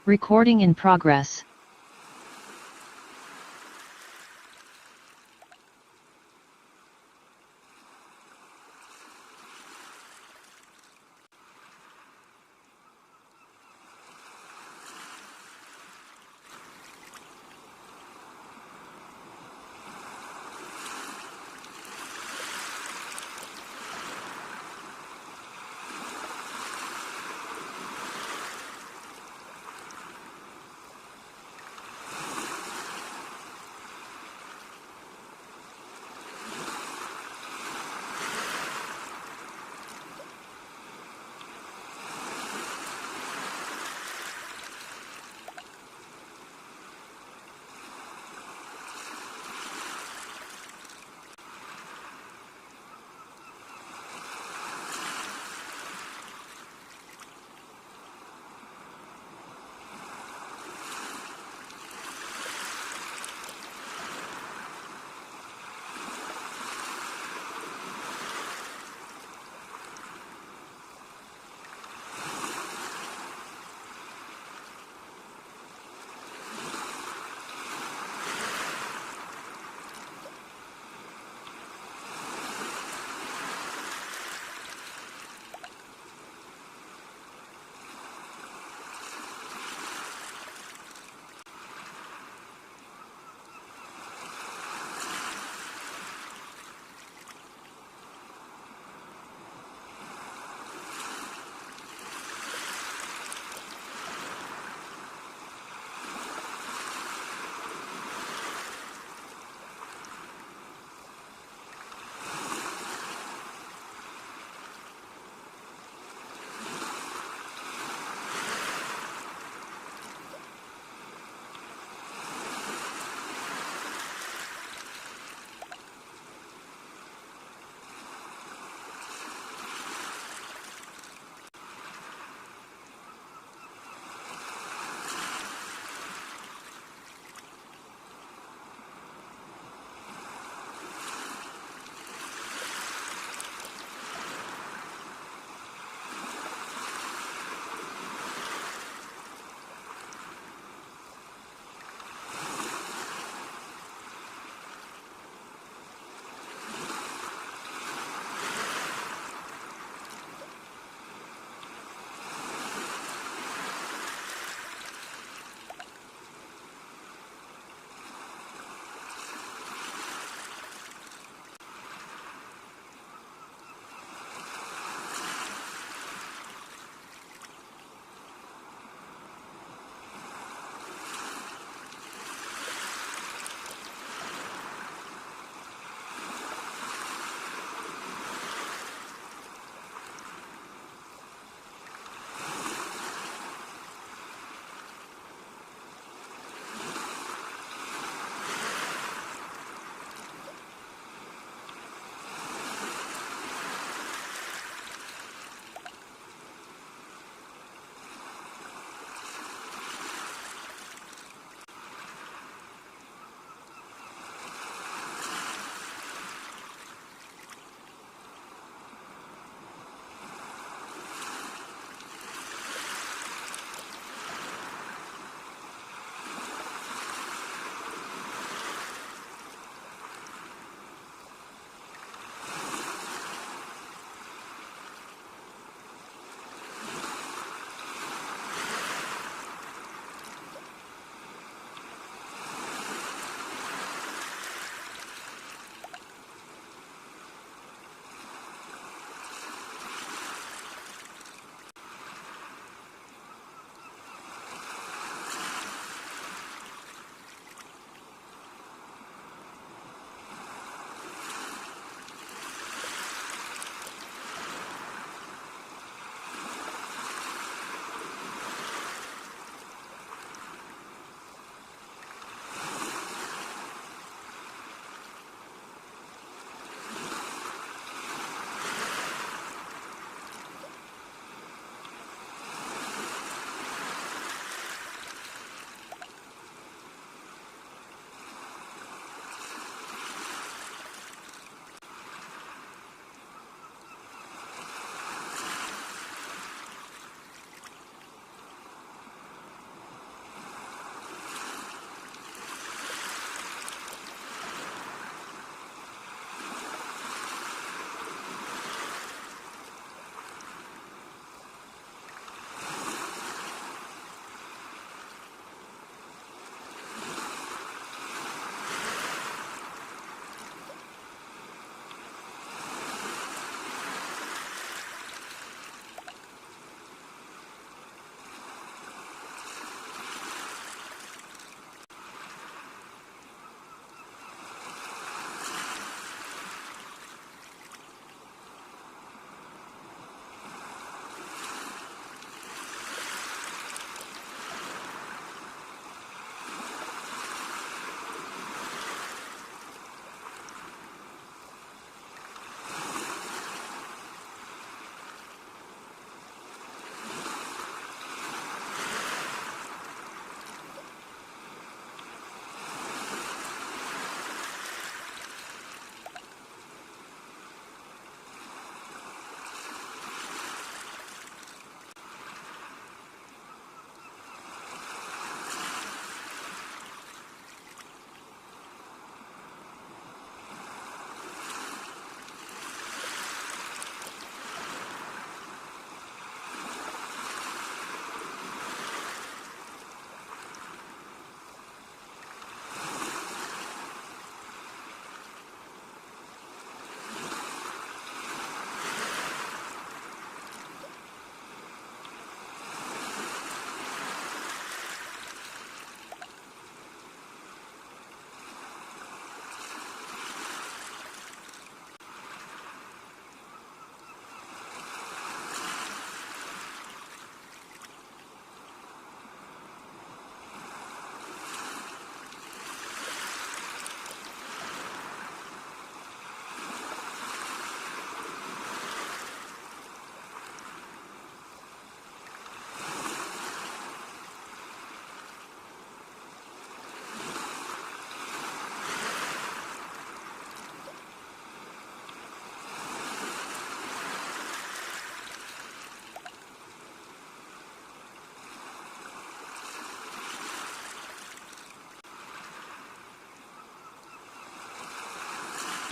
Recording in progress.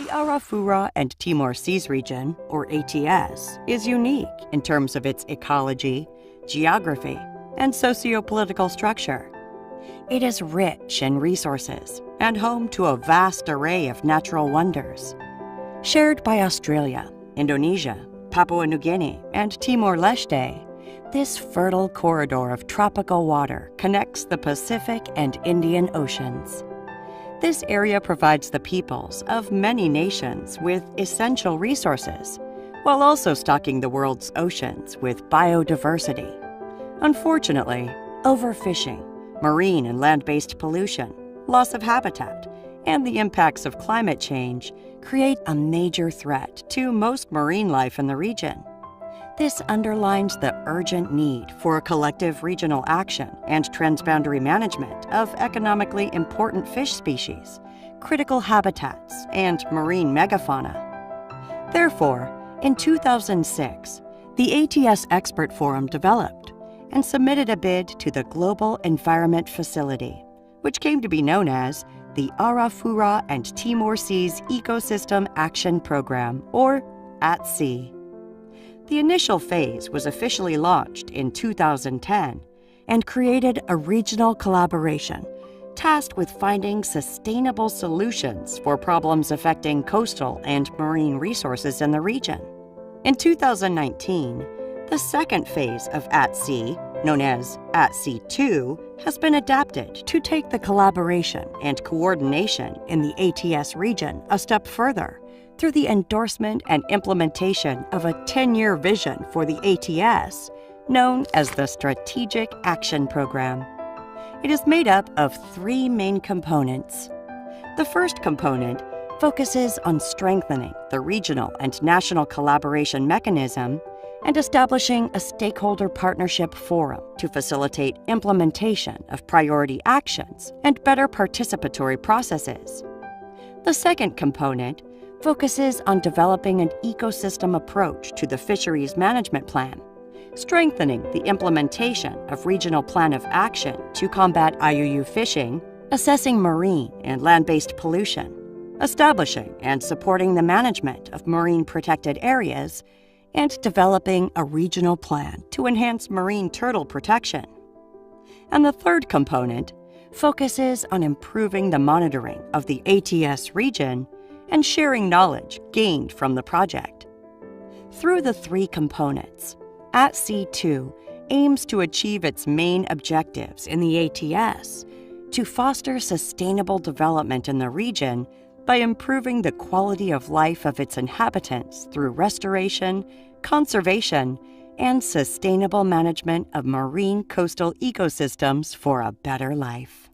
The Arafura and Timor Seas region, or ATS, is unique in terms of its ecology, geography, and socio-political structure. It is rich in resources and home to a vast array of natural wonders. Shared by Australia, Indonesia, Papua New Guinea, and Timor-Leste, this fertile corridor of tropical water connects the Pacific and Indian Oceans. This area provides the peoples of many nations with essential resources, while also stocking the world's oceans with biodiversity. Unfortunately, overfishing, marine and land-based pollution, loss of habitat, and the impacts of climate change create a major threat to most marine life in the region. This underlines the urgent need for a collective regional action and transboundary management of economically important fish species, critical habitats, and marine megafauna. Therefore, in 2006, the ATS Expert Forum developed and submitted a bid to the Global Environment Facility, which came to be known as the Arafura and Timor Seas Ecosystem Action Program, or ATSEA. The initial phase was officially launched in 2010 and created a regional collaboration tasked with finding sustainable solutions for problems affecting coastal and marine resources in the region. In 2019, the second phase of ATSEA, known as ATSEA-2, has been adapted to take the collaboration and coordination in the ATS region a step further through the endorsement and implementation of a 10-year vision for the ATS, known as the Strategic Action Program. It is made up of three main components. The first component focuses on strengthening the regional and national collaboration mechanism and establishing a stakeholder partnership forum to facilitate implementation of priority actions and better participatory processes. The second component focuses on developing an ecosystem approach to the fisheries management plan, strengthening the implementation of regional plan of action to combat IUU fishing, assessing marine and land-based pollution, establishing and supporting the management of marine protected areas, and developing a regional plan to enhance marine turtle protection. And the third component focuses on improving the monitoring of the ATS region and sharing knowledge gained from the project. Through the three components, ATSEA-2 aims to achieve its main objectives in the ATS to foster sustainable development in the region by improving the quality of life of its inhabitants through restoration, conservation, and sustainable management of marine coastal ecosystems for a better life.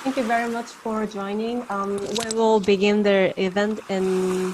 Thank you very much for joining. We will begin the event in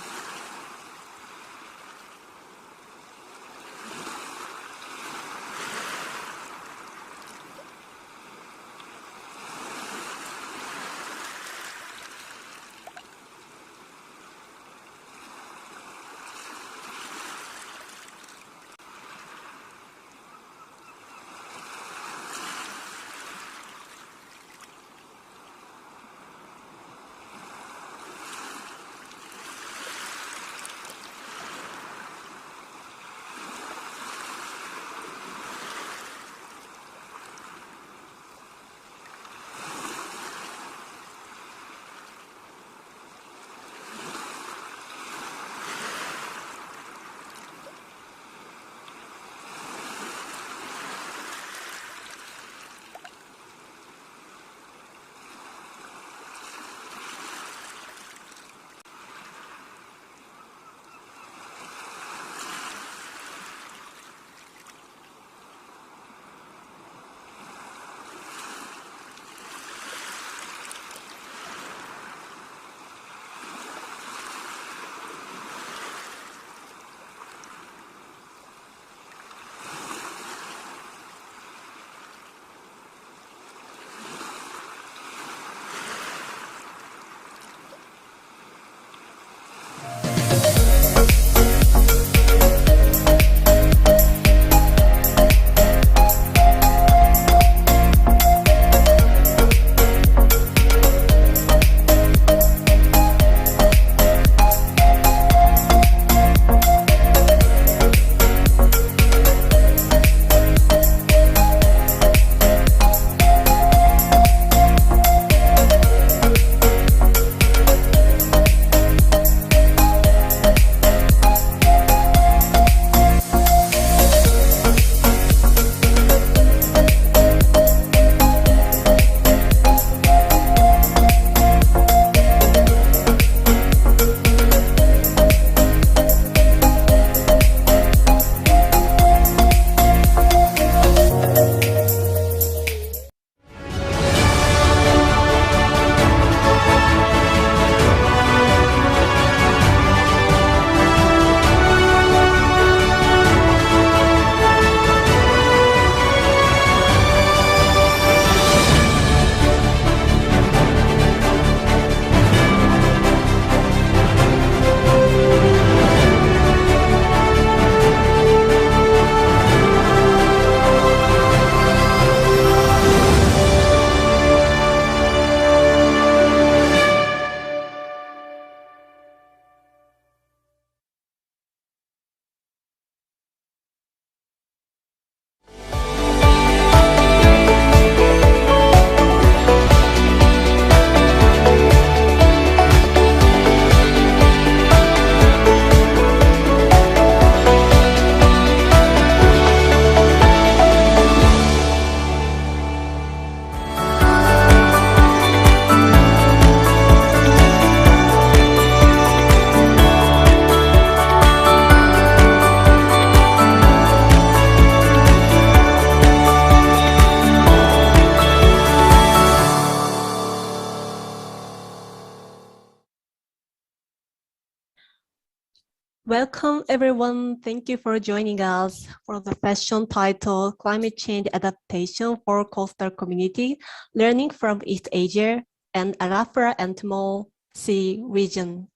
Welcome, everyone. Thank you for joining us for the session titled Climate Change Adaptation for Coastal Community, Learning from East Asia and Arafura and Timor Sea region.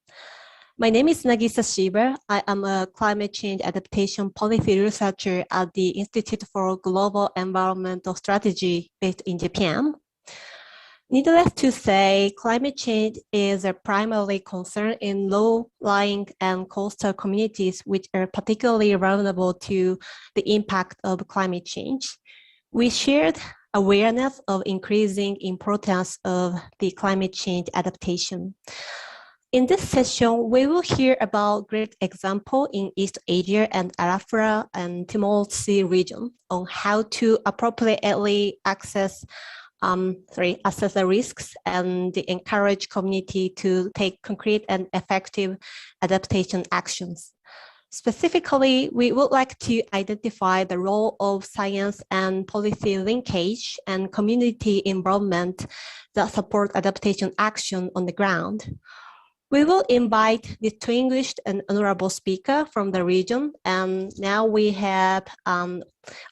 My name is Nagisa Shiba. I am a climate change adaptation policy researcher at the Institute for Global Environmental Strategy based in Japan. Needless to say, climate change is a primary concern in low-lying and coastal communities, which are particularly vulnerable to the impact of climate change. We shared awareness of increasing importance of the climate change adaptation. In this session, we will hear about great example in East Asia and Arafura and Timor Sea region on how to appropriately assess the risks and encourage community to take concrete and effective adaptation actions. Specifically, we would like to identify the role of science and policy linkage and community involvement that support adaptation action on the ground. We will invite distinguished and honorable speaker from the region, and now we have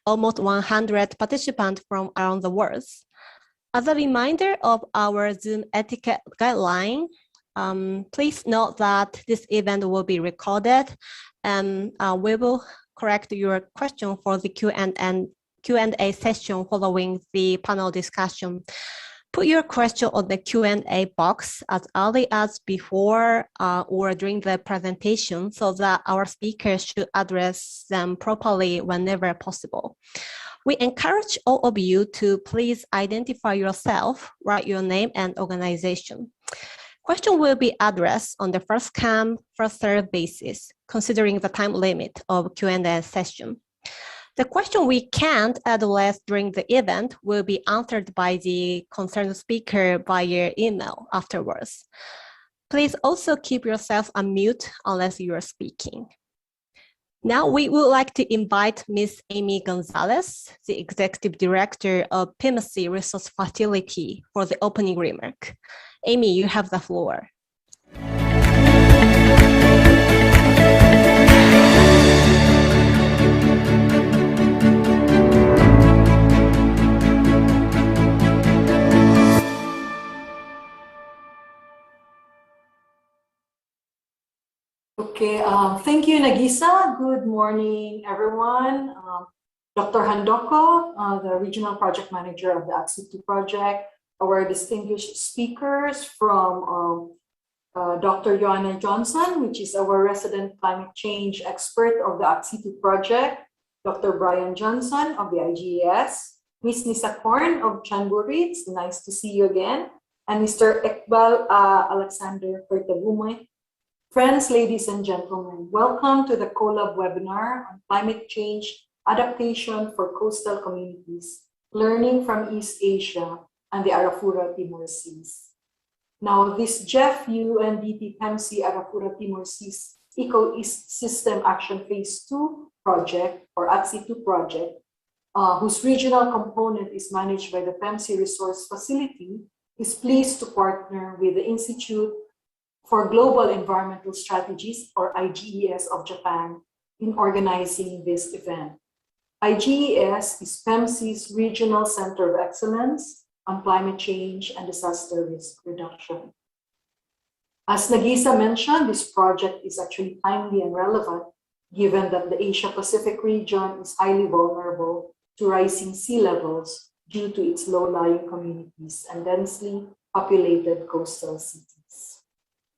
almost 100 participants from around the world. As a reminder of our Zoom etiquette guideline, please note that this event will be recorded, and we will correct your question for the Q&A session following the panel discussion. Put your question on the Q&A box as early as before or during the presentation so that our speakers should address them properly whenever possible. We encourage all of you to please identify yourself, write your name and organization. Question will be addressed on the first come, first served basis, considering the time limit of Q&A session. The question we can't address during the event will be answered by the concerned speaker via email afterwards. Please also keep yourself on mute unless you are speaking. Now we would like to invite Ms. Amy Gonzalez, the Executive Director of PEMSEA Resource Facility, for the opening remark. Amy, you have the floor. Okay, thank you, Nagisa. Good morning, everyone. Dr. Handoko, the Regional Project Manager of the ATSEA-2 project, our distinguished speakers from Dr. Joanna Johnson, which is our resident climate change expert of the ATSEA-2 project, Dr. Brian Johnson of the IGES, Ms. Nisa Korn of Chanburi, it's nice to see you again, and Mr. Ekbal Alexander Pertabume. Friends, ladies and gentlemen, welcome to the collab webinar on climate change adaptation for coastal communities, learning from East Asia and the Arafura Timor Seas. Now, this Jeff UNDP PEMSEA Arafura Timor Seas Ecosystem Action Phase 2 project, or ATSEA-2 project, whose regional component is managed by the PEMSEA Resource Facility, is pleased to partner with the Institute for Global Environmental Strategies, or IGES of Japan, in organizing this event. IGES is PEMSEA's Regional Centre of Excellence on Climate Change and Disaster Risk Reduction. As Nagisa mentioned, this project is actually timely and relevant, given that the Asia-Pacific region is highly vulnerable to rising sea levels due to its low-lying communities and densely populated coastal cities.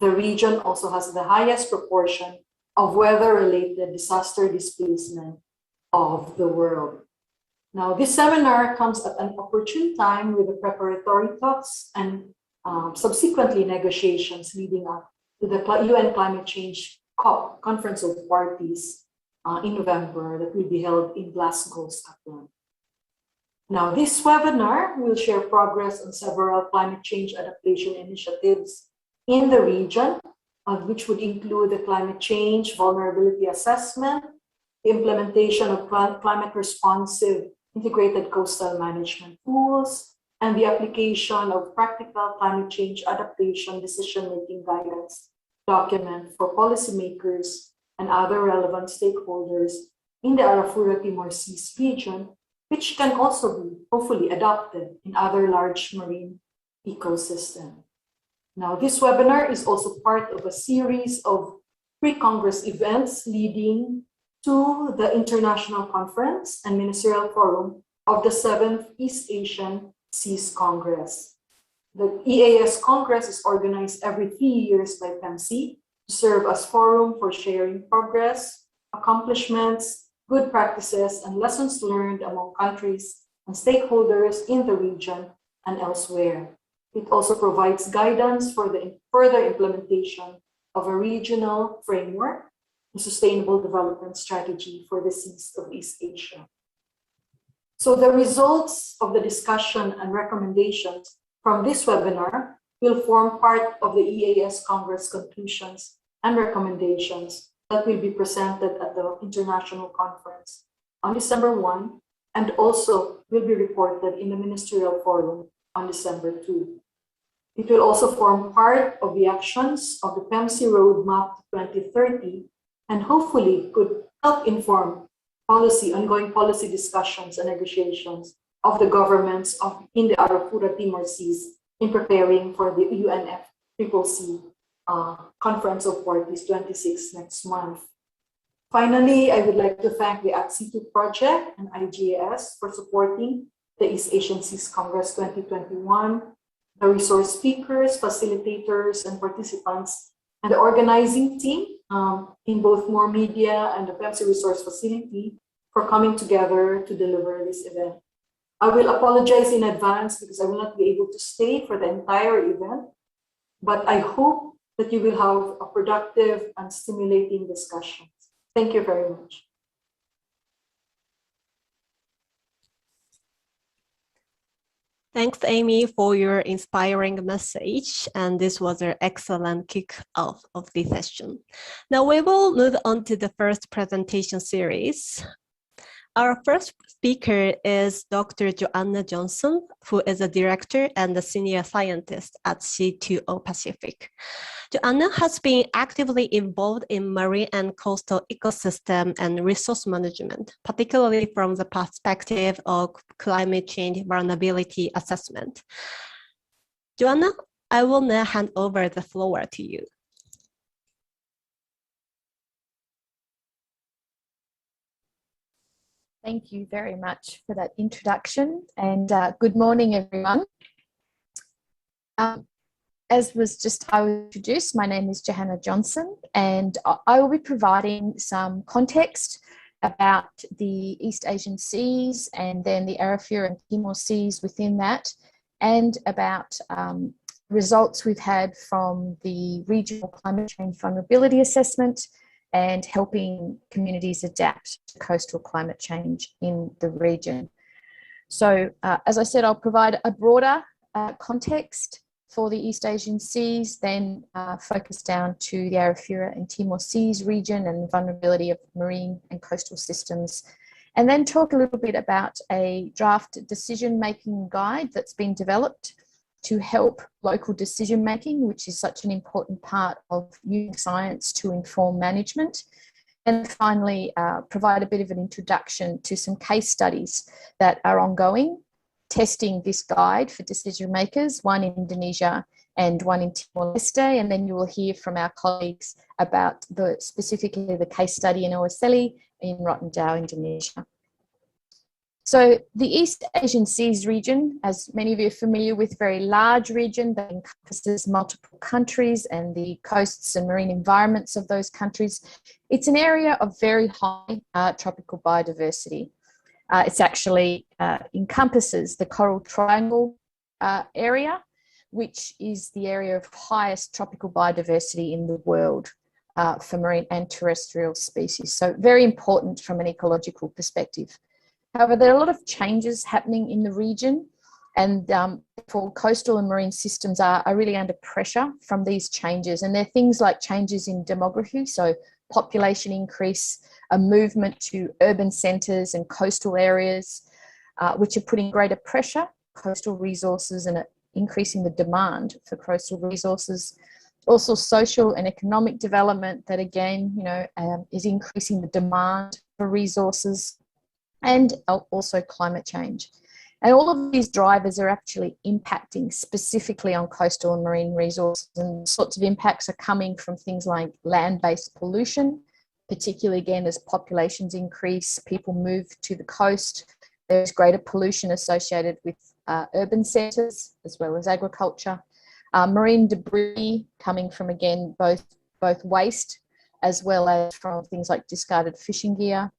The region also has the highest proportion of weather-related disaster displacement of the world. Now, this seminar comes at an opportune time with the preparatory talks and subsequently negotiations leading up to the UN Climate Change COP, Conference of Parties, in November that will be held in Glasgow, Scotland. Now, this webinar will share progress on several climate change adaptation initiatives in the region, which would include the climate change vulnerability assessment, the implementation of climate responsive integrated coastal management tools, and the application of practical climate change adaptation decision-making guidance document for policymakers and other relevant stakeholders in the Arafura Timor Seas region, which can also be hopefully adopted in other large marine ecosystems. Now, this webinar is also part of a series of pre-Congress events leading to the International Conference and Ministerial Forum of the 7th East Asian Seas Congress. The EAS Congress is organized every 3 years by PEMSEA to serve as forum for sharing progress, accomplishments, good practices, and lessons learned among countries and stakeholders in the region and elsewhere. It also provides guidance for the further implementation of a regional framework and sustainable development strategy for the seas of East Asia. So the results of the discussion and recommendations from this webinar will form part of the EAS Congress conclusions and recommendations that will be presented at the International Conference on December 1 and also will be reported in the Ministerial Forum on December 2. It will also form part of the actions of the PEMSEA Roadmap 2030 and hopefully could help inform ongoing policy discussions and negotiations of the governments in the Arafura Timor Seas in preparing for the UNFCCC Conference of Parties 26 next month. Finally, I would like to thank the ATSEA-2 project and IGES for supporting the East Asian Seas Congress 2021, the resource speakers, facilitators, and participants, and the organizing team in both More Media and the PEMSEA Resource Facility for coming together to deliver this event. I will apologize in advance because I will not be able to stay for the entire event, but I hope that you will have a productive and stimulating discussion. Thank you very much. Thanks, Amy, for your inspiring message. And this was an excellent kick-off of the session. Now we will move on to the first presentation series. Our first speaker is Dr. Joanna Johnson, who is a director and a senior scientist at ATSEA-2 Pacific. Joanna has been actively involved in marine and coastal ecosystem and resource management, particularly from the perspective of climate change vulnerability assessment. Joanna, I will now hand over the floor to you. Thank you very much for that introduction, and good morning, everyone. As was just introduced, my name is Joanna Johnson, and I will be providing some context about the East Asian Seas and then the Arafura and Timor Seas within that, and about results we've had from the Regional Climate Change Vulnerability Assessment and helping communities adapt to coastal climate change in the region. So, as I said, I'll provide a broader context for the East Asian Seas, then focus down to the Arafura and Timor Seas region and vulnerability of marine and coastal systems, and then talk a little bit about a draft decision-making guide that's been developed to help local decision-making, which is such an important part of using science to inform management. And finally, provide a bit of an introduction to some case studies that are ongoing, testing this guide for decision makers, one in Indonesia and one in Timor-Leste, and then you will hear from our colleagues about specifically the case study in Oeseli in Rotendao, Indonesia. So the East Asian Seas region, as many of you are familiar with, very large region that encompasses multiple countries and the coasts and marine environments of those countries. It's an area of very high tropical biodiversity. It's actually encompasses the Coral Triangle area, which is the area of highest tropical biodiversity in the world for marine and terrestrial species. So very important from an ecological perspective. However, there are a lot of changes happening in the region, and for coastal and marine systems are really under pressure from these changes. And there are things like changes in demography, so population increase, a movement to urban centres and coastal areas, which are putting greater pressure on coastal resources and increasing the demand for coastal resources. Also social and economic development that again, you know, is increasing the demand for resources, and also climate change. And all of these drivers are actually impacting specifically on coastal and marine resources, and sorts of impacts are coming from things like land-based pollution, particularly again as populations increase, people move to the coast. There's greater pollution associated with urban centres as well as agriculture. Marine debris coming from, again, both waste as well as from things like discarded fishing gear.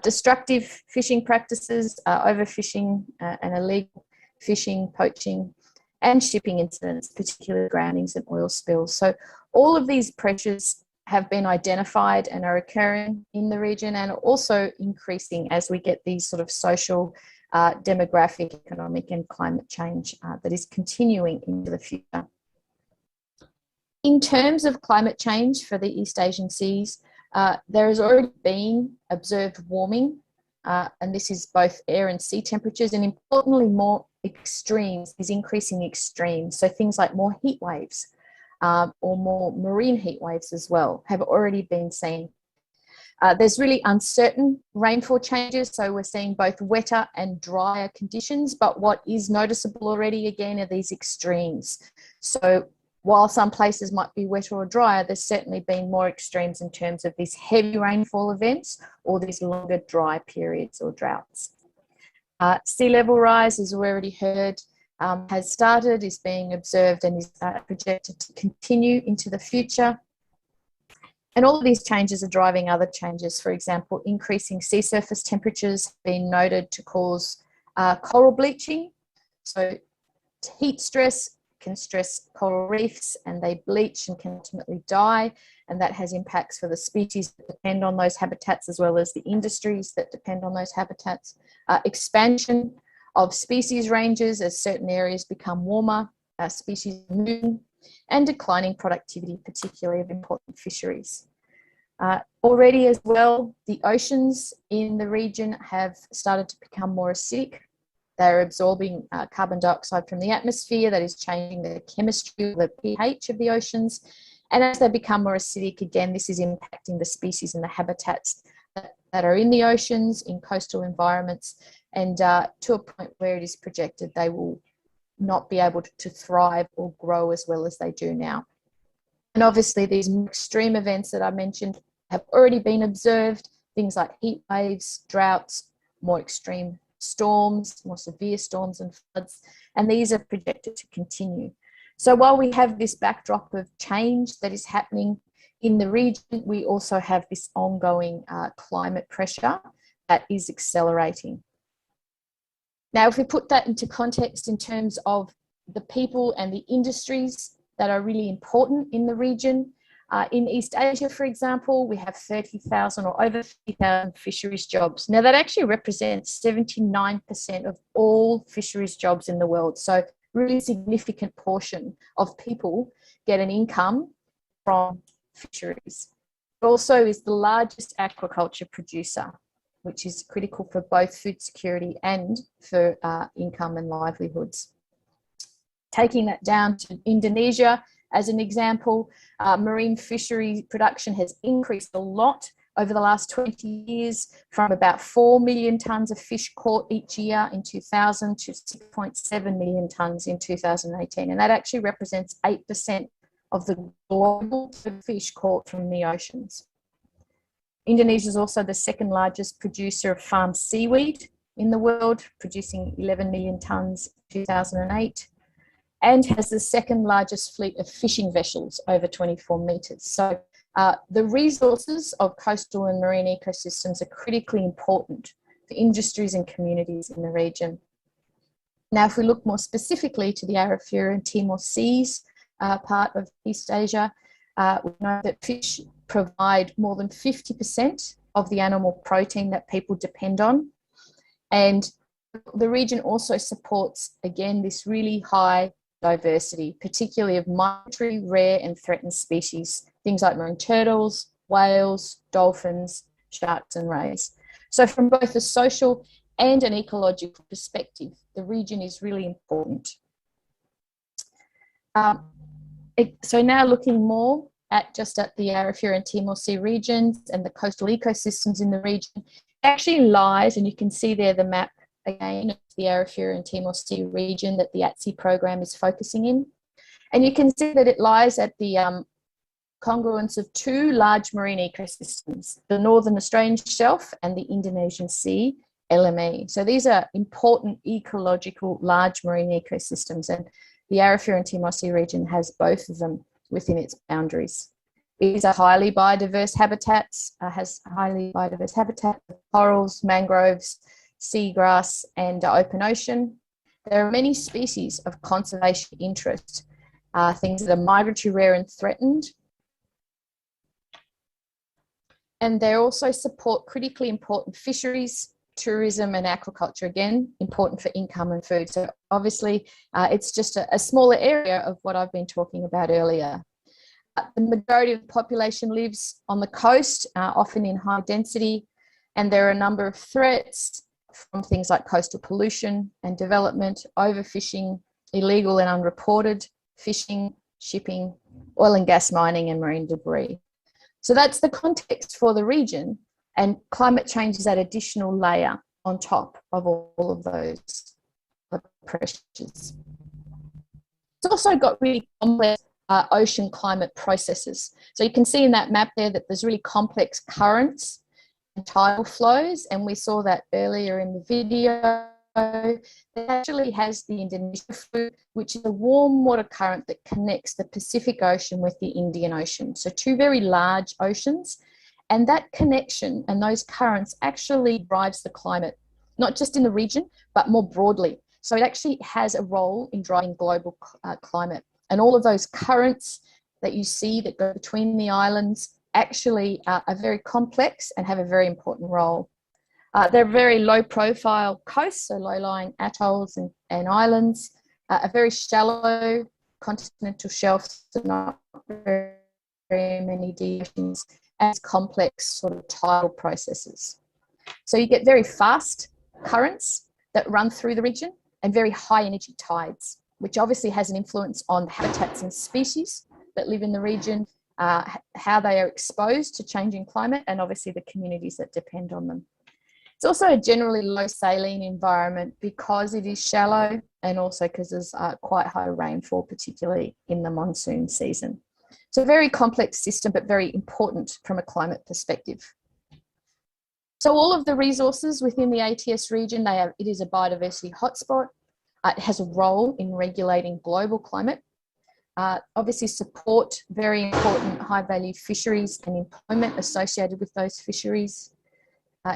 Destructive fishing practices, overfishing and illegal fishing, poaching, and shipping incidents, particularly groundings and oil spills. So all of these pressures have been identified and are occurring in the region, and also increasing as we get these sort of social, demographic, economic and climate change that is continuing into the future. In terms of climate change for the East Asian seas, there has already been observed warming, and this is both air and sea temperatures, and importantly more extremes, is increasing extremes. So things like more heat waves or more marine heat waves as well have already been seen. There's really uncertain rainfall changes, so we're seeing both wetter and drier conditions, but what is noticeable already again are these extremes. So while some places might be wetter or drier, there's certainly been more extremes in terms of these heavy rainfall events or these longer dry periods or droughts. Sea level rise, as we already heard, has started, is being observed and is projected to continue into the future. And all of these changes are driving other changes. For example, increasing sea surface temperatures have been noted to cause coral bleaching. So heat stress can stress coral reefs and they bleach and can ultimately die, and that has impacts for the species that depend on those habitats as well as the industries that depend on those habitats. Expansion of species ranges as certain areas become warmer, species move, and declining productivity, particularly of important fisheries. Already as well, the oceans in the region have started to become more acidic. They're absorbing carbon dioxide from the atmosphere that is changing the chemistry, the pH of the oceans. And as they become more acidic, again, this is impacting the species and the habitats that are in the oceans, in coastal environments, and to a point where it is projected they will not be able to thrive or grow as well as they do now. And obviously these extreme events that I mentioned have already been observed, things like heat waves, droughts, more extreme storms, more severe storms and floods, and these are projected to continue. So while we have this backdrop of change that is happening in the region, we also have this ongoing climate pressure that is accelerating. Now, if we put that into context in terms of the people and the industries that are really important in the region, in East Asia, for example, we have 30,000 or over 50,000 fisheries jobs. Now, that actually represents 79% of all fisheries jobs in the world. So really significant portion of people get an income from fisheries. It also is the largest aquaculture producer, which is critical for both food security and for income and livelihoods. Taking that down to Indonesia, as an example, marine fishery production has increased a lot over the last 20 years, from about 4 million tonnes of fish caught each year in 2000 to 6.7 million tonnes in 2018. And that actually represents 8% of the global fish caught from the oceans. Indonesia is also the second largest producer of farmed seaweed in the world, producing 11 million tonnes in 2008. And has the second largest fleet of fishing vessels, over 24 metres. So the resources of coastal and marine ecosystems are critically important for industries and communities in the region. Now, if we look more specifically to the Arafura and Timor seas part of East Asia, we know that fish provide more than 50% of the animal protein that people depend on. And the region also supports, again, this really high diversity, particularly of migratory, rare and threatened species, things like marine turtles, whales, dolphins, sharks and rays. So from both a social and an ecological perspective, the region is really important. So now looking more at just at the Arafura and Timor Sea regions and the coastal ecosystems in the region, actually lies, and you can see there the map again of the Arafura and Timor Sea region that the ATSEA program is focusing in. And you can see that it lies at the congruence of two large marine ecosystems, the Northern Australian Shelf and the Indonesian Sea, LME. So these are important ecological large marine ecosystems, and the Arafura and Timor Sea region has both of them within its boundaries. These are highly biodiverse habitats, corals, mangroves, seagrass, and open ocean. There are many species of conservation interest, things that are migratory, rare, and threatened. And they also support critically important fisheries, tourism, and aquaculture, again, important for income and food. So obviously, it's just a smaller area of what I've been talking about earlier. The majority of the population lives on the coast, often in high density, and there are a number of threats from things like coastal pollution and development, overfishing, illegal and unreported fishing, shipping, oil and gas mining, and marine debris. So that's the context for the region, and climate change is that additional layer on top of all of those pressures. It's also got really complex ocean climate processes. So you can see in that map there that there's really complex currents and tidal flows, and we saw that earlier in the video. It actually has the Indonesian flow, which is a warm water current that connects the Pacific Ocean with the Indian Ocean. So two very large oceans, and that connection and those currents actually drives the climate, not just in the region, but more broadly. So it actually has a role in driving global climate. And all of those currents that you see that go between the islands actually are very complex and have a very important role. They're very low profile coasts, so low-lying atolls and islands, a very shallow continental shelf, so not very many deep oceans, and complex sort of tidal processes. So you get very fast currents that run through the region and very high energy tides, which obviously has an influence on habitats and species that live in the region, how they are exposed to changing climate, and obviously the communities that depend on them. It's also a generally low saline environment because it is shallow, and also because there's quite high rainfall, particularly in the monsoon season. So a very complex system, but very important from a climate perspective. So all of the resources within the ATS region, it is a biodiversity hotspot. It has a role in regulating global climate. Obviously support very important high value fisheries and employment associated with those fisheries.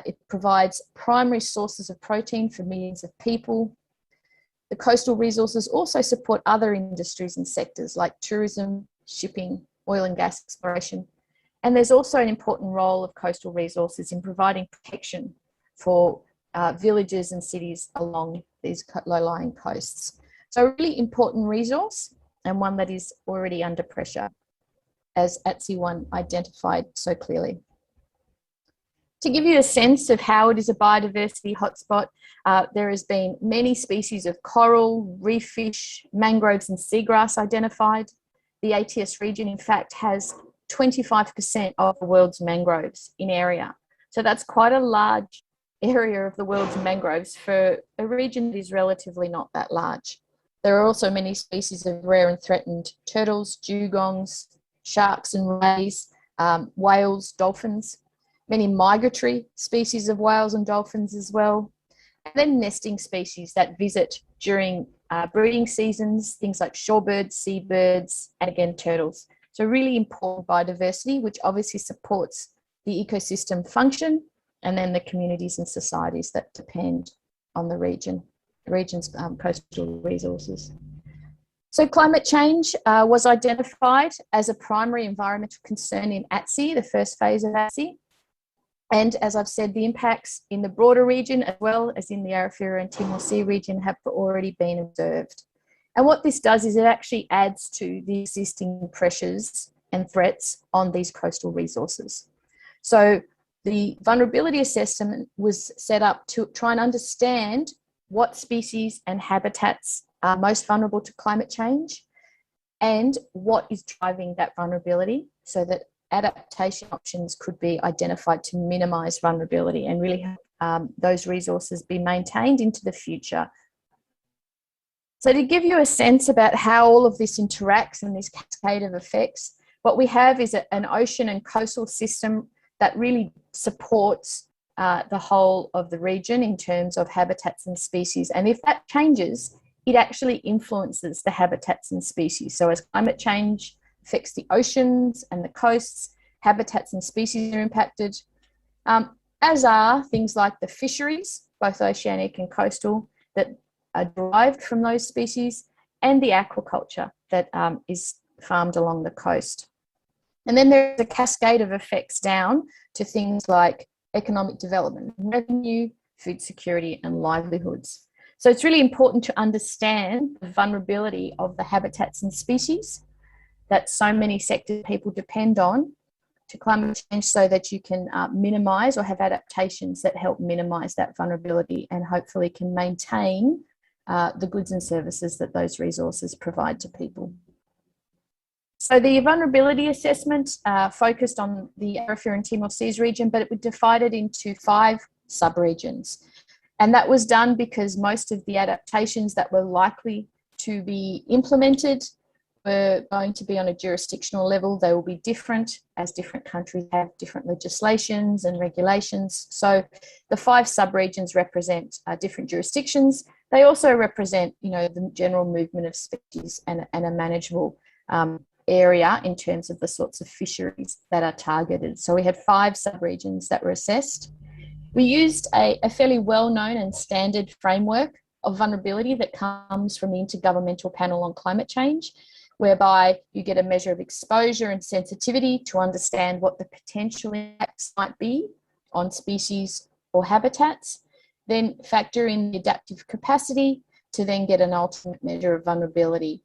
It provides primary sources of protein for millions of people. The coastal resources also support other industries and sectors like tourism, shipping, oil and gas exploration. And there's also an important role of coastal resources in providing protection for villages and cities along these low-lying coasts. So a really important resource, and one that is already under pressure, as ATSEA-1 identified so clearly. To give you a sense of how it is a biodiversity hotspot, there has been many species of coral, reef fish, mangroves and seagrass identified. The ATS region, in fact, has 25% of the world's mangroves in area. So that's quite a large area of the world's mangroves for a region that is relatively not that large. There are also many species of rare and threatened turtles, dugongs, sharks and rays, whales, dolphins, many migratory species of whales and dolphins as well, and then nesting species that visit during breeding seasons, things like shorebirds, seabirds, and again, turtles. So really important biodiversity, which obviously supports the ecosystem function and then the communities and societies that depend on the region's coastal resources. So climate change was identified as a primary environmental concern in ATSEA, the first phase of ATSEA. And as I've said, the impacts in the broader region as well as in the Arafura and Timor Sea region have already been observed. And what this does is it actually adds to the existing pressures and threats on these coastal resources. So the vulnerability assessment was set up to try and understand what species and habitats are most vulnerable to climate change, and what is driving that vulnerability, so that adaptation options could be identified to minimise vulnerability and really help those resources be maintained into the future. So to give you a sense about how all of this interacts and this cascade of effects, what we have is an ocean and coastal system that really supports the whole of the region in terms of habitats and species. And if that changes, it actually influences the habitats and species. So as climate change affects the oceans and the coasts, habitats and species are impacted, as are things like the fisheries, both oceanic and coastal, that are derived from those species, and the aquaculture that is farmed along the coast. And then there's a cascade of effects down to things like economic development, revenue, food security, and livelihoods. So it's really important to understand the vulnerability of the habitats and species that so many sectors people depend on to climate change, so that you can minimise or have adaptations that help minimise that vulnerability and hopefully can maintain the goods and services that those resources provide to people. So the vulnerability assessment focused on the Arafura and Timor Seas region, but it was divided into 5 sub-regions. And that was done because most of the adaptations that were likely to be implemented were going to be on a jurisdictional level. They will be different as different countries have different legislations and regulations. So the 5 sub-regions represent different jurisdictions. They also represent, the general movement of species and a manageable area in terms of the sorts of fisheries that are targeted. So we had 5 sub-regions that were assessed. We used a fairly well-known and standard framework of vulnerability that comes from the Intergovernmental Panel on Climate Change, whereby you get a measure of exposure and sensitivity to understand what the potential impacts might be on species or habitats, then factor in the adaptive capacity to then get an ultimate measure of vulnerability.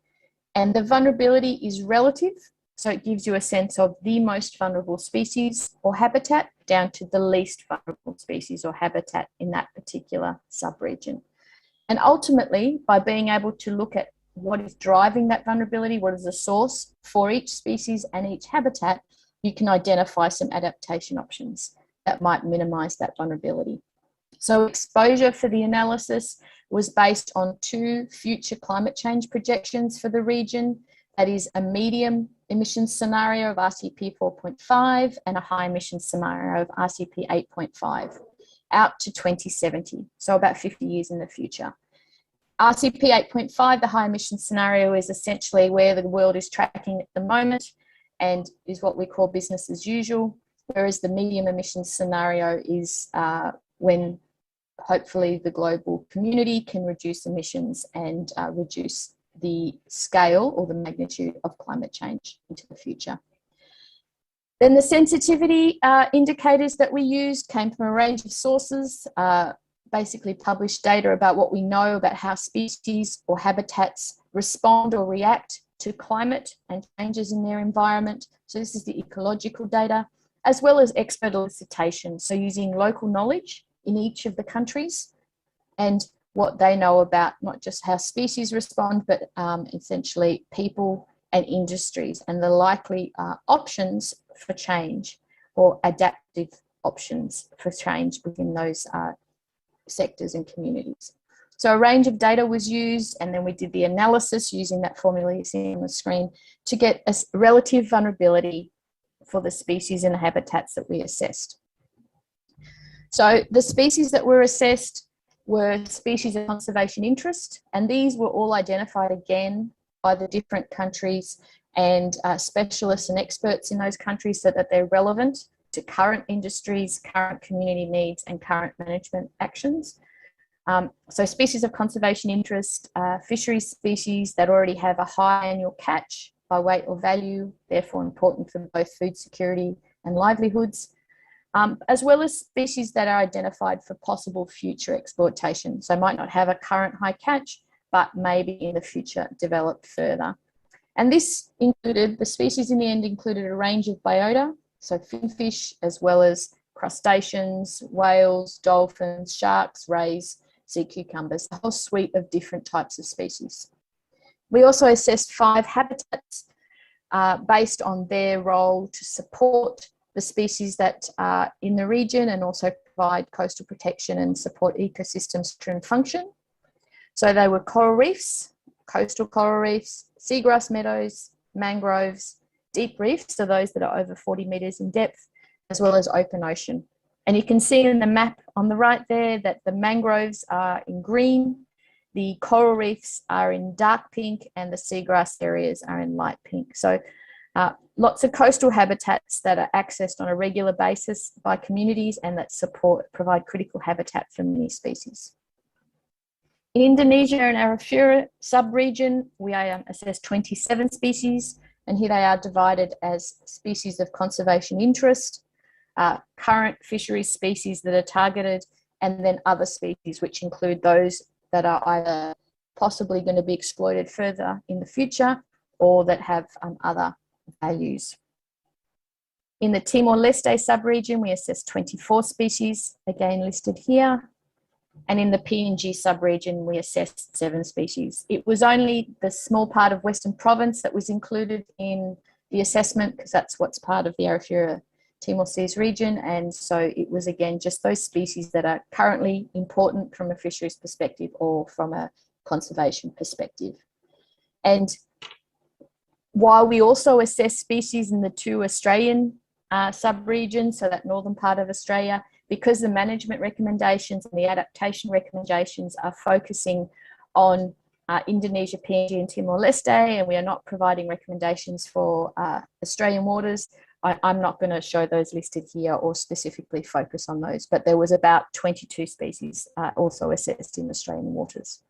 And the vulnerability is relative, so it gives you a sense of the most vulnerable species or habitat down to the least vulnerable species or habitat in that particular sub-region. And ultimately, by being able to look at what is driving that vulnerability, what is the source for each species and each habitat, you can identify some adaptation options that might minimise that vulnerability. So exposure for the analysis was based on 2 future climate change projections for the region. That is a medium emissions scenario of RCP 4.5 and a high emissions scenario of RCP 8.5 out to 2070, so about 50 years in the future. RCP 8.5, the high emissions scenario, is essentially where the world is tracking at the moment and is what we call business as usual, whereas the medium emissions scenario is when hopefully the global community can reduce emissions and reduce the scale or the magnitude of climate change into the future. Then the sensitivity indicators that we used came from a range of sources, basically published data about what we know about how species or habitats respond or react to climate and changes in their environment. So this is the ecological data, as well as expert elicitation, so using local knowledge in each of the countries and what they know about not just how species respond, but essentially people and industries and the likely options for change or adaptive options for change within those sectors and communities. So a range of data was used, and then we did the analysis using that formula you see on the screen to get a relative vulnerability for the species and the habitats that we assessed. So the species that were assessed were species of conservation interest, and these were all identified again by the different countries and specialists and experts in those countries so that they're relevant to current industries, current community needs, and current management actions. So species of conservation interest, fisheries species that already have a high annual catch by weight or value, therefore important for both food security and livelihoods, as well as species that are identified for possible future exploitation. So might not have a current high catch, but maybe in the future develop further. And this included, the species in the end included a range of biota, so finfish, as well as crustaceans, whales, dolphins, sharks, rays, sea cucumbers, a whole suite of different types of species. We also assessed 5 habitats based on their role to support the species that are in the region and also provide coastal protection and support ecosystem structure and function. So they were coral reefs, coastal coral reefs, seagrass meadows, mangroves, deep reefs, so those that are over 40 metres in depth, as well as open ocean. And you can see in the map on the right there that the mangroves are in green, the coral reefs are in dark pink, and the seagrass areas are in light pink. So lots of coastal habitats that are accessed on a regular basis by communities and that provide critical habitat for many species. In Indonesia and Arafura sub-region, we assessed 27 species, and here they are divided as species of conservation interest, current fisheries species that are targeted, and then other species, which include those that are either possibly going to be exploited further in the future or that have other values. In the Timor-Leste sub-region, we assessed 24 species, again listed here. And in the PNG sub-region, we assessed 7 species. It was only the small part of Western Province that was included in the assessment, because that's what's part of the Arafura Timor Seas region. And so it was, again, just those species that are currently important from a fisheries perspective or from a conservation perspective. And while we also assess species in the 2 Australian sub-regions, so that northern part of Australia, because the management recommendations and the adaptation recommendations are focusing on Indonesia, PNG and Timor-Leste, and we are not providing recommendations for Australian waters, I'm not going to show those listed here or specifically focus on those, but there was about 22 species also assessed in Australian waters.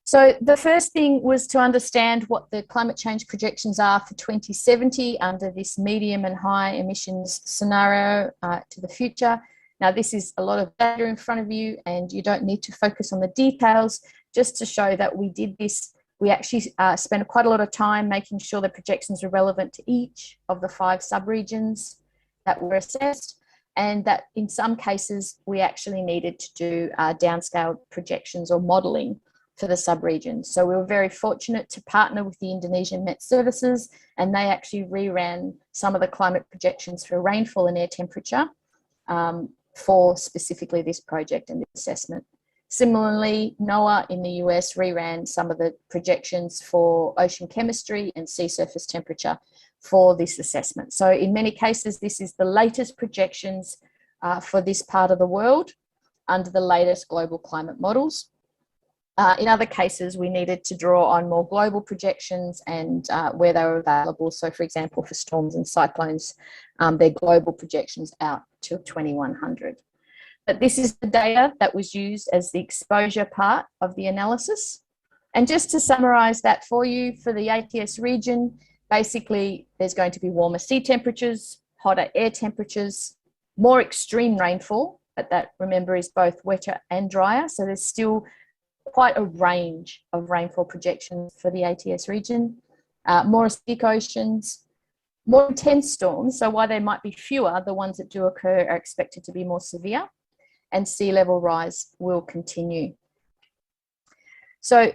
So the first thing was to understand what the climate change projections are for 2070 under this medium and high emissions scenario to the future. Now, this is a lot of data in front of you, and you don't need to focus on the details, just to show that we did this. We actually spent quite a lot of time making sure the projections were relevant to each of the 5 subregions that were assessed, and that in some cases we actually needed to do downscale projections or modelling for the subregions. So we were very fortunate to partner with the Indonesian Met Services, and they actually reran some of the climate projections for rainfall and air temperature for specifically this project and this assessment. Similarly, NOAA in the US reran some of the projections for ocean chemistry and sea surface temperature for this assessment. So in many cases, this is the latest projections for this part of the world under the latest global climate models. In other cases, we needed to draw on more global projections and where they were available. So, for example, for storms and cyclones, they're global projections out to 2100. But this is the data that was used as the exposure part of the analysis. And just to summarise that for you, for the ATS region, basically there's going to be warmer sea temperatures, hotter air temperatures, more extreme rainfall, but that, remember, is both wetter and drier. So there's still quite a range of rainfall projections for the ATS region, more acidic oceans, more intense storms. So while there might be fewer, the ones that do occur are expected to be more severe, and sea level rise will continue. So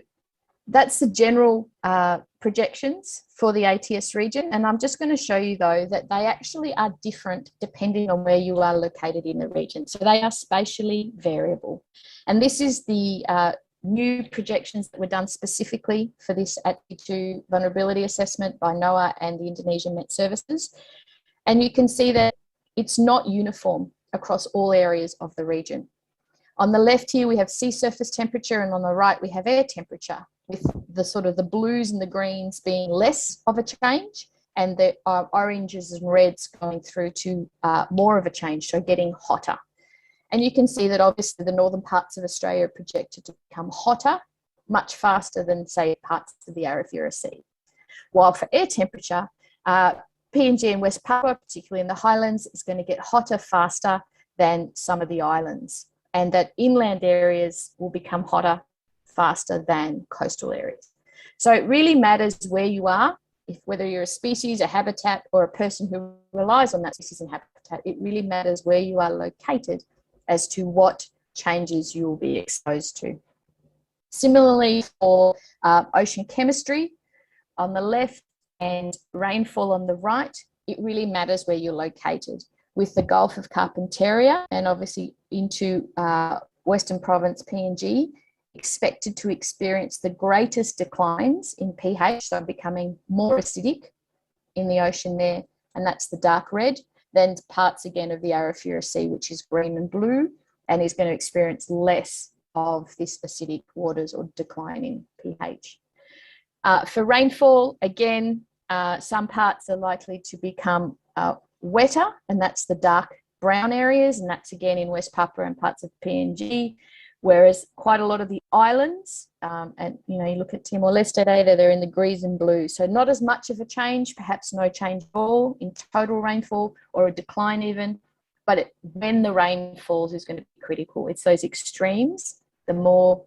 that's the general projections for the ATS region. And I'm just going to show you, though, that they actually are different depending on where you are located in the region. So they are spatially variable. And this is the new projections that were done specifically for this ATSEA-2 vulnerability assessment by NOAA and the Indonesian Met Services. And you can see that it's not uniform across all areas of the region. On the left here, we have sea surface temperature, and on the right, we have air temperature, with the sort of the blues and the greens being less of a change, and the oranges and reds going through to more of a change, so getting hotter. And you can see that obviously the northern parts of Australia are projected to become hotter much faster than, say, parts of the Arafura Sea. While for air temperature, PNG and West Papua, particularly in the highlands, is going to get hotter faster than some of the islands, and that inland areas will become hotter faster than coastal areas. So it really matters where you are, whether you're a species, a habitat, or a person who relies on that species and habitat. It really matters where you are located as to what changes you will be exposed to. Similarly for ocean chemistry on the left and rainfall on the right, it really matters where you're located. With the Gulf of Carpentaria and obviously into Western Province PNG, expected to experience the greatest declines in pH, so becoming more acidic in the ocean there, and that's the dark red. Then parts again of the Arafura Sea, which is green and blue, and is going to experience less of this acidic waters or declining pH. For rainfall, again, some parts are likely to become wetter, and that's the dark brown areas, and that's again in West Papua and parts of PNG, whereas quite a lot of the islands, and you look at Timor-Leste data, they're in the greens and blues, so not as much of a change, perhaps no change at all in total rainfall or a decline even, but when the rain falls is going to be critical. It's those extremes, the more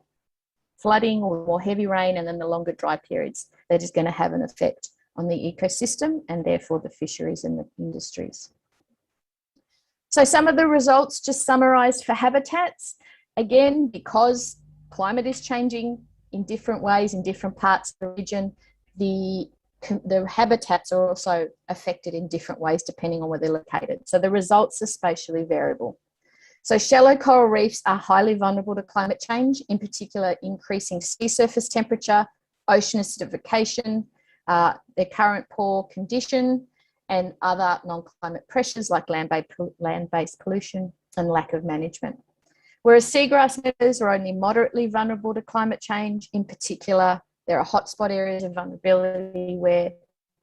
flooding or more heavy rain, and then the longer dry periods, that is going to have an effect on the ecosystem and therefore the fisheries and the industries. So some of the results just summarised for habitats. Again, because climate is changing in different ways in different parts of the region, the habitats are also affected in different ways depending on where they're located. So the results are spatially variable. So shallow coral reefs are highly vulnerable to climate change, in particular increasing sea surface temperature, ocean acidification, their current poor condition, and other non-climate pressures like land-based pollution and lack of management. Whereas seagrass meadows are only moderately vulnerable to climate change. In particular, there are hotspot areas of vulnerability where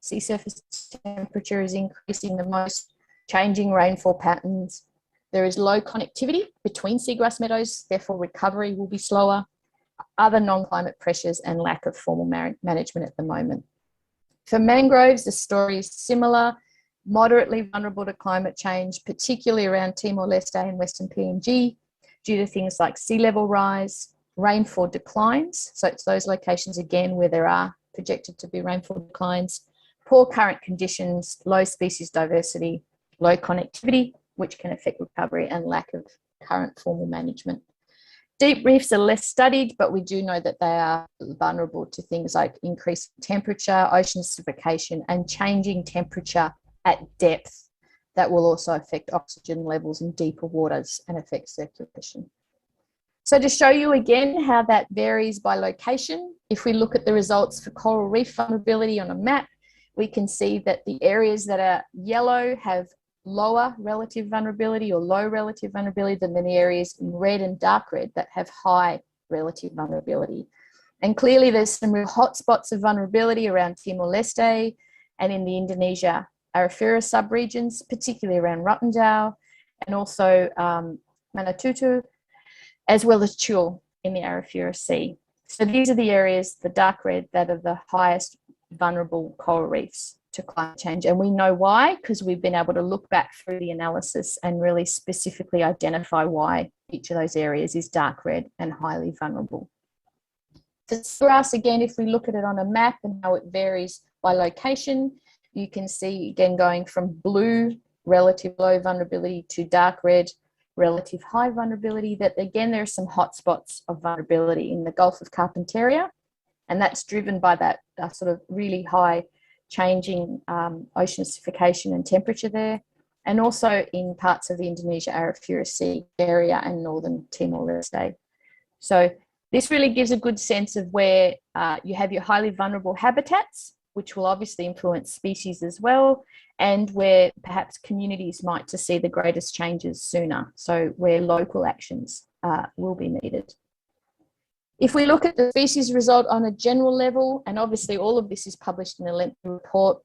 sea surface temperature is increasing the most, changing rainfall patterns. There is low connectivity between seagrass meadows, therefore recovery will be slower, other non-climate pressures and lack of formal management at the moment. For mangroves, the story is similar, moderately vulnerable to climate change, particularly around Timor-Leste and Western PNG, due to things like sea level rise, rainfall declines. So it's those locations again where there are projected to be rainfall declines, poor current conditions, low species diversity, low connectivity, which can affect recovery, and lack of current formal management. Deep reefs are less studied, but we do know that they are vulnerable to things like increased temperature, ocean acidification, and changing temperature at depth that will also affect oxygen levels in deeper waters and affect circulation. So to show you again how that varies by location, if we look at the results for coral reef vulnerability on a map, we can see that the areas that are yellow have lower relative vulnerability or low relative vulnerability than the areas in red and dark red that have high relative vulnerability. And clearly there's some real hotspots of vulnerability around Timor-Leste and in the Indonesia Arafura subregions, particularly around Rotendao and also Manatutu, as well as Chul in the Arafura Sea. So these are the areas, the dark red, that are the highest vulnerable coral reefs to climate change. And we know why, because we've been able to look back through the analysis and really specifically identify why each of those areas is dark red and highly vulnerable. For seagrass, again, if we look at it on a map and how it varies by location, you can see, again, going from blue, relative low vulnerability, to dark red, relative high vulnerability, that again, there are some hotspots of vulnerability in the Gulf of Carpentaria, and that's driven by that sort of really high changing ocean acidification and temperature there, and also in parts of the Indonesia Arafura Sea area and northern Timor-Leste. So this really gives a good sense of where you have your highly vulnerable habitats, which will obviously influence species as well, and where perhaps communities might to see the greatest changes sooner, so where local actions will be needed. If we look at the species result on a general level, and obviously all of this is published in a lengthy report,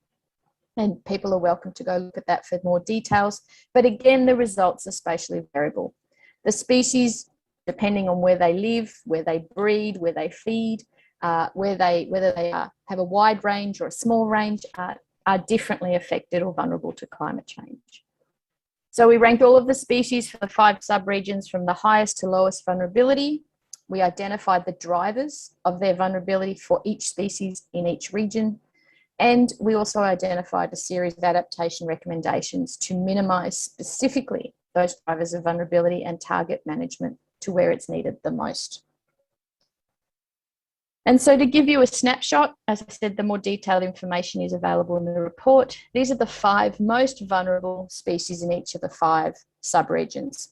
and people are welcome to go look at that for more details, but again, the results are spatially variable. The species, depending on where they live, where they breed, where they feed, whether they have a wide range or a small range, are differently affected or vulnerable to climate change. So we ranked all of the species for the 5 subregions from the highest to lowest vulnerability. We identified the drivers of their vulnerability for each species in each region. And we also identified a series of adaptation recommendations to minimise specifically those drivers of vulnerability and target management to where it's needed the most. And so to give you a snapshot, as I said, the more detailed information is available in the report. These are the 5 most vulnerable species in each of the 5 subregions.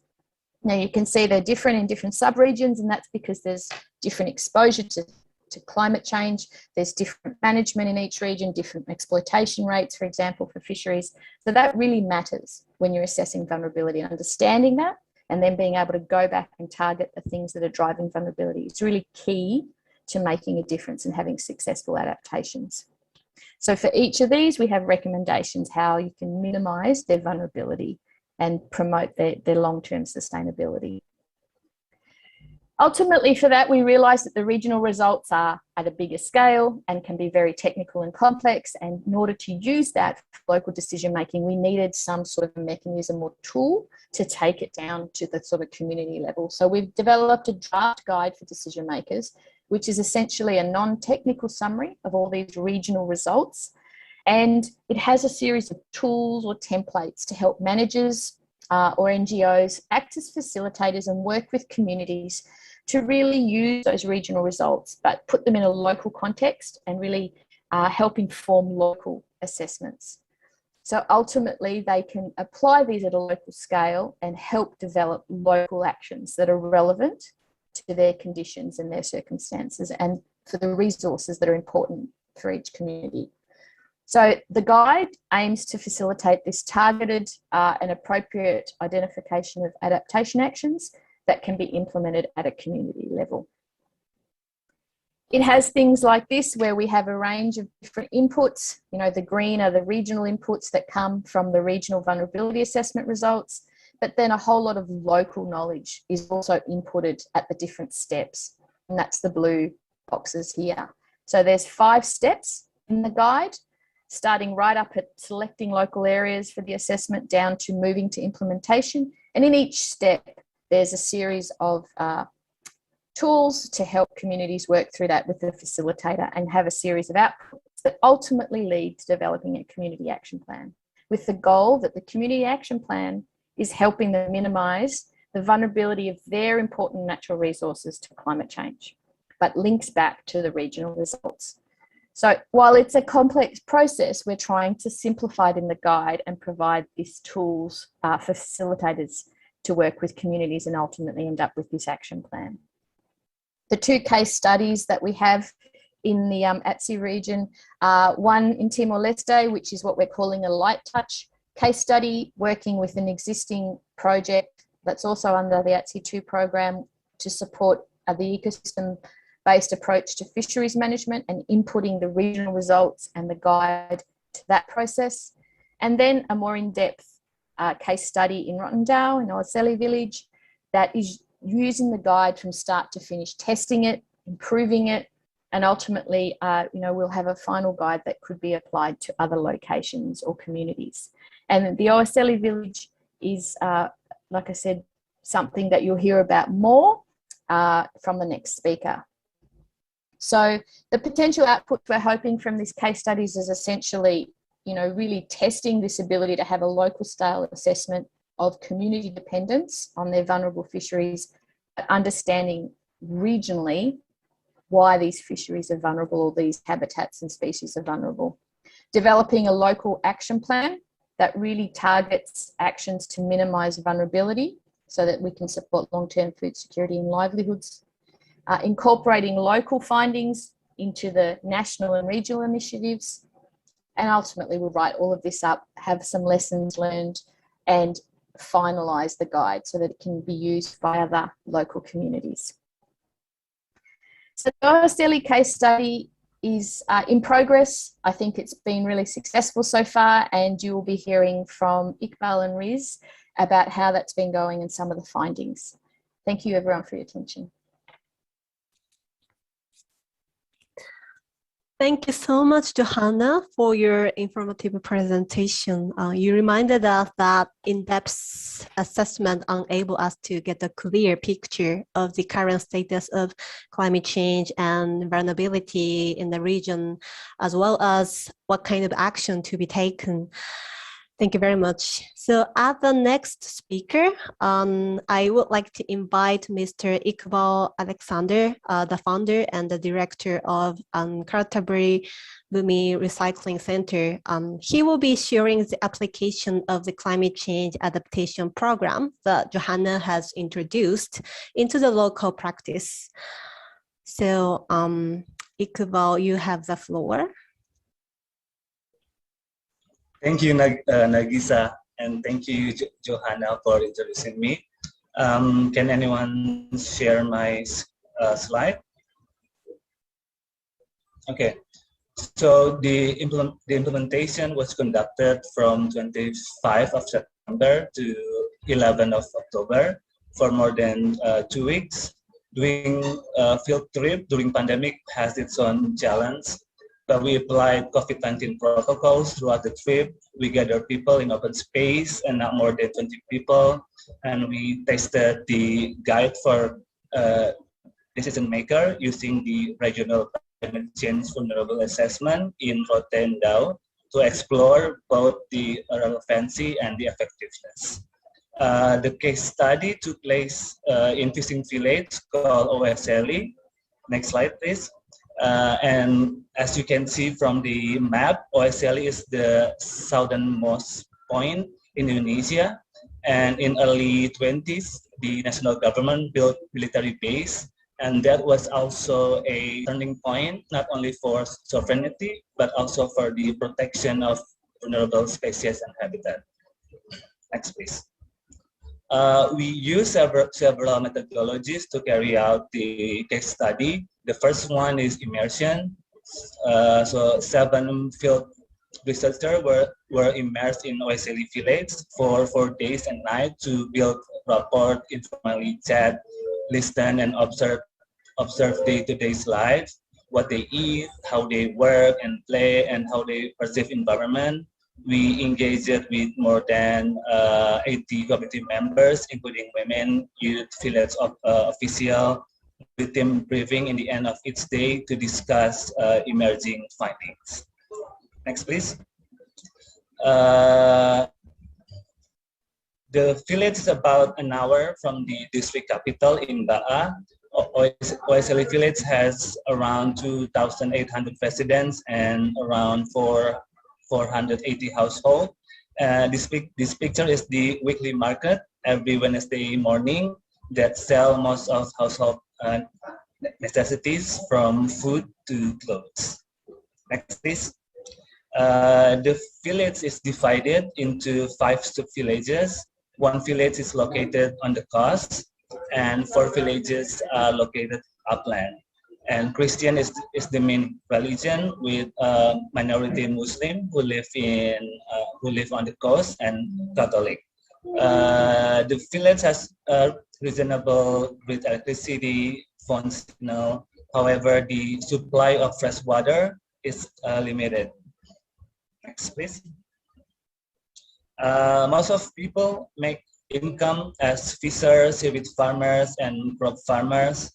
Now you can see they're different in different subregions, and that's because there's different exposure to climate change. There's different management in each region, different exploitation rates, for example, for fisheries. So that really matters when you're assessing vulnerability, and understanding that and then being able to go back and target the things that are driving vulnerability. It's really key to making a difference and having successful adaptations. So for each of these, we have recommendations how you can minimise their vulnerability and promote their long-term sustainability. Ultimately, for that, we realised that the regional results are at a bigger scale and can be very technical and complex. And in order to use that for local decision making, we needed some sort of mechanism or tool to take it down to the sort of community level. So we've developed a draft guide for decision makers, which is essentially a non-technical summary of all these regional results. And it has a series of tools or templates to help managers or NGOs act as facilitators and work with communities to really use those regional results, but put them in a local context and really help inform local assessments. So ultimately, they can apply these at a local scale and help develop local actions that are relevant to their conditions and their circumstances and for the resources that are important for each community. So the guide aims to facilitate this targeted and appropriate identification of adaptation actions that can be implemented at a community level. It has things like this where we have a range of different inputs. You know, the green are the regional inputs that come from the regional vulnerability assessment results, but then a whole lot of local knowledge is also inputted at the different steps, and that's the blue boxes here. So there's 5 steps in the guide, starting right up at selecting local areas for the assessment down to moving to implementation. And in each step, there's a series of tools to help communities work through that with the facilitator and have a series of outputs that ultimately lead to developing a community action plan, with the goal that the community action plan is helping them minimise the vulnerability of their important natural resources to climate change, but links back to the regional results. So while it's a complex process, we're trying to simplify it in the guide and provide these tools for facilitators to work with communities and ultimately end up with this action plan. The 2 case studies that we have in the ATSEA region, one in Timor-Leste, which is what we're calling a light touch case study, working with an existing project that's also under the ATSEA-2 program to support the ecosystem-based approach to fisheries management and inputting the regional results and the guide to that process. And then a more in-depth case study in Rotendao, in Oaseli village, that is using the guide from start to finish, testing it, improving it, and ultimately, we'll have a final guide that could be applied to other locations or communities. And the Oaseli village is, like I said, something that you'll hear about more from the next speaker. So the potential output we're hoping from these case studies is essentially, really testing this ability to have a local scale assessment of community dependence on their vulnerable fisheries, but understanding regionally why these fisheries are vulnerable or these habitats and species are vulnerable. Developing a local action plan that really targets actions to minimise vulnerability so that we can support long-term food security and livelihoods. Incorporating local findings into the national and regional initiatives. And ultimately, we'll write all of this up, have some lessons learned, and finalise the guide so that it can be used by other local communities. So the Oaseli case study is in progress. I think it's been really successful so far, and you will be hearing from Iqbal and Riz about how that's been going and some of the findings. Thank you everyone for your attention. Thank you so much, Johanna, for your informative presentation. You reminded us that in-depth assessment enables us to get a clear picture of the current status of climate change and vulnerability in the region, as well as what kind of action to be taken. Thank you very much. So as the next speaker, I would like to invite Mr. Iqbal Alexander, the founder and the director of Kartaburi Bumi Recycling Center. He will be sharing the application of the climate change adaptation program that Johanna has introduced into the local practice. So Iqbal, you have the floor. Thank you, Nagisa, and thank you, Johanna, for introducing me. Can anyone share my slide? Okay, so the implementation was conducted from 25 of September to 11 of October for more than 2 weeks. Doing a field trip during pandemic has its own challenge. But we applied COVID-19 protocols throughout the trip. We gathered people in open space and not more than 20 people. And we tested the guide for decision maker using the regional climate change vulnerable assessment in Rote and Dao to explore both the relevancy and the effectiveness. The case study took place in fishing village called OSLE. Next slide, please. And as you can see from the map, OSLE is the southernmost point in Indonesia. And in early 20s, the national government built military base. And that was also a turning point, not only for sovereignty, but also for the protection of vulnerable species and habitat. Next, please. We use several methodologies to carry out the case study. The first one is immersion. So 7 field researchers were immersed in OSLE village for 4 days and nights to build rapport, informally chat, listen, and observe day-to-day life, what they eat, how they work and play, and how they perceive environment. We engaged with more than 80 committee members, including women, youth, village officials, with team briefing in the end of each day to discuss emerging findings. Next, please. The village is about an hour from the district capital in Ba'a. OSLE village has around 2,800 residents and around 480 households. This picture is the weekly market every Wednesday morning that sell most of household necessities from food to clothes. Next, please. The village is divided into 5 sub-villages. 1 village is located on the coast, and 4 villages are located upland. And Christian is the main religion, with minority Muslim who live on the coast, and Catholic. The village has reasonable with electricity, phone signal. However, the supply of fresh water is limited. Next, please. Most of people make income as fishers, seaweed farmers, and crop farmers,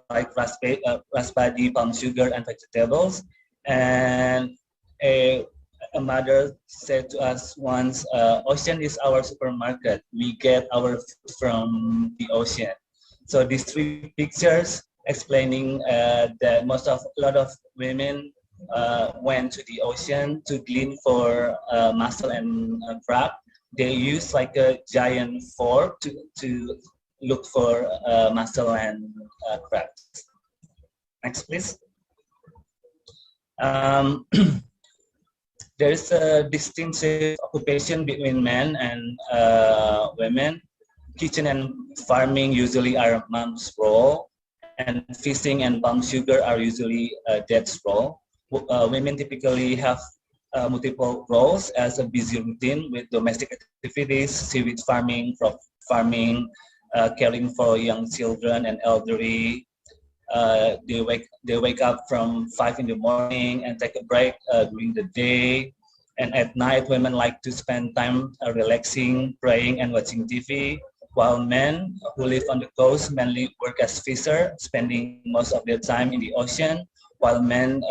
like raspberry, palm sugar, and vegetables. And a mother said to us once, ocean is our supermarket. We get our food from the ocean. So these 3 pictures explaining that a lot of women went to the ocean to glean for mussel and crab. They use like a giant fork to look for mussel and crabs. Next, please. There is a distinctive occupation between men and women. Kitchen and farming usually are mom's role, and fishing and palm sugar are usually dad's role. Women typically have multiple roles as a busy routine with domestic activities, seaweed farming, crop farming, caring for young children and elderly. They wake up from 5 in the morning and take a break during the day. And at night, women like to spend time relaxing, praying, and watching TV. While men who live on the coast mainly work as fishers, spending most of their time in the ocean, while men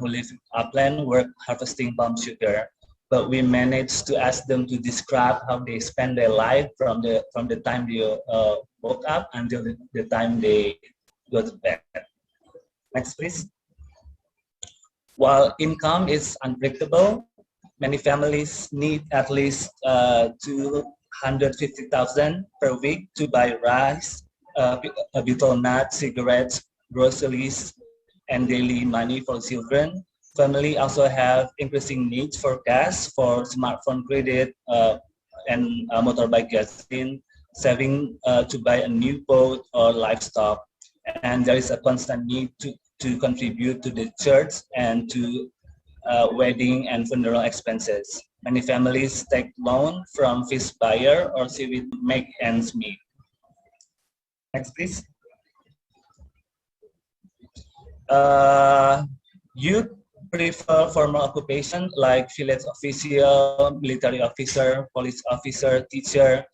who live upland work harvesting palm sugar. but we managed to ask them to describe how they spend their life from the time they woke up until the time they go to bed. Next, please. While income is unpredictable, many families need at least 250,000 per week to buy rice, betel nuts, cigarettes, groceries, and daily money for children. Family also have increasing needs for gas, for smartphone credit, and motorbike gasoline, saving to buy a new boat or livestock. And there is a constant need to contribute to the church and to wedding and funeral expenses. Many families take loan from fish buyer or see to make ends meet. Next, please. Youth prefer formal occupation like village official, military officer, police officer, teacher,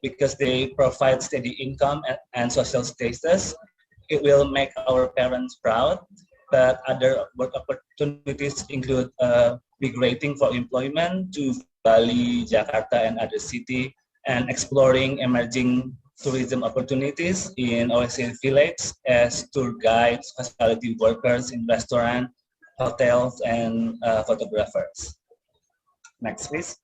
because they provide steady income and social status. It will make our parents proud, but other work opportunities include migrating for employment to Bali, Jakarta, and other cities, and exploring emerging tourism opportunities in OSCE village as tour guides, hospitality workers in restaurants, hotels, and photographers. Next, please.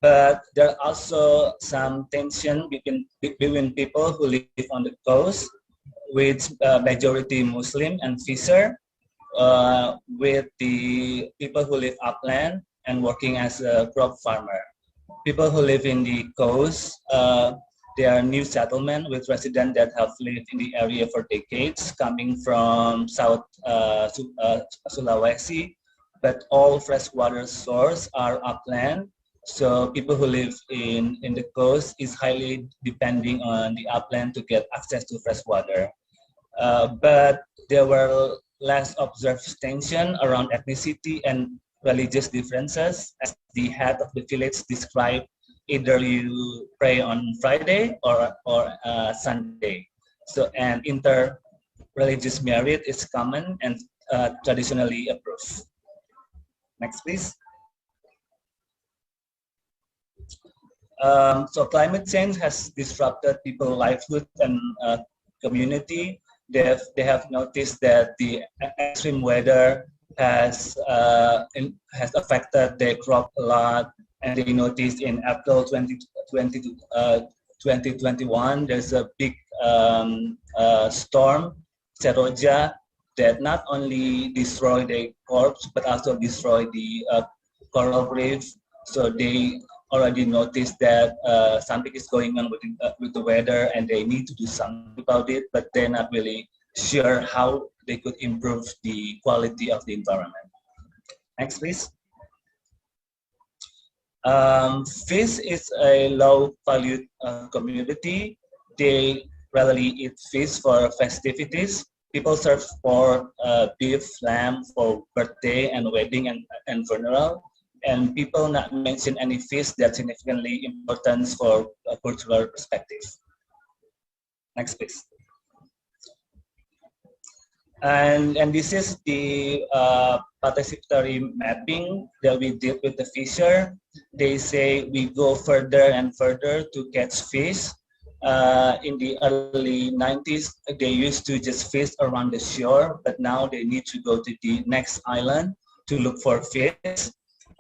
But there are also some tension between people who live on the coast, with majority Muslim and fisher, with the people who live upland and working as a crop farmer. People who live in the coast, they are new settlement with residents that have lived in the area for decades, coming from South Sulawesi, but all freshwater sources are upland. So people who live in the coast is highly depending on the upland to get access to fresh water. But there were less observed tension around ethnicity and religious differences, as the head of the village described. Either you pray on Friday or Sunday. So, and inter-religious marriage is common and traditionally approved. Next, please. So climate change has disrupted people's livelihood and community. They have noticed that the extreme weather has affected their crop a lot, and they noticed in April 2021 there's a big storm, Seroja, that not only destroyed the crops but also destroyed the coral reef. So they already noticed that something is going on with the weather, and they need to do something about it, but they're not really sure how they could improve the quality of the environment. Next, please. Fish is a low-valued community. They rarely eat fish for festivities. People serve pork, beef, lamb for birthday and wedding and funeral. And people not mention any fish that's significantly important for a cultural perspective. Next, please. And this is the participatory mapping that we did with the fisher. They say we go further and further to catch fish. In the early 90s, they used to just fish around the shore, but now they need to go to the next island to look for fish.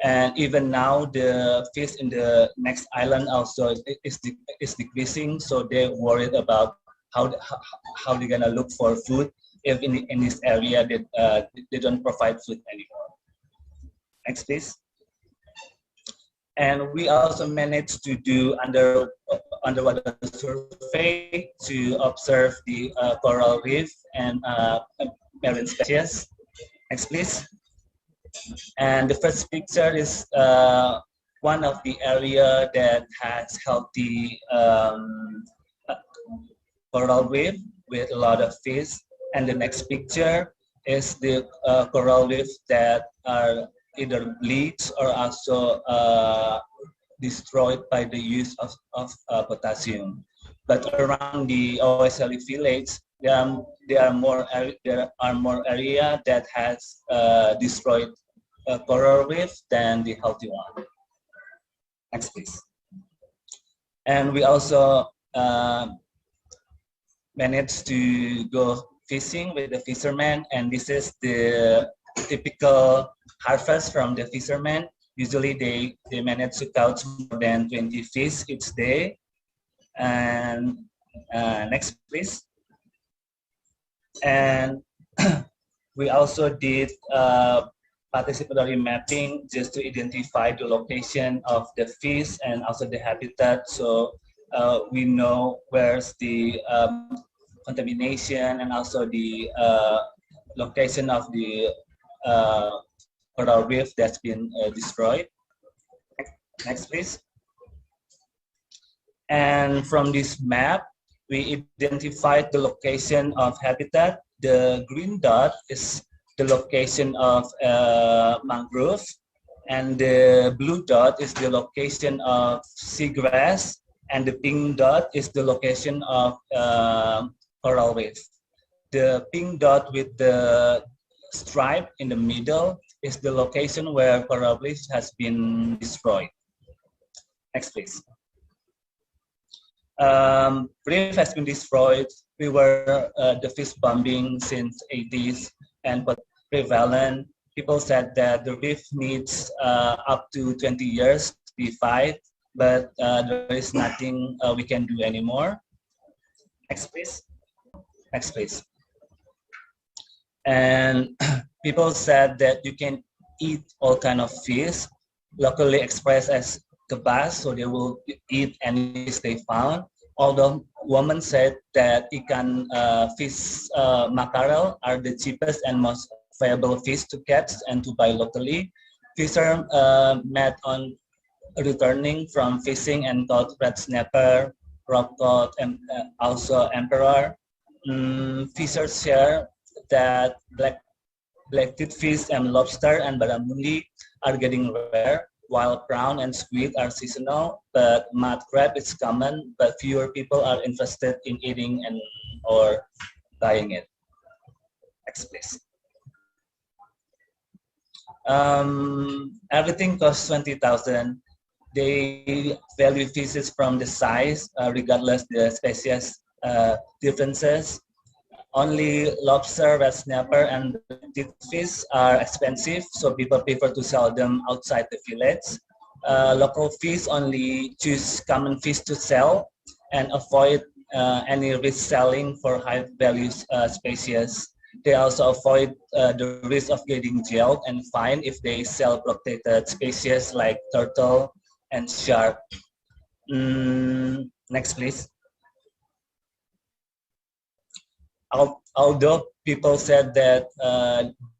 And even now, the fish in the next island also is decreasing. So they're worried about how they're gonna look for food if in this area they don't provide food anymore. Next, please. And we also managed to do underwater survey to observe the coral reef and marine species. Next, please. And the first picture is one of the area that has healthy coral reef with a lot of fish. And the next picture is the coral reef that are either bleached or also destroyed by the use of potassium. But around the OSLE village, there are more area that has destroyed coral reef than the healthy one. Next, please. And we also managed to go fishing with the fishermen, and this is the typical harvest from the fishermen. Usually they manage to catch more than 20 fish each day. And next, please. And we also did participatory mapping just to identify the location of the fish and also the habitat. So we know where's the contamination and also the location of the coral reef that's been destroyed. Next, please. And from this map, we identified the location of habitat. The green dot is the location of mangrove, and the blue dot is the location of seagrass, and the pink dot is the location of coral reef. The pink dot with the stripe in the middle is the location where coral reef has been destroyed. Next, please. Reef has been destroyed. We were the fish bombing since 80s and prevalent. People said that the reef needs up to 20 years to be fight, but there is nothing we can do anymore. Next, please. Next, please. And people said that you can eat all kind of fish, locally expressed as kebas, so they will eat any fish they found. Although women said that ikan fish mackerel are the cheapest and most viable fish to catch and to buy locally. Fisher met on returning from fishing and caught red snapper, rock cod, and also emperor. Fishers share that black-tooth fish and lobster and barramundi are getting rare, while prawn and squid are seasonal, but mud crab is common, but fewer people are interested in eating and or buying it. Next, please. Everything costs 20,000. They value fishes from the size, regardless the species differences. Only lobster, red snapper, and black-tooth fish are expensive, so people prefer to sell them outside the village. Local fish only choose common fish to sell and avoid any risk selling for high-value species. They also avoid the risk of getting jailed and fined if they sell protected species like turtle and shark. Next, please. Although people said that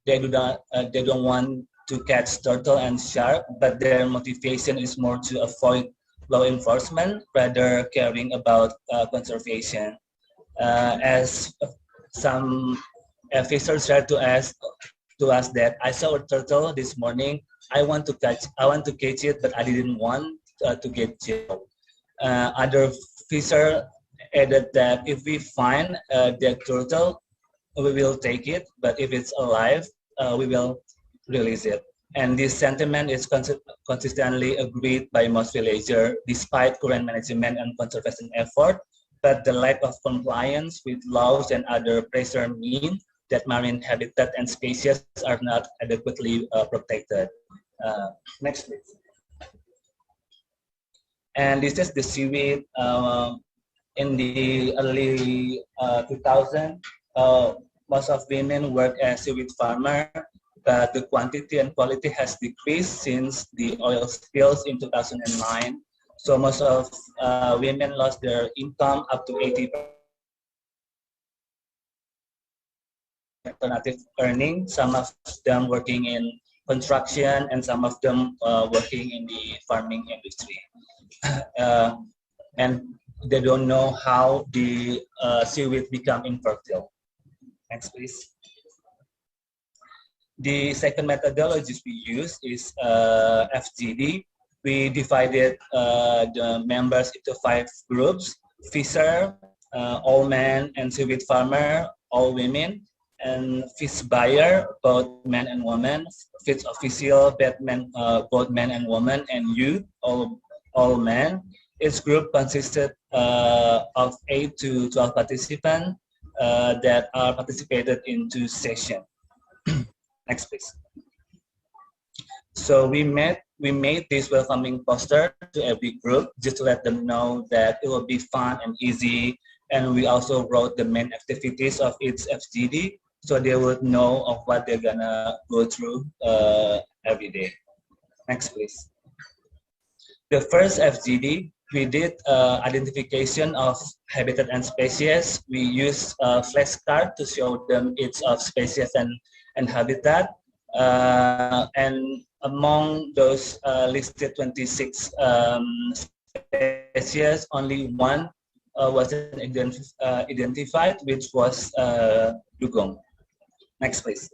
they don't want to catch turtle and shark, but their motivation is more to avoid law enforcement rather caring about conservation. As some officers tried to ask that I saw a turtle this morning. I want to catch it, but I didn't want to get jailed. Other fisher added that if we find that turtle, we will take it, but if it's alive, we will release it. And this sentiment is consistently agreed by most villagers, despite current management and conservation effort. But the lack of compliance with laws and other pressure mean that marine habitat and species are not adequately protected. Next, please. And this is the seaweed. In the early 2000s, most of women work as seaweed farmer, but the quantity and quality has decreased since the oil spills in 2009. So most of women lost their income up to 80% alternative earning. Some of them working in construction and some of them working in the farming industry. And they don't know how the seaweed become infertile. Next, please. The second methodology we use is FGD. We divided the members into 5 groups: fisher, all men, and seaweed farmer, all women. and fish buyer, both men and women, fish official, both men and women, and youth, all men. Each group consisted of 8 to 12 participants that are participated in 2 sessions. Next, please. So we made this welcoming poster to every group just to let them know that it will be fun and easy. And we also wrote the main activities of each FGD so they would know of what they're gonna go through every day. Next, please. The first FGD, we did identification of habitat and species. We used a flashcard to show them each of species and habitat. And among those listed 26 species, only one wasn't identified, which was dugong. Next, please.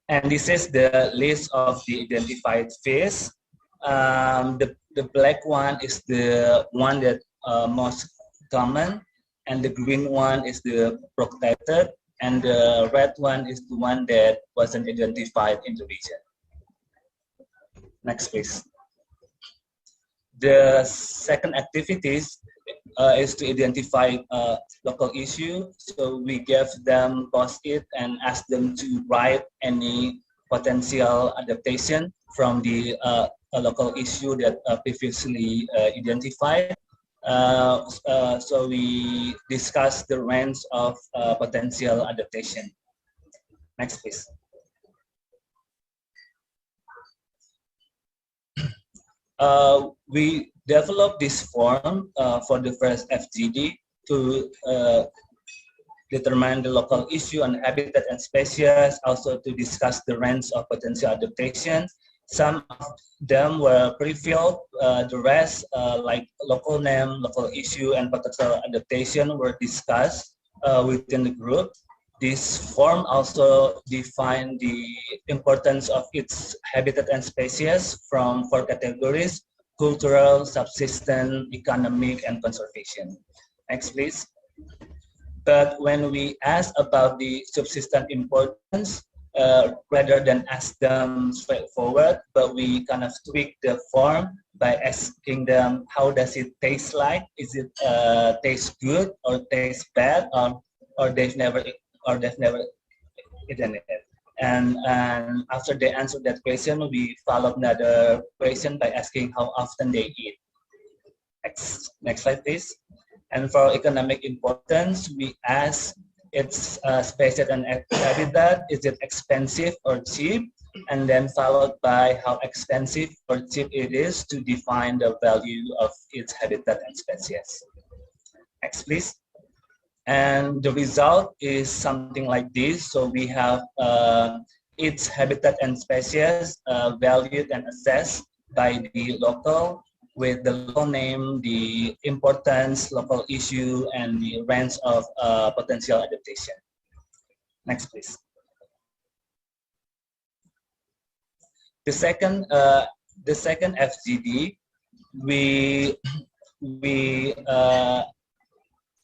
And this is the list of the identified fish. The black one is the one that most common, and the green one is the protected, and the red one is the one that wasn't identified in the region. Next, please. The second activities is to identify local issue. So we gave them post-it and asked them to write any potential adaptation from the local issue that previously identified. So we discussed the range of potential adaptation. Next, please. We developed this form for the first FGD to determine the local issue on habitat and species, also to discuss the range of potential adaptation. Some of them were pre-filled, the rest, like local name, local issue, and potential adaptation were discussed within the group. This form also defined the importance of its habitat and species from 4 categories: cultural, subsistence, economic, and conservation. Next, please. But when we asked about the subsistence importance, rather than ask them straightforward, but we kind of tweak the form by asking them, how does it taste like? Is it taste good or taste bad, or they've never eaten it? And after they answered that question, we followed another question by asking how often they eat. Next slide, please. And for economic importance, we asked its species and habitat, is it expensive or cheap? And then followed by how expensive or cheap it is to define the value of its habitat and species. Next, please. And the result is something like this. So we have its habitat and species valued and assessed by the local, with the local name, the importance, local issue, and the range of potential adaptation. Next, please. The second FGD, we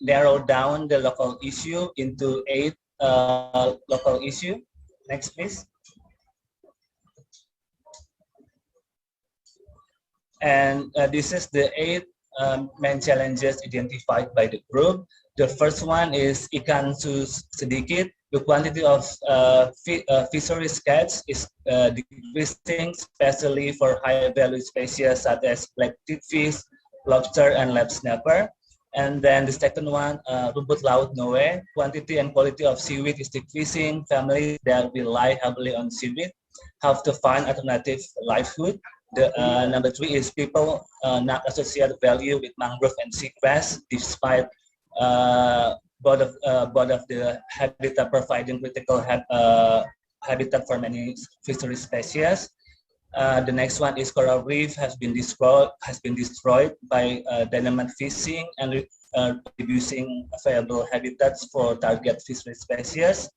narrow down the local issue into 8 local issue. Next, please. And this is the 8 main challenges identified by the group. The first one is ikan sedikit. The quantity of fisheries catch is decreasing, especially for high-value species such as black titfish, lobster, and lab snapper. And then the second one, rumput laut noe, quantity and quality of seaweed is decreasing. Families that rely heavily on seaweed have to find alternative livelihood. The number 3 is people not associate value with mangrove and seagrass, despite both of the habitat providing critical habitat for many fishery species. The next one is coral reef has been destroyed by dynamite fishing and reducing available habitats for target fishery species.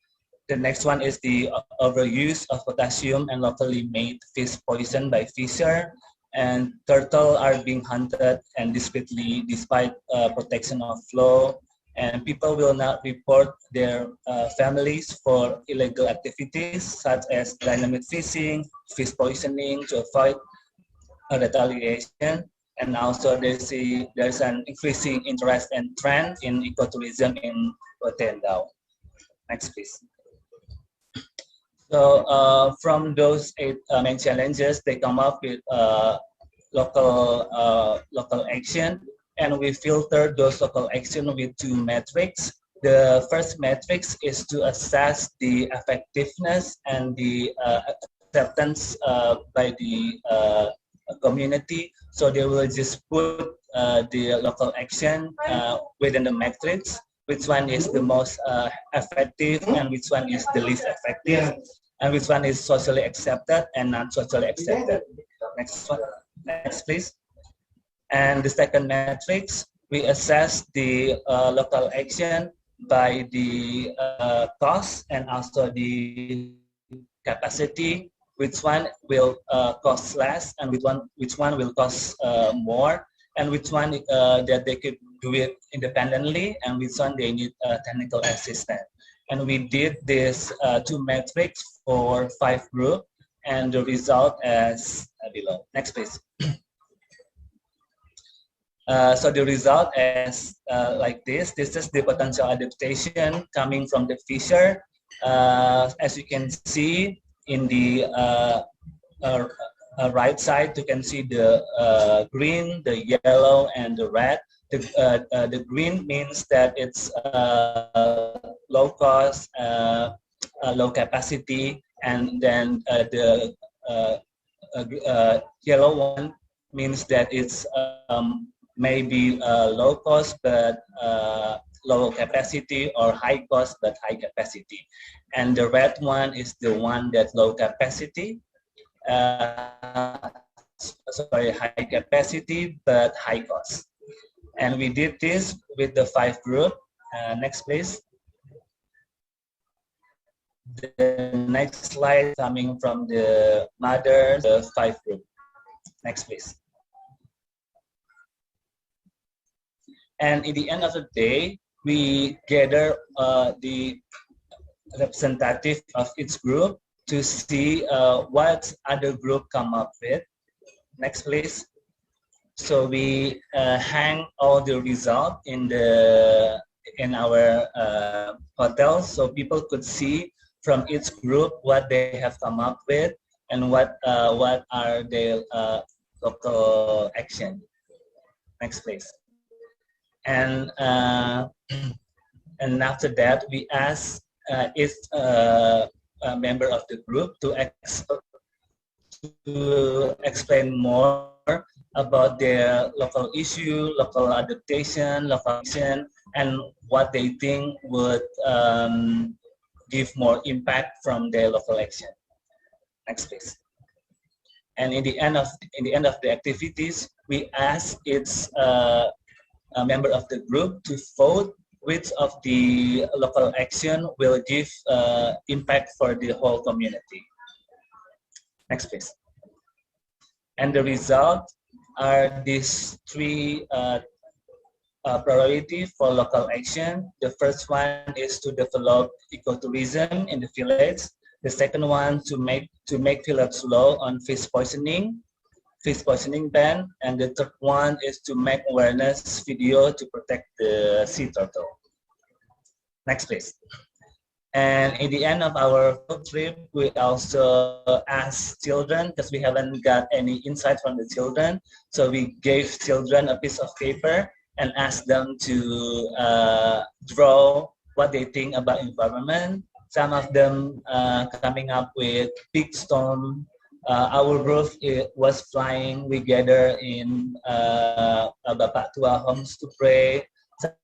The next one is the overuse of potassium and locally made fish poison by fisher, and turtle are being hunted and discreetly despite protection of flow. and people will not report their families for illegal activities such as dynamite fishing, fish poisoning to avoid retaliation. And also there's an increasing interest and trend in ecotourism in Rotendao. Next, please. So from those 8 main challenges, they come up with local action, and we filter those local action with 2 metrics. The first metrics is to assess the effectiveness and the acceptance by the community. So they will just put the local action within the metrics, which one is the most effective and which one is the least effective, and which one is socially accepted and not socially accepted. Next one, next please. And the second matrix, we assess the local action by the cost and also the capacity, which one will cost less and which one will cost more, and which one that they could do it independently and which one they need technical assistance. And we did this 2 metrics for 5 groups, and the result as below. Next please. So the result is like this. This is the potential adaptation coming from the fisher. As you can see in the right side, you can see the green, the yellow, and the red. The green means that it's low cost, low capacity, and then the yellow one means that it's maybe low cost but low capacity, or high cost but high capacity. And the red one is the one that's low capacity, high capacity but high cost. And we did this with the 5 group. Next please. The next slide coming from the mother, the 5 group. Next please. And in the end of the day, we gather the representative of each group to see what other group come up with. Next please. So we hang all the result in our hotel, so people could see from each group what they have come up with and what are their local action. Next please. And after that, we ask each member of the group to explain more about their local issue, local adaptation, local action, and what they think would give more impact from their local action. Next please. And in the end of the activities, we ask each a member of the group to vote which of the local action will give impact for the whole community. Next please. And the result are these 3 priorities for local action. The first one is to develop ecotourism in the village. The second one to make village law on fish poisoning ban, and the third one is to make awareness video to protect the sea turtle. Next please. And in the end of our field trip, we also asked children, because we haven't got any insight from the children, so we gave children a piece of paper and asked them to draw what they think about environment. Some of them coming up with big stone. Our roof was flying. We gather in Bapak Tua homes to pray.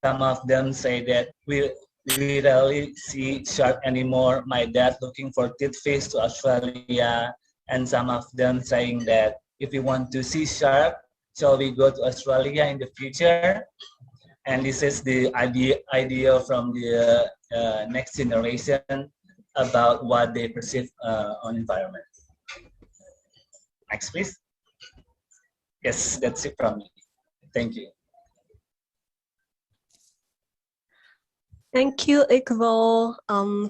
Some of them say that we rarely see shark anymore. My dad looking for titfish to Australia. And some of them saying that if we want to see shark, shall we go to Australia in the future? And this is the idea from the next generation about what they perceive on environment. Next, please. Yes, that's it from me. Thank you. Thank you, Iqbal,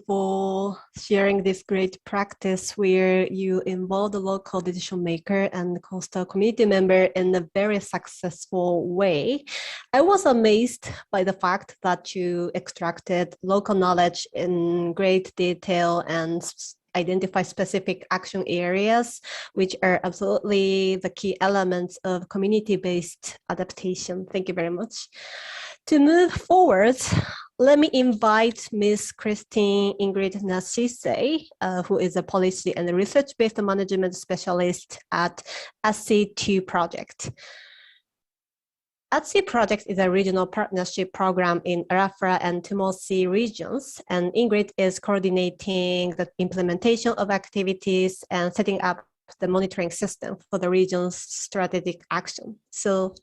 for sharing this great practice where you involve the local decision maker and coastal community member in a very successful way. I was amazed by the fact that you extracted local knowledge in great detail and identify specific action areas, which are absolutely the key elements of community-based adaptation. Thank you very much. To move forward, let me invite Ms. Christine Ingrid Nasise, who is a policy and research-based management specialist at ATSEA-2 project. ATSEA project is a regional partnership program in Arafura and Timor Sea regions, and Ingrid is coordinating the implementation of activities and setting up the monitoring system for the region's strategic action. So,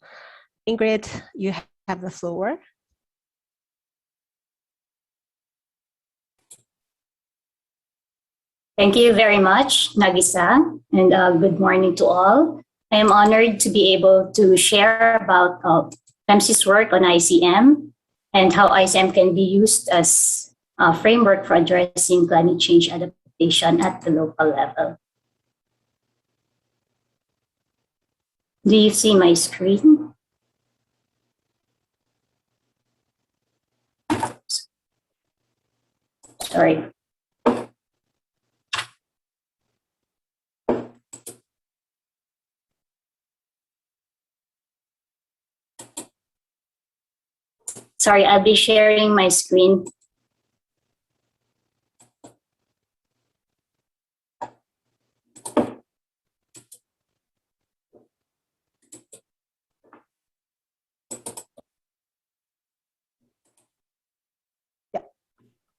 Ingrid, you have the floor. Thank you very much, Nagisa, and good morning to all. I am honored to be able to share about PEMSEA's work on ICM and how ICM can be used as a framework for addressing climate change adaptation at the local level. Do you see my screen? Sorry. Sorry, I'll be sharing my screen. Yeah,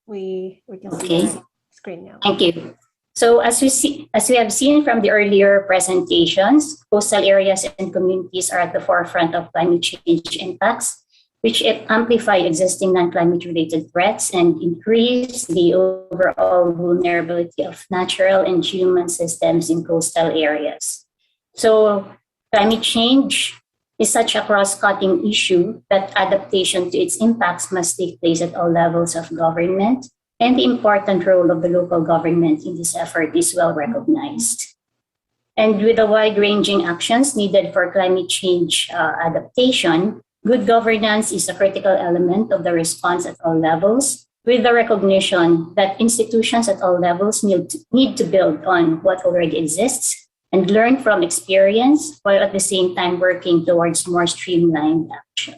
we can see the screen now. Thank you. So as we have seen from the earlier presentations, coastal areas and communities are at the forefront of climate change impacts, which amplify existing non-climate related threats and increase the overall vulnerability of natural and human systems in coastal areas. So climate change is such a cross-cutting issue that adaptation to its impacts must take place at all levels of government, and the important role of the local government in this effort is well recognized. And with the wide-ranging actions needed for climate change adaptation, good governance is a critical element of the response at all levels, with the recognition that institutions at all levels need to build on what already exists and learn from experience, while at the same time working towards more streamlined action.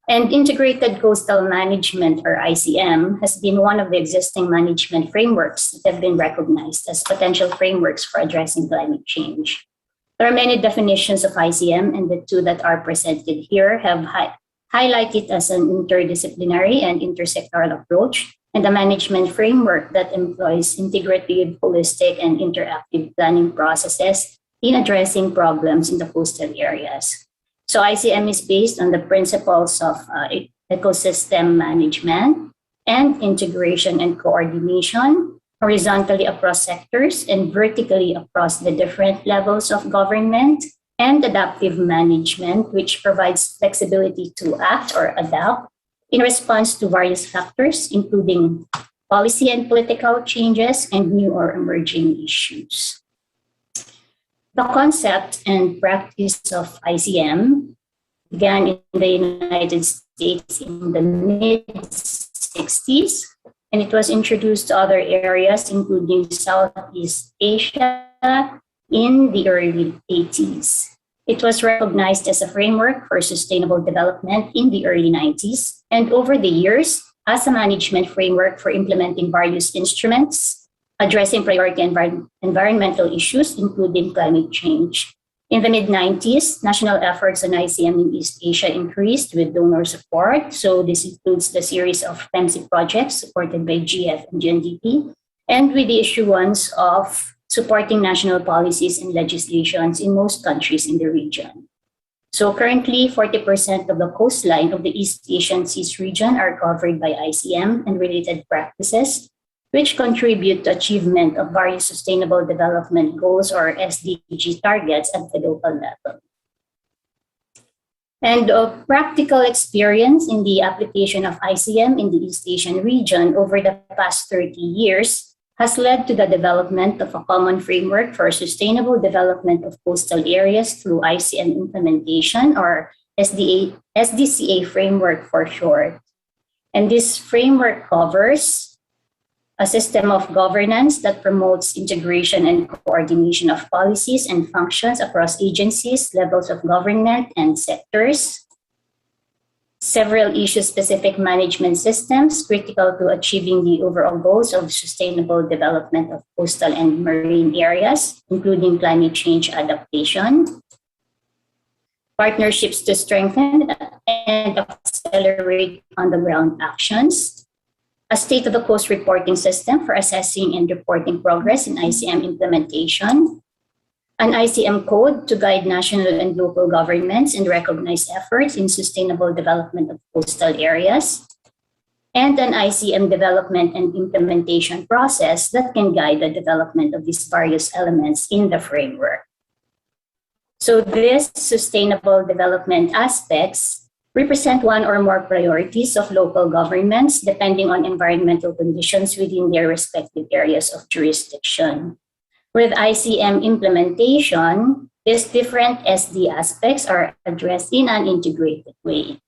And integrated coastal management, or ICM, has been one of the existing management frameworks that have been recognized as potential frameworks for addressing climate change. There are many definitions of ICM, and the two that are presented here have highlighted as an interdisciplinary and intersectoral approach, and a management framework that employs integrative, holistic, and interactive planning processes in addressing problems in the coastal areas. So ICM is based on the principles of ecosystem management and integration and coordination, horizontally across sectors and vertically across the different levels of government, and adaptive management, which provides flexibility to act or adapt in response to various factors, including policy and political changes and new or emerging issues. The concept and practice of ICM began in the United States in the mid-60s, and it was introduced to other areas, including Southeast Asia, in the early 80s. It was recognized as a framework for sustainable development in the early 90s, and over the years, as a management framework for implementing various instruments addressing priority environmental issues, including climate change. In the mid-90s, national efforts on ICM in East Asia increased with donor support. So this includes the series of PEMSEA projects supported by GF and UNDP, and with the issuance of supporting national policies and legislations in most countries in the region. So currently, 40% of the coastline of the East Asian Seas region are covered by ICM and related practices, which contribute to achievement of various sustainable development goals, or SDG targets, at the local level. And practical experience in the application of ICM in the East Asian region over the past 30 years has led to the development of a common framework for sustainable development of coastal areas through ICM implementation, or SDCA framework for short. And this framework covers a system of governance that promotes integration and coordination of policies and functions across agencies, levels of government, and sectors. Several issue-specific management systems critical to achieving the overall goals of sustainable development of coastal and marine areas, including climate change adaptation. Partnerships to strengthen and accelerate on-the-ground actions. A state-of-the-coast reporting system for assessing and reporting progress in ICM implementation, an ICM code to guide national and local governments and recognize efforts in sustainable development of coastal areas, and an ICM development and implementation process that can guide the development of these various elements in the framework. So these sustainable development aspects represent one or more priorities of local governments depending on environmental conditions within their respective areas of jurisdiction. With ICM implementation, these different SD aspects are addressed in an integrated way.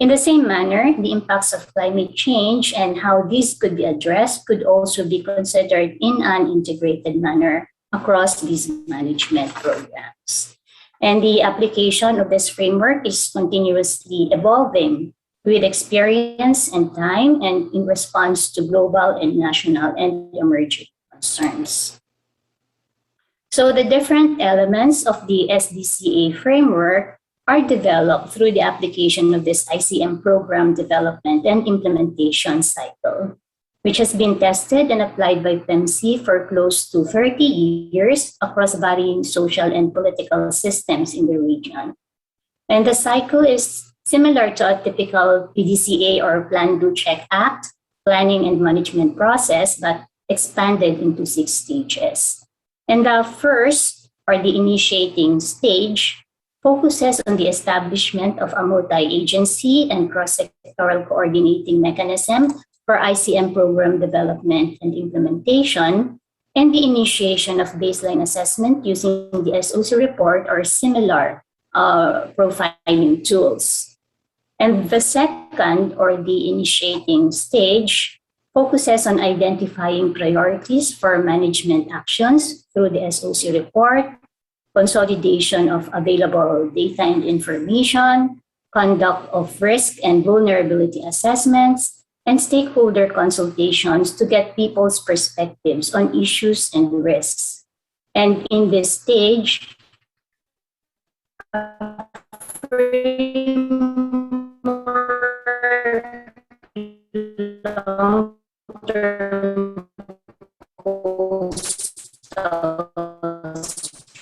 In the same manner, the impacts of climate change and how these could be addressed could also be considered in an integrated manner across these management programs. And the application of this framework is continuously evolving with experience and time and in response to global and national and emerging concerns. So the different elements of the SDCA framework are developed through the application of this ICM program development and implementation cycle, which has been tested and applied by PEMSEA for close to 30 years across varying social and political systems in the region. And the cycle is similar to a typical PDCA or Plan, Do, Check, Act planning and management process, but expanded into 6 stages. And the first, or the initiating stage, focuses on the establishment of a multi-agency and cross-sectoral coordinating mechanism for ICM program development and implementation, and the initiation of baseline assessment using the SOC report or similar profiling tools. And the second, or the initiating stage, focuses on identifying priorities for management actions through the SOC report, consolidation of available data and information, conduct of risk and vulnerability assessments, and stakeholder consultations to get people's perspectives on issues and risks. And in this stage, long-term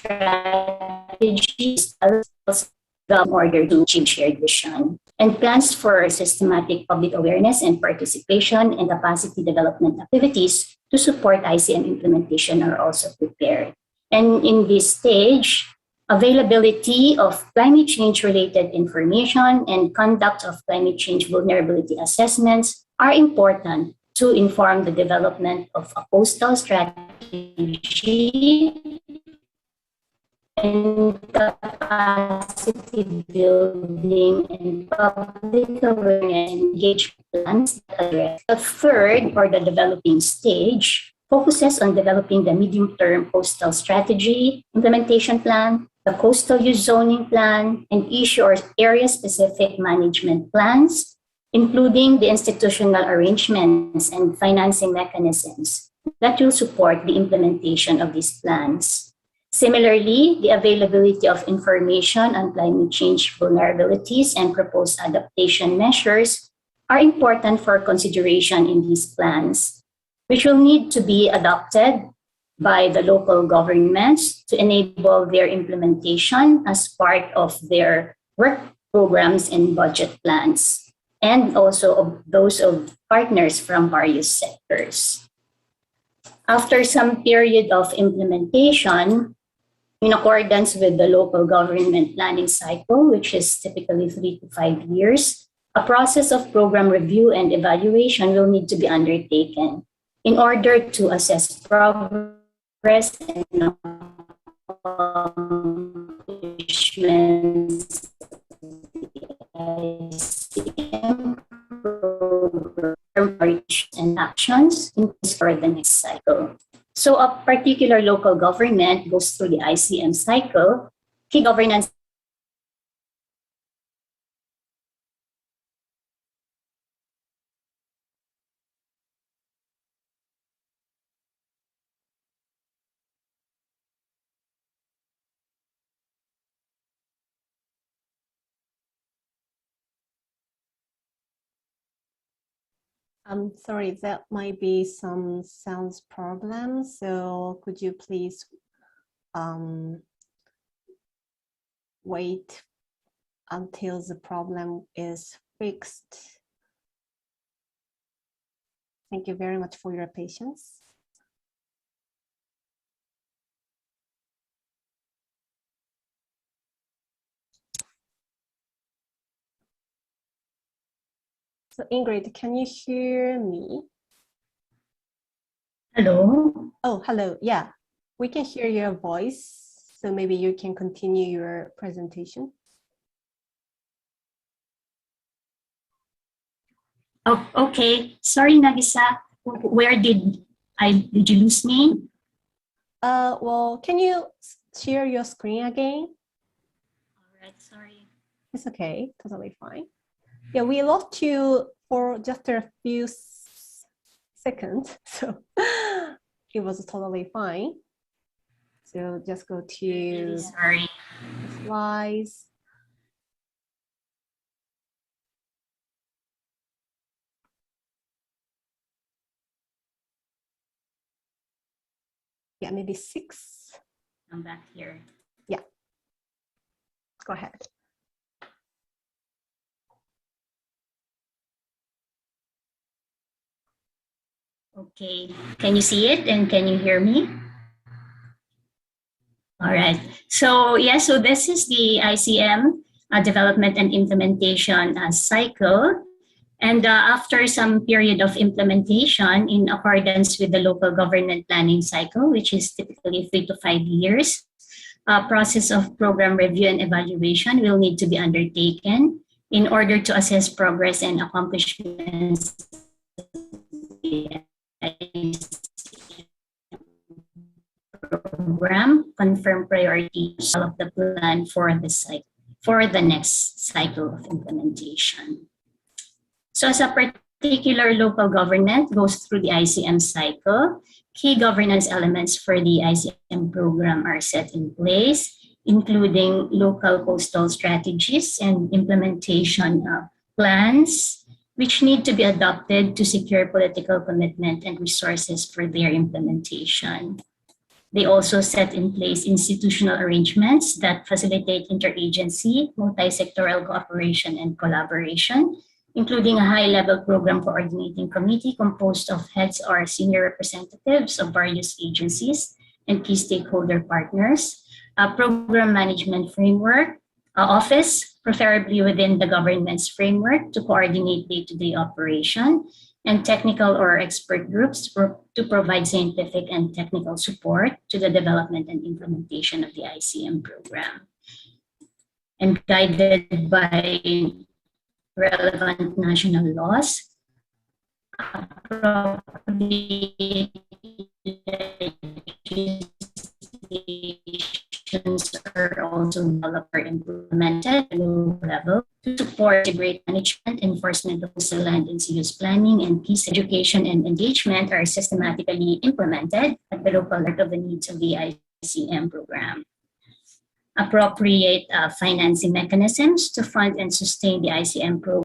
strategies in order to achieve shared vision. And plans for systematic public awareness and participation and capacity development activities to support ICM implementation are also prepared. And in this stage, availability of climate change-related information and conduct of climate change vulnerability assessments are important to inform the development of a coastal strategy and capacity building and public awareness engagement plans that address. The third, or the developing stage, focuses on developing the medium-term coastal strategy, implementation plan, the coastal use zoning plan, and issue or area-specific management plans, including the institutional arrangements and financing mechanisms that will support the implementation of these plans. Similarly, the availability of information on climate change vulnerabilities and proposed adaptation measures are important for consideration in these plans, which will need to be adopted by the local governments to enable their implementation as part of their work programs and budget plans, and also of those of partners from various sectors. After some period of implementation, in accordance with the local government planning cycle, which is typically 3 to 5 years, a process of program review and evaluation will need to be undertaken in order to assess progress and accomplishments and actions in place for the next cycle. So a particular local government goes through the ICM cycle. Key governance I'm sorry, that might be some sounds problem. So could you please wait until the problem is fixed? Thank you very much for your patience. So Ingrid, can you hear me? Hello. Oh, hello. Yeah, we can hear your voice. So maybe you can continue your presentation. Oh, okay. Sorry, Nagisa. Where did you lose me? Well, can you share your screen again? All right, sorry. It's okay, totally fine. Yeah, we lost you for just a few seconds, so it was totally fine. So just go to Really sorry. slides. Yeah, maybe 6. I'm back here. Yeah, go ahead. Okay, can you see it and can you hear me? All right, so yeah, so this is the ICM development and implementation cycle. And after some period of implementation in accordance with the local government planning cycle, which is typically 3 to 5 years, a process of program review and evaluation will need to be undertaken in order to assess progress and accomplishments program, confirm priorities of the plan for the next cycle of implementation. So as a particular local government goes through the ICM cycle, key governance elements for the ICM program are set in place, including local coastal strategies and implementation plans, which need to be adopted to secure political commitment and resources for their implementation. They also set in place institutional arrangements that facilitate interagency, multi-sectoral cooperation and collaboration, including a high-level program coordinating committee composed of heads or senior representatives of various agencies and key stakeholder partners, a program management framework, office, preferably within the government's framework to coordinate day-to-day operation, and technical or expert groups to provide scientific and technical support to the development and implementation of the ICM program. And guided by relevant national laws, are also developed or implemented at local level to support integrated management, enforcement of coastal land and sea use planning, and peace education and engagement are systematically implemented at the local level of the needs of the ICM program. Appropriate financing mechanisms to fund and sustain the ICM program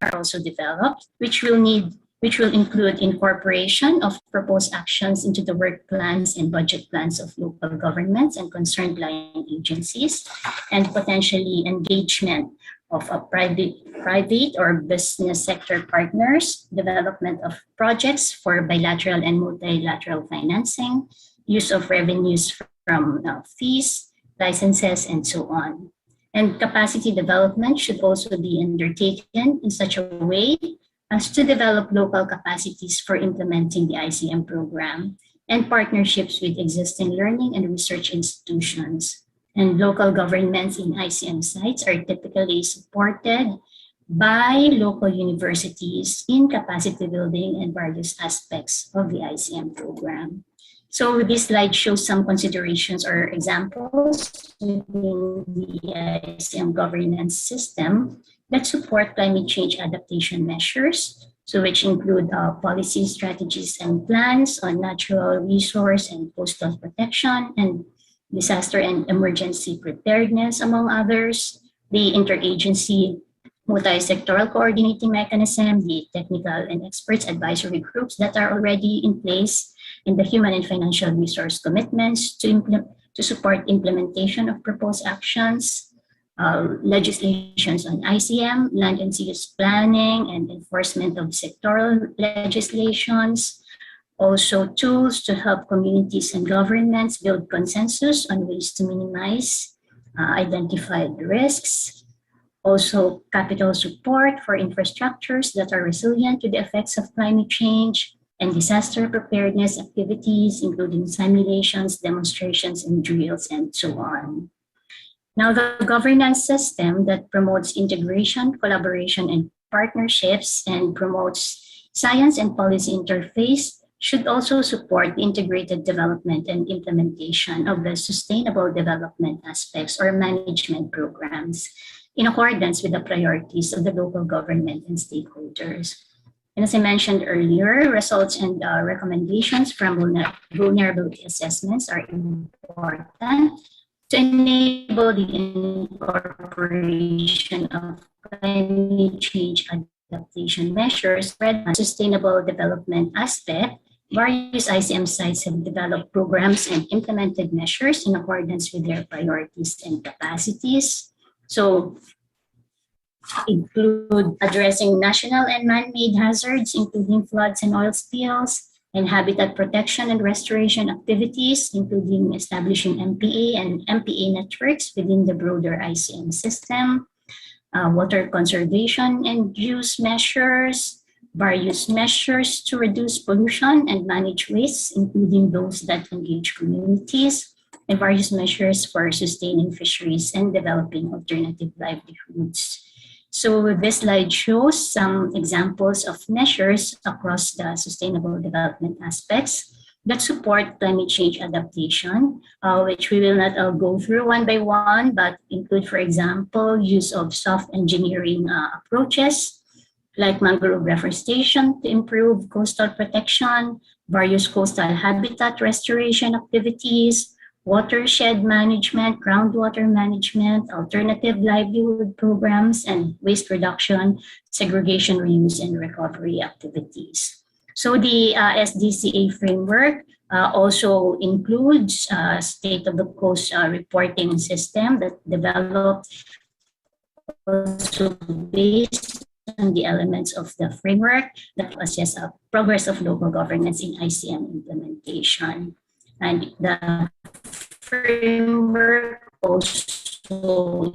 are also developed, which will include incorporation of proposed actions into the work plans and budget plans of local governments and concerned client agencies, and potentially engagement of a private or business sector partners, development of projects for bilateral and multilateral financing, use of revenues from fees, licenses, and so on. And capacity development should also be undertaken in such a way as to develop local capacities for implementing the ICM program and partnerships with existing learning and research institutions. And local governments in ICM sites are typically supported by local universities in capacity building and various aspects of the ICM program. So this slide shows some considerations or examples within the ICM governance system that support climate change adaptation measures, so which include policy strategies and plans on natural resource and coastal protection and disaster and emergency preparedness, among others, the interagency multi-sectoral coordinating mechanism, the technical and experts advisory groups that are already in place, and the human and financial resource commitments to support implementation of proposed actions, legislations on ICM, land and sea use planning and enforcement of sectoral legislations, also tools to help communities and governments build consensus on ways to minimize identified risks, also capital support for infrastructures that are resilient to the effects of climate change, and disaster preparedness activities, including simulations, demonstrations, and drills, and so on. Now, the governance system that promotes integration, collaboration, and partnerships and promotes science and policy interface should also support the integrated development and implementation of the sustainable development aspects or management programs in accordance with the priorities of the local government and stakeholders. And as I mentioned earlier, results and recommendations from vulnerability assessments are important to enable the incorporation of climate change adaptation measures for the sustainable development aspect. Various ICM sites have developed programs and implemented measures in accordance with their priorities and capacities. So include addressing national and man-made hazards, including floods and oil spills, and habitat protection and restoration activities, including establishing MPA and MPA networks within the broader ICM system, water conservation and use measures, various measures to reduce pollution and manage wastes, including those that engage communities, and various measures for sustaining fisheries and developing alternative livelihoods. So this slide shows some examples of measures across the sustainable development aspects that support climate change adaptation, which we will not go through one by one, but include, for example, use of soft engineering approaches like mangrove reforestation to improve coastal protection, various coastal habitat restoration activities, watershed management, groundwater management, alternative livelihood programs, and waste reduction, segregation, reuse, and recovery activities. So the SDCA framework also includes state-of-the-coast reporting system that developed also based on the elements of the framework that assess progress of local governance in ICM implementation. And the framework also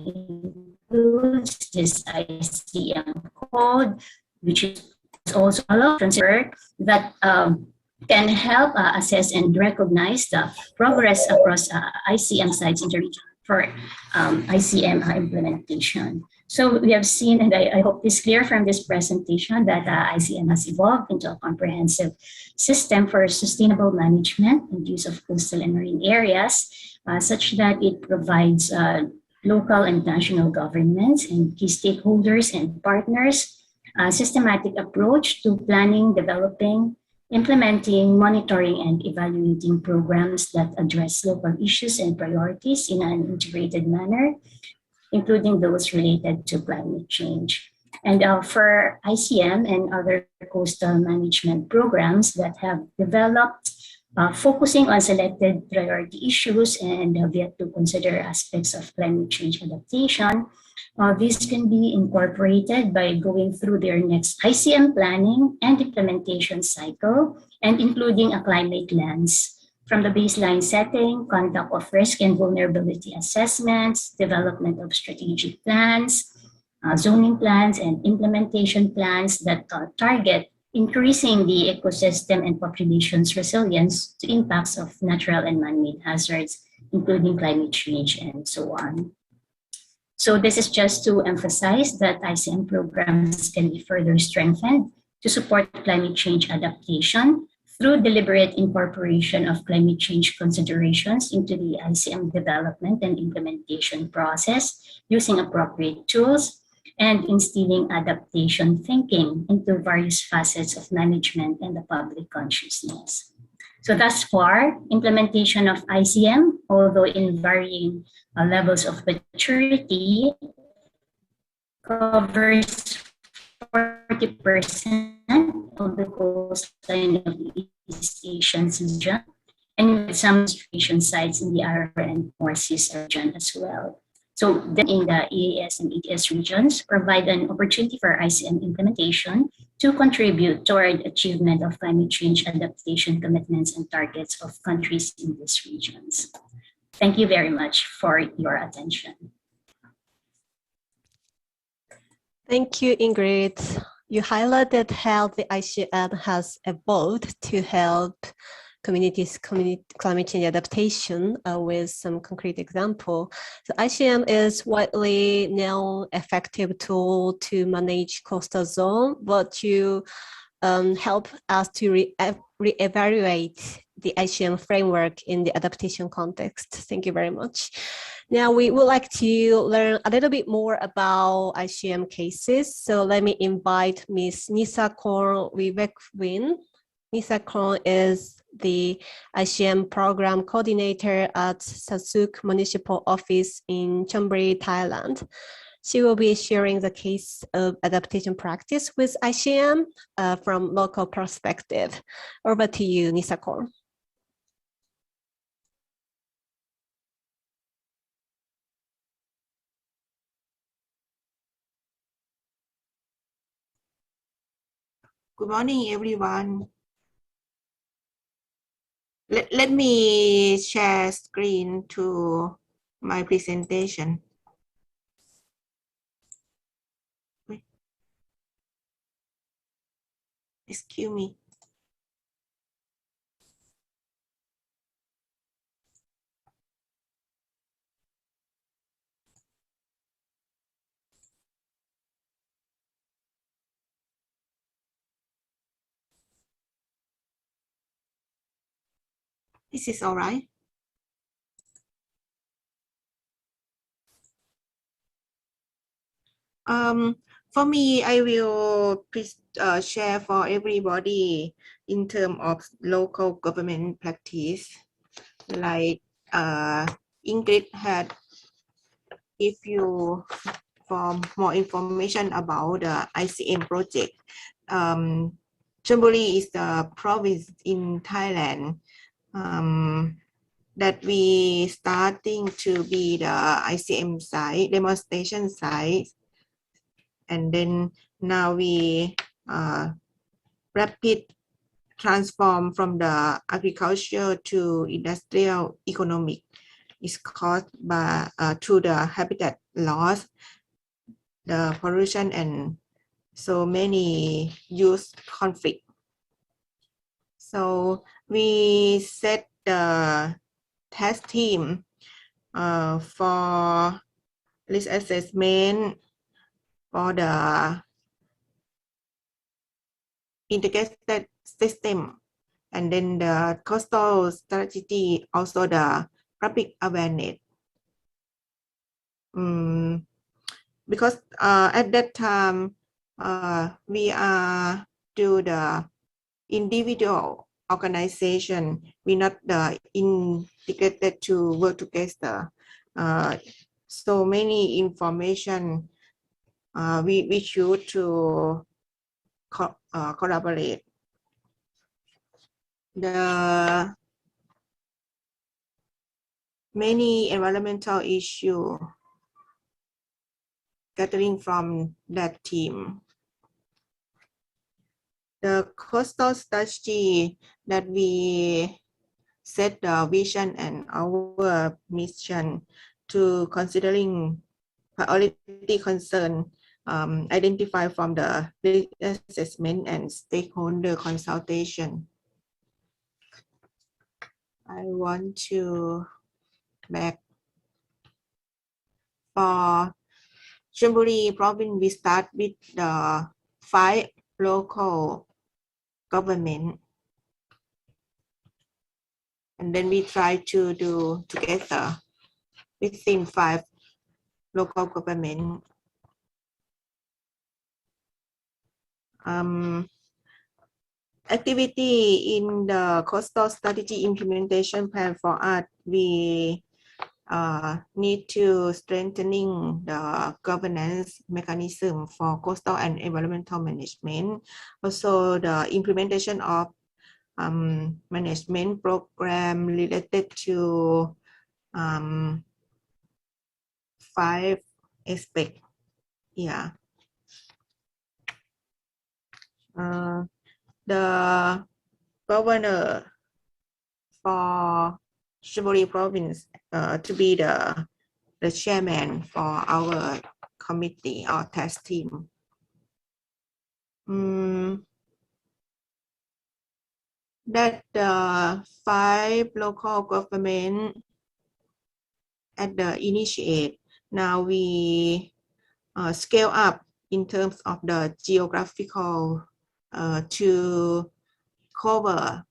includes this ICM code, which is also a framework that can help assess and recognize the progress across ICM sites in the region for ICM implementation. So we have seen, and I hope it's clear from this presentation, that ICM has evolved into a comprehensive system for sustainable management and use of coastal and marine areas, such that it provides local and national governments and key stakeholders and partners a systematic approach to planning, developing, implementing, monitoring, and evaluating programs that address local issues and priorities in an integrated manner, including those related to climate change. And for ICM and other coastal management programs that have developed, focusing on selected priority issues and have yet to consider aspects of climate change adaptation, these can be incorporated by going through their next ICM planning and implementation cycle and including a climate lens from the baseline setting, conduct of risk and vulnerability assessments, development of strategic plans, zoning plans, and implementation plans that target increasing the ecosystem and population's resilience to impacts of natural and man-made hazards, including climate change and so on. So this is just to emphasize that ICM programs can be further strengthened to support climate change adaptation through deliberate incorporation of climate change considerations into the ICM development and implementation process using appropriate tools and instilling adaptation thinking into various facets of management and the public consciousness. So thus far, implementation of ICM, although in varying levels of maturity, covers 40% of the coastline of the East Asian region, and with some demonstration sites in the Arafura and PEMSEA region as well. So then in the EAS and ATS regions provide an opportunity for ICM implementation to contribute toward achievement of climate change adaptation commitments and targets of countries in these regions. Thank you very much for your attention. Thank you, Ingrid. You highlighted how the ICM has evolved to help communities' climate change adaptation with some concrete example. So ICM is widely known effective tool to manage coastal zone, but you help us to reevaluate the ICM framework in the adaptation context. Thank you very much. Now we would like to learn a little bit more about ICM cases. So let me invite Ms. Nisa Korn Vivek-Win. Nisa Korn is the ICM program coordinator at Sasuk Municipal Office in Chonburi, Thailand. She will be sharing the case of adaptation practice with ICM from local perspective. Over to you, Nisa Korn. Good morning, everyone. Let me share screen to my presentation. Excuse me. This is all right. For me, I will share for everybody in terms of local government practice. Like Ingrid had, if you for more information about the ICM project, Chonburi is the province in Thailand that we starting to be the ICM site, demonstration site. And then now we rapid transform from the agriculture to industrial economic. Is caused by through the habitat loss, the pollution, and so many youth conflict. So we set the task team for risk assessment for the integrated system, and then the coastal strategy, also the public awareness. Because at that time we are do the individual organization, we not the integrated to work together. So many information we choose to collaborate. The many environmental issues gathering from that team. The coastal strategy that we set the vision and our mission to considering priority concern identified from the risk assessment and stakeholder consultation. I want to back for Chonburi province. We start with the 5 local government, and then we try to do together within 5 local government. Activity in the coastal strategy implementation plan for us, we need to strengthening the governance mechanism for coastal and environmental management. Also, the implementation of management program related to 5 aspects. Yeah. The governor for Chonburi province to be the chairman for our committee or task team. That the 5 local government at the initiate, now we scale up in terms of the geographical to cover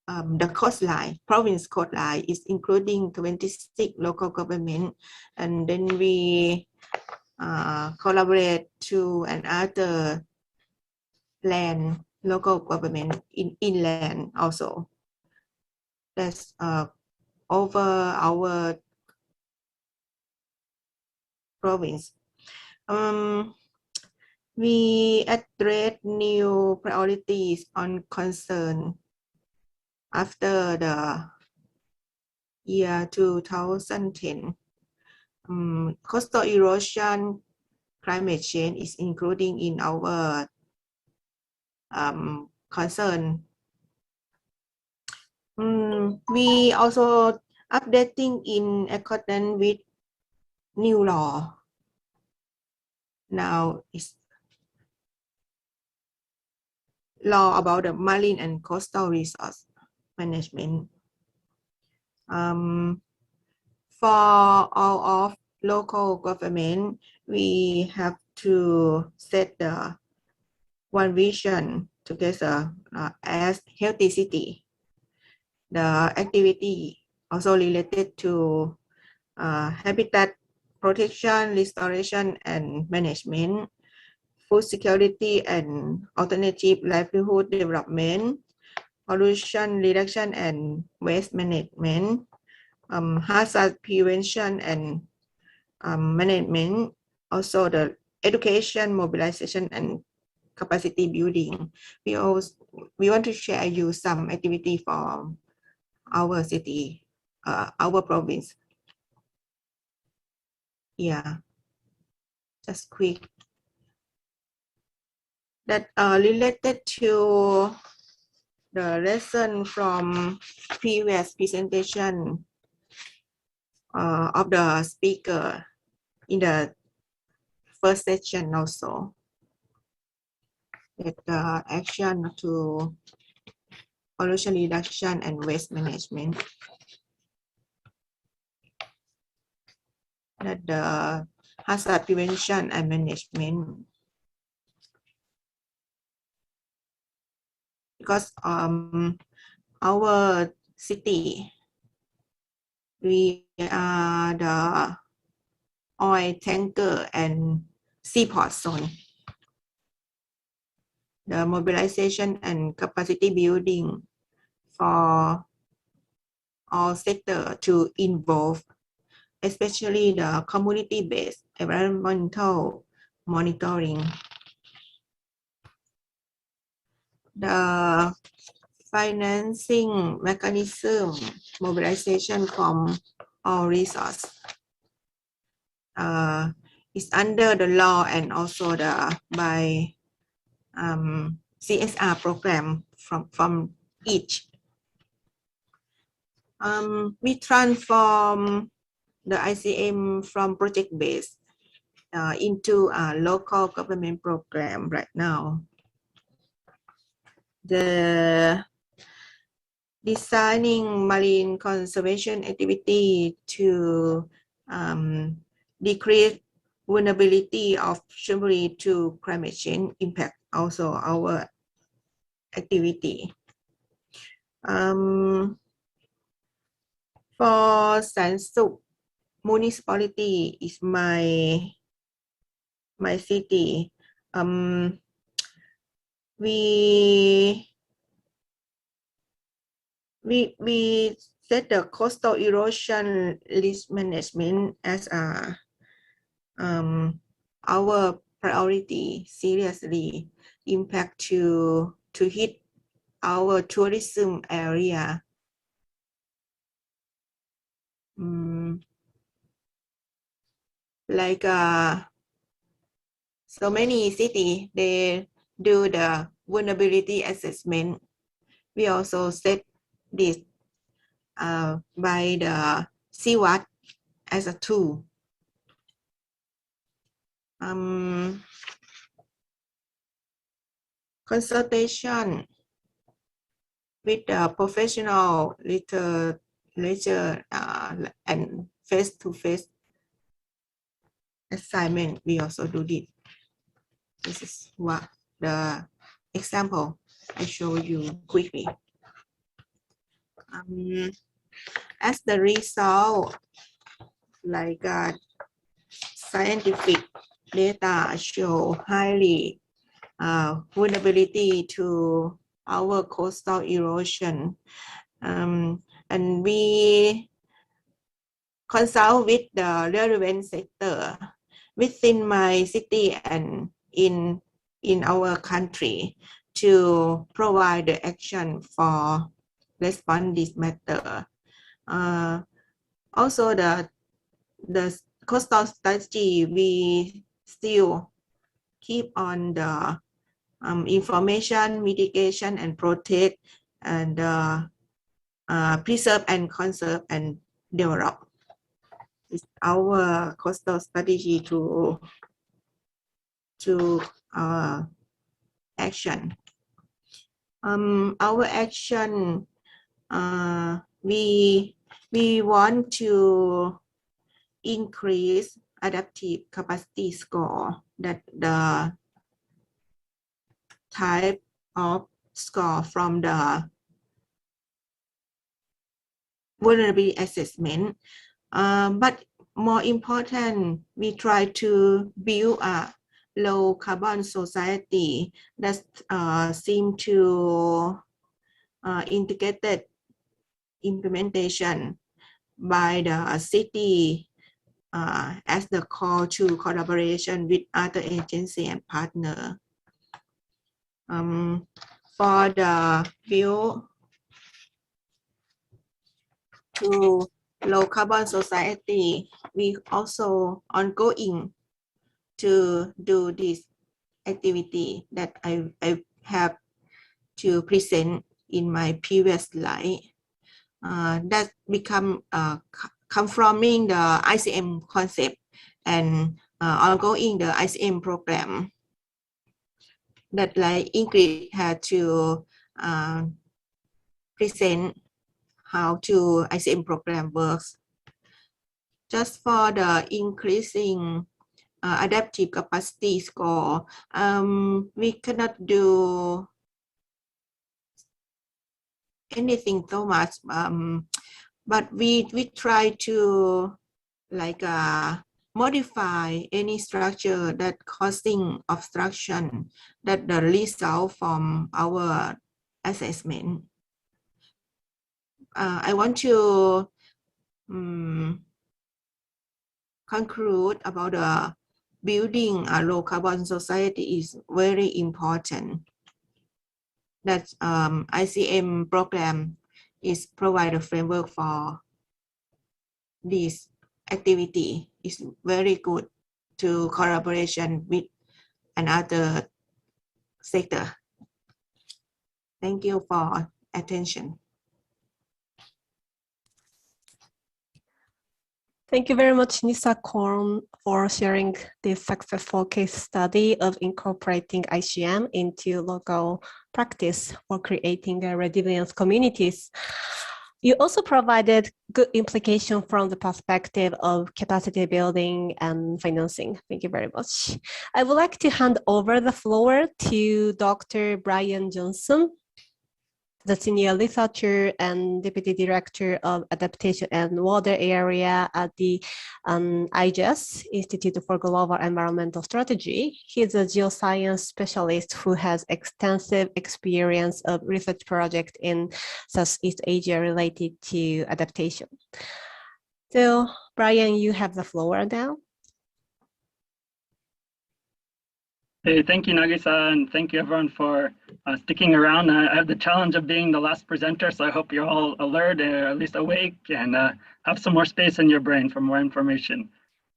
the coastline, province coastline is including 26 local government, and then we collaborate to another land local government in inland also. That's over our province. We address new priorities on concern after the year 2010. Coastal erosion, climate change is including in our concern. We also updating in accordance with new law. Now it's law about the marine and coastal resource management. For all of local government, we have to set the one vision together as healthy city. The activity also related to habitat protection, restoration, and management, food security and alternative livelihood development, pollution reduction and waste management, hazard prevention and management, also the education, mobilization, and capacity building. We want to share you some activity for our city, our province. Yeah, just quick. That related to the lesson from previous presentation of the speaker in the first section also. That action to pollution reduction and waste management. That the hazard prevention and management. Because our city, we are the oil tanker and seaport zone. The mobilization and capacity building for all sectors to involve, especially the community-based environmental monitoring. The financing mechanism mobilization from all resources is under the law and also the by CSR program from each. We transform the ICM from project-based into a local government program right now. The designing marine conservation activity to decrease vulnerability of shrimpery to climate change impact also our activity. For Sansuk municipality is my city. We set the coastal erosion risk management as our priority seriously impact to hit our tourism area. Like so many cities, they do the vulnerability assessment. We also set this by the CWAT as a tool. Consultation with the professional literature and face-to-face assignment, we also do this. This is what the example I show you quickly. As the result, like scientific data show highly vulnerability to our coastal erosion, and we consult with the relevant sector within my city and in our country to provide the action for respond this matter. Also the coastal strategy, we still keep on the information, mitigation and protect and preserve and conserve and develop. It's our coastal strategy to action. Our action, we want to increase adaptive capacity score, that the type of score from the vulnerability assessment. But more important, we try to build a low carbon society that seem to integrated implementation by the city as the call to collaboration with other agency and partner. For the view to low carbon society, we also ongoing to do this activity that I have to present in my previous slide. That become confirming the ICM concept and ongoing the ICM program that like Ingrid had to present how to ICM program works. Just for the increasing adaptive capacity score, we cannot do anything so much, but we try to like modify any structure that causing obstruction that the result from our assessment. I want to conclude about the building a low carbon society is very important. That ICM program is provide a framework for this activity. Is very good to collaboration with another sector. Thank you for attention. Thank you very much, Nisa Korn, for sharing this successful case study of incorporating ICM into local practice for creating resilience communities. You also provided good implication from the perspective of capacity building and financing. Thank you very much. I would like to hand over the floor to Dr. Brian Johnson, the Senior Researcher and Deputy Director of Adaptation and Water Area at the IGES, Institute for Global Environmental Strategy. He's a geoscience specialist who has extensive experience of research projects in Southeast Asia related to adaptation. So, Brian, you have the floor now. Hey, thank you, Nagisa, and thank you everyone for sticking around. I have the challenge of being the last presenter, so I hope you're all alert or at least awake and have some more space in your brain for more information.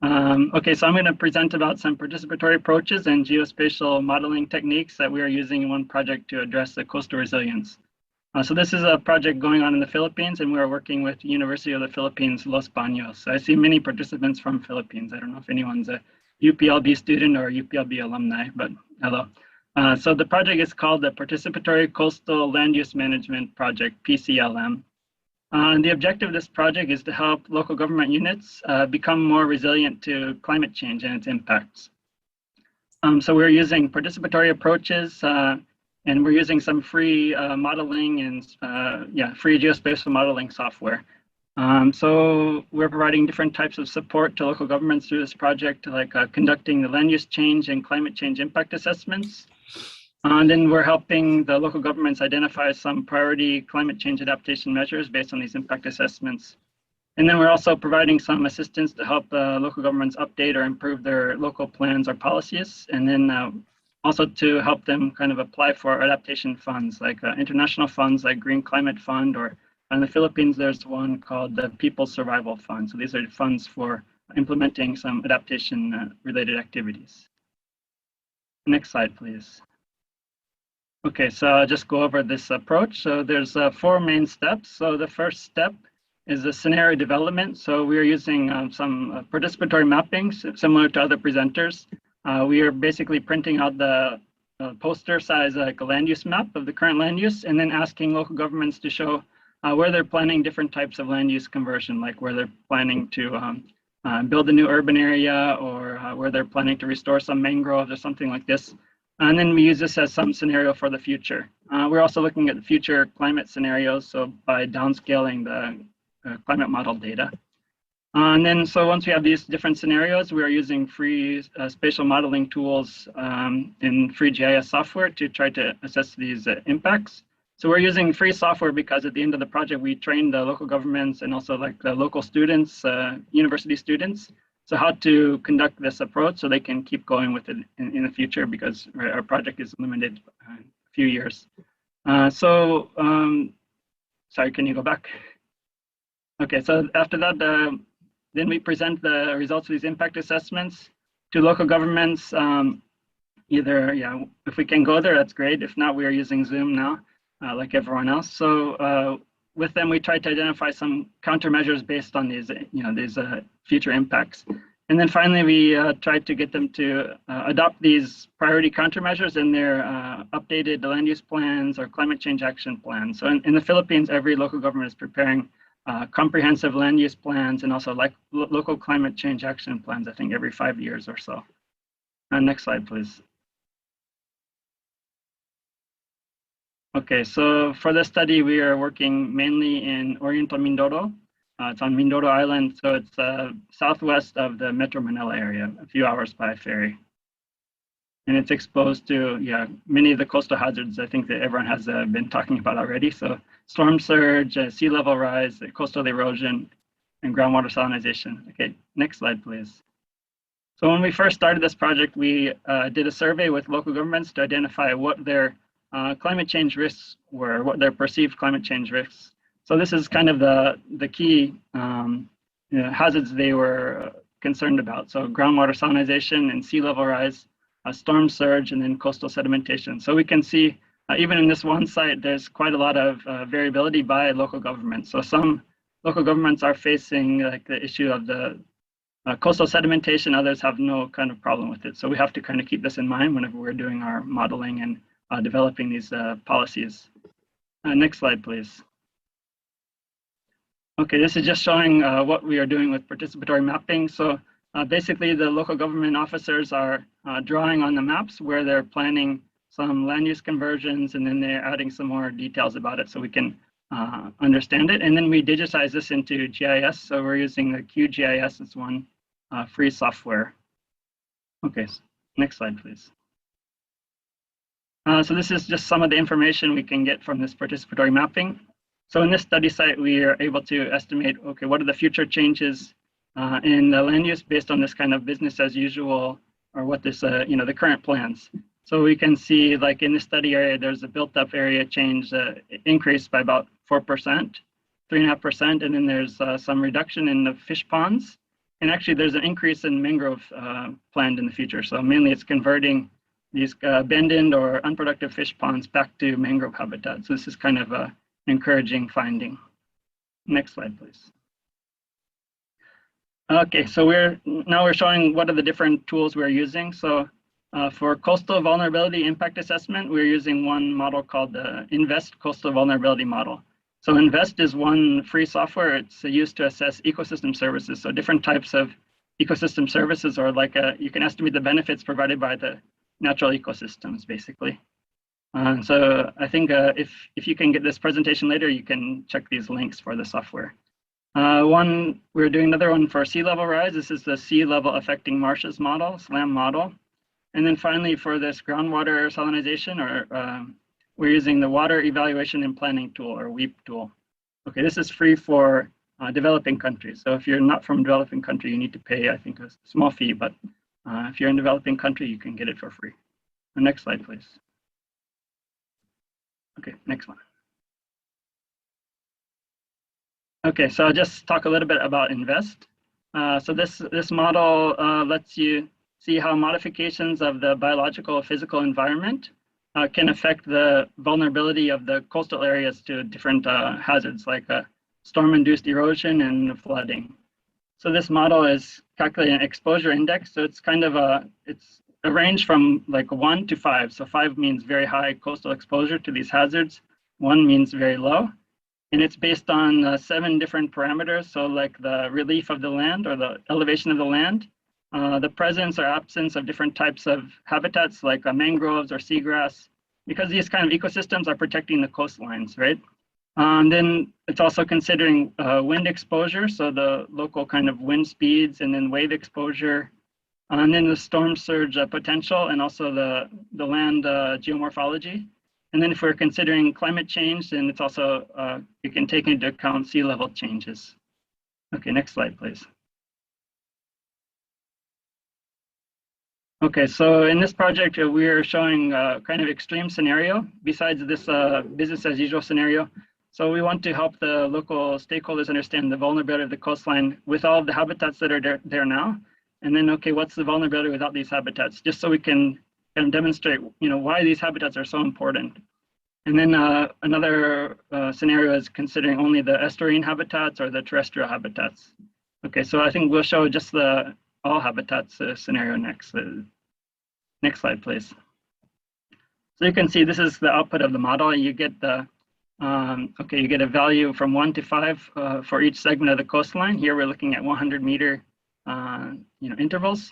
Okay, so I'm going to present about some participatory approaches and geospatial modeling techniques that we are using in one project to address the coastal resilience. So this is a project going on in the Philippines, and we are working with University of the Philippines, Los Baños. So I see many participants from Philippines. I don't know if anyone's a UPLB student or UPLB alumni, but hello. So the project is called the Participatory Coastal Land Use Management Project, PCLM. And the objective of this project is to help local government units become more resilient to climate change and its impacts. So we're using participatory approaches and we're using some free modeling and free geospatial modeling software. So we're providing different types of support to local governments through this project, like conducting the land use change and climate change impact assessments. And then we're helping the local governments identify some priority climate change adaptation measures based on these impact assessments. And then we're also providing some assistance to help local governments update or improve their local plans or policies. And then also to help them kind of apply for adaptation funds, like international funds like Green Climate Fund, or in the Philippines, there's one called the People's Survival Fund. So these are funds for implementing some adaptation-related activities. Next slide, please. Okay, so I'll just go over this approach. So there's 4 main steps. So the first step is the scenario development. So we are using some participatory mapping, similar to other presenters. We are basically printing out the poster size like a land use map of the current land use, and then asking local governments to show where they're planning different types of land use conversion, like where they're planning to build a new urban area, or where they're planning to restore some mangroves or something like this. And then we use this as some scenario for the future. We're also looking at the future climate scenarios, so by downscaling the climate model data. And then, so once we have these different scenarios, we are using free spatial modeling tools in free GIS software to try to assess these impacts. So we're using free software because at the end of the project, we trained the local governments and also like the local students, university students, so how to conduct this approach so they can keep going with it in the future, because our project is limited a few years. Sorry, can you go back? Okay, so after that, then we present the results of these impact assessments to local governments. If we can go there, that's great. If not, we are using Zoom now. Like everyone else. So with them, we tried to identify some countermeasures based on these, these future impacts. And then finally, we tried to get them to adopt these priority countermeasures in their updated land use plans or climate change action plans. So in the Philippines, every local government is preparing comprehensive land use plans and also like local climate change action plans, I think every 5 years or so. Next slide, please. Okay, so for this study, we are working mainly in Oriental Mindoro. It's on Mindoro Island, so it's southwest of the Metro Manila area, a few hours by ferry. And it's exposed to, many of the coastal hazards I think that everyone has been talking about already. So storm surge, sea level rise, coastal erosion, and groundwater salinization. Okay, next slide, please. So when we first started this project, we did a survey with local governments to identify what their climate change risks were, what their perceived climate change risks. So this is kind of the key hazards they were concerned about. So groundwater salinization and sea level rise, storm surge, and then coastal sedimentation. So we can see even in this one site, there's quite a lot of variability by local government. So some local governments are facing like the issue of the coastal sedimentation. Others have no kind of problem with it. So we have to kind of keep this in mind whenever we're doing our modeling and developing these policies. Next slide, please. Okay, this is just showing what we are doing with participatory mapping. So basically, the local government officers are drawing on the maps where they're planning some land use conversions, and then they're adding some more details about it so we can understand it. And then we digitize this into GIS. So we're using the QGIS as one free software. Okay, so next slide, please. So this is just some of the information we can get from this participatory mapping. So in this study site, we are able to estimate, okay, what are the future changes in the land use based on this kind of business as usual, or what this, the current plans. So we can see, like in this study area, there's a built-up area change increased by about 4%, 3.5%, and then there's some reduction in the fish ponds. And actually, there's an increase in mangrove planned in the future. So mainly, it's converting these abandoned or unproductive fish ponds back to mangrove habitat. So this is kind of an encouraging finding. Next slide, please. Okay, so we're showing what are the different tools we're using. So for coastal vulnerability impact assessment, we're using one model called the INVEST Coastal Vulnerability Model. So INVEST is one free software. It's used to assess ecosystem services. So different types of ecosystem services, or like you can estimate the benefits provided by the natural ecosystems, basically. So I think if you can get this presentation later, you can check these links for the software. We're doing another one for sea level rise. This is the sea level affecting marshes model, SLAM model. And then finally, for this groundwater salinization, we're using the Water Evaluation and Planning Tool, or WEAP tool. Okay, this is free for developing countries. So if you're not from a developing country, you need to pay, I think, a small fee, but if you're in a developing country, you can get it for free. The next slide, please. Okay, next one. Okay, so I'll just talk a little bit about INVEST. So this model lets you see how modifications of the biological or physical environment can affect the vulnerability of the coastal areas to different hazards like storm-induced erosion and flooding. So this model is calculating an exposure index. So it's kind of it's a range from like 1 to 5. So 5 means very high coastal exposure to these hazards. 1 means very low. And it's based on 7 different parameters. So like the relief of the land, or the elevation of the land, the presence or absence of different types of habitats like mangroves or seagrass, because these kind of ecosystems are protecting the coastlines, right? Then it's also considering wind exposure, so the local kind of wind speeds, and then wave exposure, and then the storm surge potential, and also the land geomorphology. And then if we're considering climate change, then it's also, you can take into account sea level changes. Okay, next slide, please. Okay, so in this project, we're showing kind of extreme scenario besides this business as usual scenario. So we want to help the local stakeholders understand the vulnerability of the coastline with all of the habitats that are there now. And then, okay, what's the vulnerability without these habitats? Just so we can demonstrate, why these habitats are so important. And then another scenario is considering only the estuarine habitats or the terrestrial habitats. Okay, so I think we'll show just the all habitats scenario next. Next slide, please. So you can see this is the output of the model. You get the you get a value from 1 to 5 for each segment of the coastline. Here we're looking at 100-meter intervals.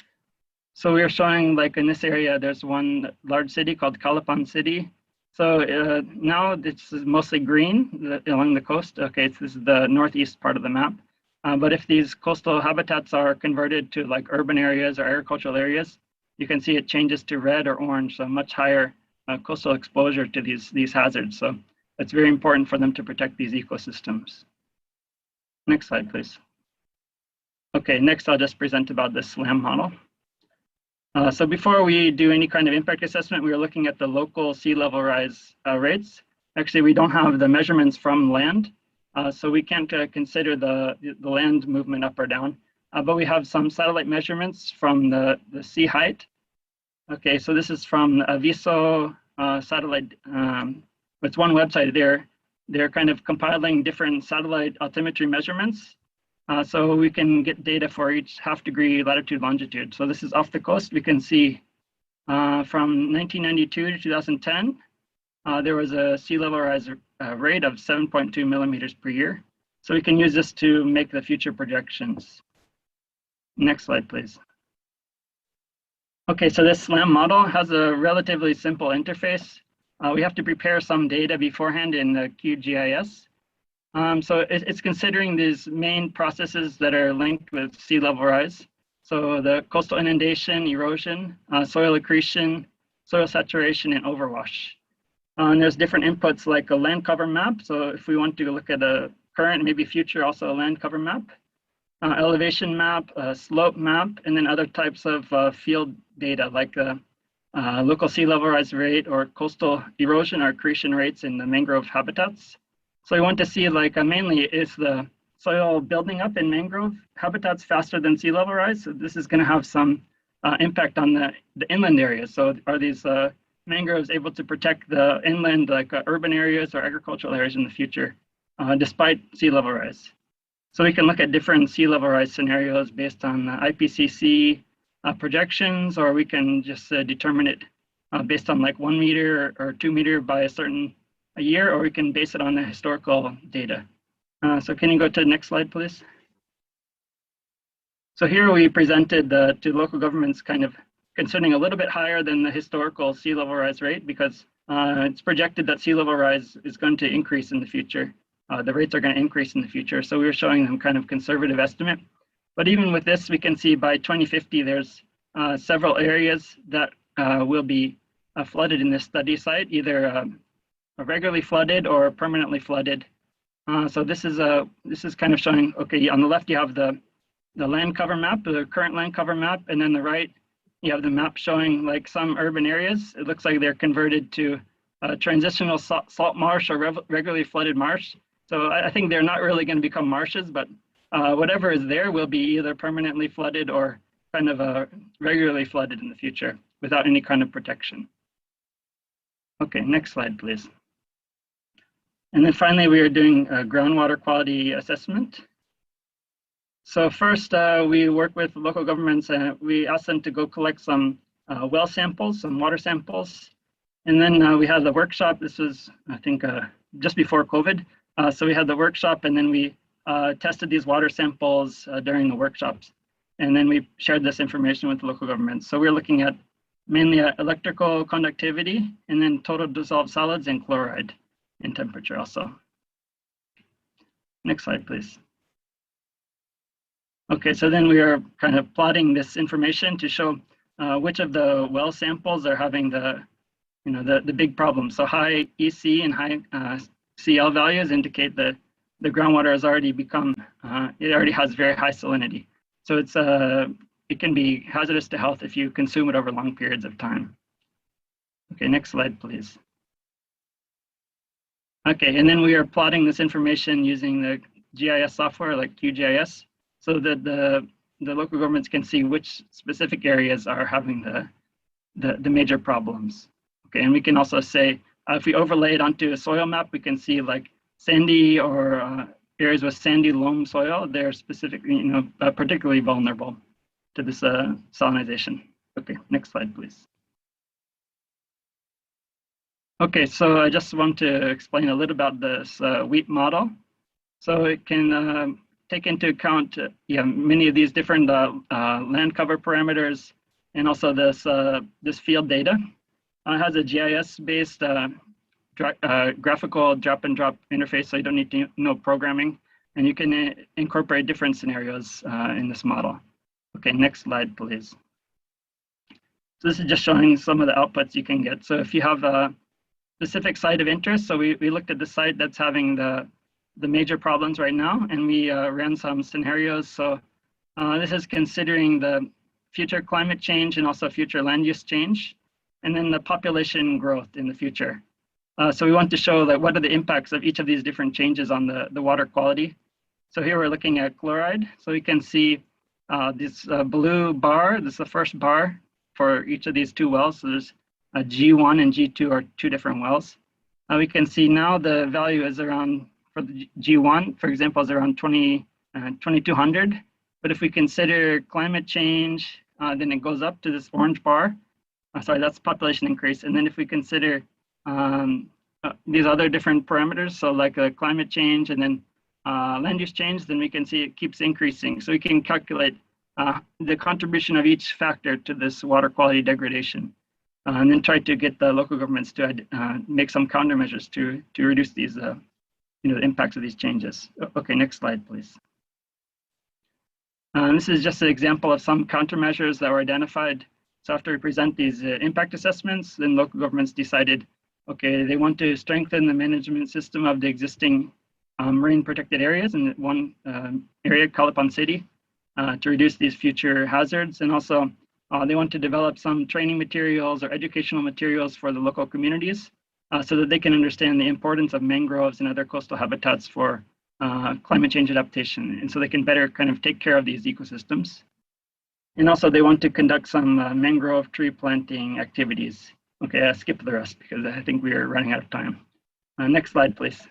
So we're showing, like in this area, there's one large city called Calapan City. So now it's mostly green along the coast. Okay, this is the northeast part of the map. But if these coastal habitats are converted to like urban areas or agricultural areas, you can see it changes to red or orange, so much higher coastal exposure to these hazards. So it's very important for them to protect these ecosystems. Next slide, please. Okay, next I'll just present about the SLAM model. So before we do any kind of impact assessment, we are looking at the local sea level rise rates. Actually, we don't have the measurements from land, so we can't consider the land movement up or down. But we have some satellite measurements from the sea height. Okay, so this is from Aviso satellite. It's one website there. they're kind of compiling different satellite altimetry measurements. So we can get data for each half-degree latitude longitude. So this is off the coast. We can see from 1992 to 2010, there was a sea level rise rate of 7.2 millimeters per year. So we can use this to make the future projections. Next slide, please. Okay, so this SLAM model has a relatively simple interface. We have to prepare some data beforehand in the QGIS. So it's considering these main processes that are linked with sea level rise. So the coastal inundation, erosion, soil accretion, soil saturation, and overwash. And there's different inputs like a land cover map. So if we want to look at a current, maybe future, also a land cover map, elevation map, slope map, and then other types of field data like local sea level rise rate or coastal erosion or accretion rates in the mangrove habitats. So we want to see like mainly is the soil building up in mangrove habitats faster than sea level rise. So this is going to have some impact on the inland areas. So are these mangroves able to protect the inland like urban areas or agricultural areas in the future despite sea level rise? So we can look at different sea level rise scenarios based on IPCC projections, or we can just determine it based on like 1 meter or 2 meter by a year, or we can base it on the historical data. So can you go to the next slide, please? So here we presented to local governments kind of concerning a little bit higher than the historical sea level rise rate because it's projected that sea level rise is going to increase in the future. The rates are going to increase in the future. So we were showing them kind of conservative estimate. But even with this, we can see by 2050, there's several areas that will be flooded in this study site, either regularly flooded or permanently flooded. So this is kind of showing, okay, on the left you have the land cover map, the current land cover map, and then the right you have the map showing like some urban areas. It looks like they're converted to transitional salt marsh or regularly flooded marsh. So I think they're not really going to become marshes, but whatever is there will be either permanently flooded or kind of regularly flooded in the future without any kind of protection. Okay, next slide, please. And then finally, we are doing a groundwater quality assessment. So first, we work with local governments and we ask them to go collect some well samples, some water samples. And then we had the workshop. This was, I think, just before COVID. So we had the workshop and then we tested these water samples during the workshops. And then we shared this information with the local governments. So we're looking at mainly electrical conductivity and then total dissolved solids and chloride in temperature also. Next slide, please. Okay, so then we are kind of plotting this information to show which of the well samples are having the big problem. So high EC and high CL values indicate that the groundwater has already become, it already has very high salinity. So it can be hazardous to health if you consume it over long periods of time. Okay, next slide, please. Okay, and then we are plotting this information using the GIS software like QGIS so that the local governments can see which specific areas are having the major problems. Okay, and we can also say, if we overlay it onto a soil map, we can see like sandy or areas with sandy loam soil, they're specifically, particularly vulnerable to this salinization. Okay, next slide, please. Okay, so I just want to explain a little about this wheat model. So it can take into account many of these different land cover parameters and also this field data. It has a GIS-based graphical drag and drop interface, so you don't need to know programming, and you can incorporate different scenarios in this model. Okay, next slide, please. So this is just showing some of the outputs you can get. So if you have a specific site of interest, so we looked at the site that's having the major problems right now, and we ran some scenarios. So this is considering the future climate change and also future land use change, and then the population growth in the future. So we want to show that what are the impacts of each of these different changes on the water quality. So here we're looking at chloride. So we can see this blue bar, this is the first bar for each of these two wells. So there's G1 and G2 are two different wells. we can see now the value is around, for the G1, for example, is around 2200. But if we consider climate change, then it goes up to this orange bar. Sorry, that's population increase. And then if we consider these other different parameters, so like climate change and then land use change, then we can see it keeps increasing. So we can calculate the contribution of each factor to this water quality degradation, and then try to get the local governments to make some countermeasures to reduce these, the impacts of these changes. Okay, next slide, please. This is just an example of some countermeasures that were identified. So after we present these impact assessments, then local governments decided, okay, they want to strengthen the management system of the existing marine protected areas in one area called upon city to reduce these future hazards. And also they want to develop some training materials or educational materials for the local communities so that they can understand the importance of mangroves and other coastal habitats for climate change adaptation. And so they can better kind of take care of these ecosystems. And also they want to conduct some mangrove tree planting activities. Okay, I'll skip the rest because I think we are running out of time. Next slide, please.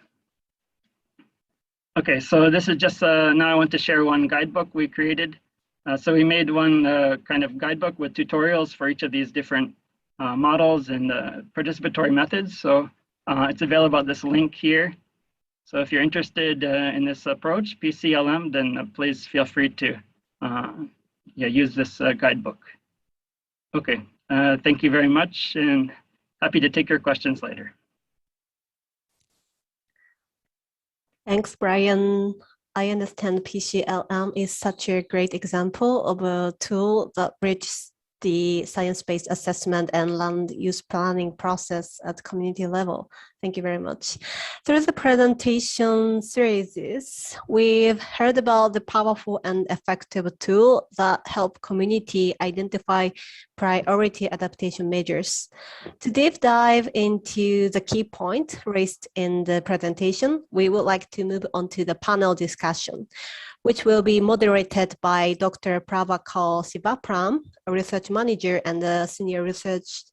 Okay, so this is just, now I want to share one guidebook we created. So we made one kind of guidebook with tutorials for each of these different models and participatory methods. So it's available at this link here. So if you're interested in this approach, PCLM, then please feel free to use this guidebook. Okay, thank you very much and happy to take your questions later. Thanks, Brian. I understand PCLM is such a great example of a tool that bridges the science-based assessment and land use planning process at community level. Thank you very much. Through the presentation series, we've heard about the powerful and effective tool that help community identify priority adaptation measures. To deep dive into the key point raised in the presentation, we would like to move on to the panel discussion, which will be moderated by Dr. Prabhakar Sivapram, a research manager and a senior research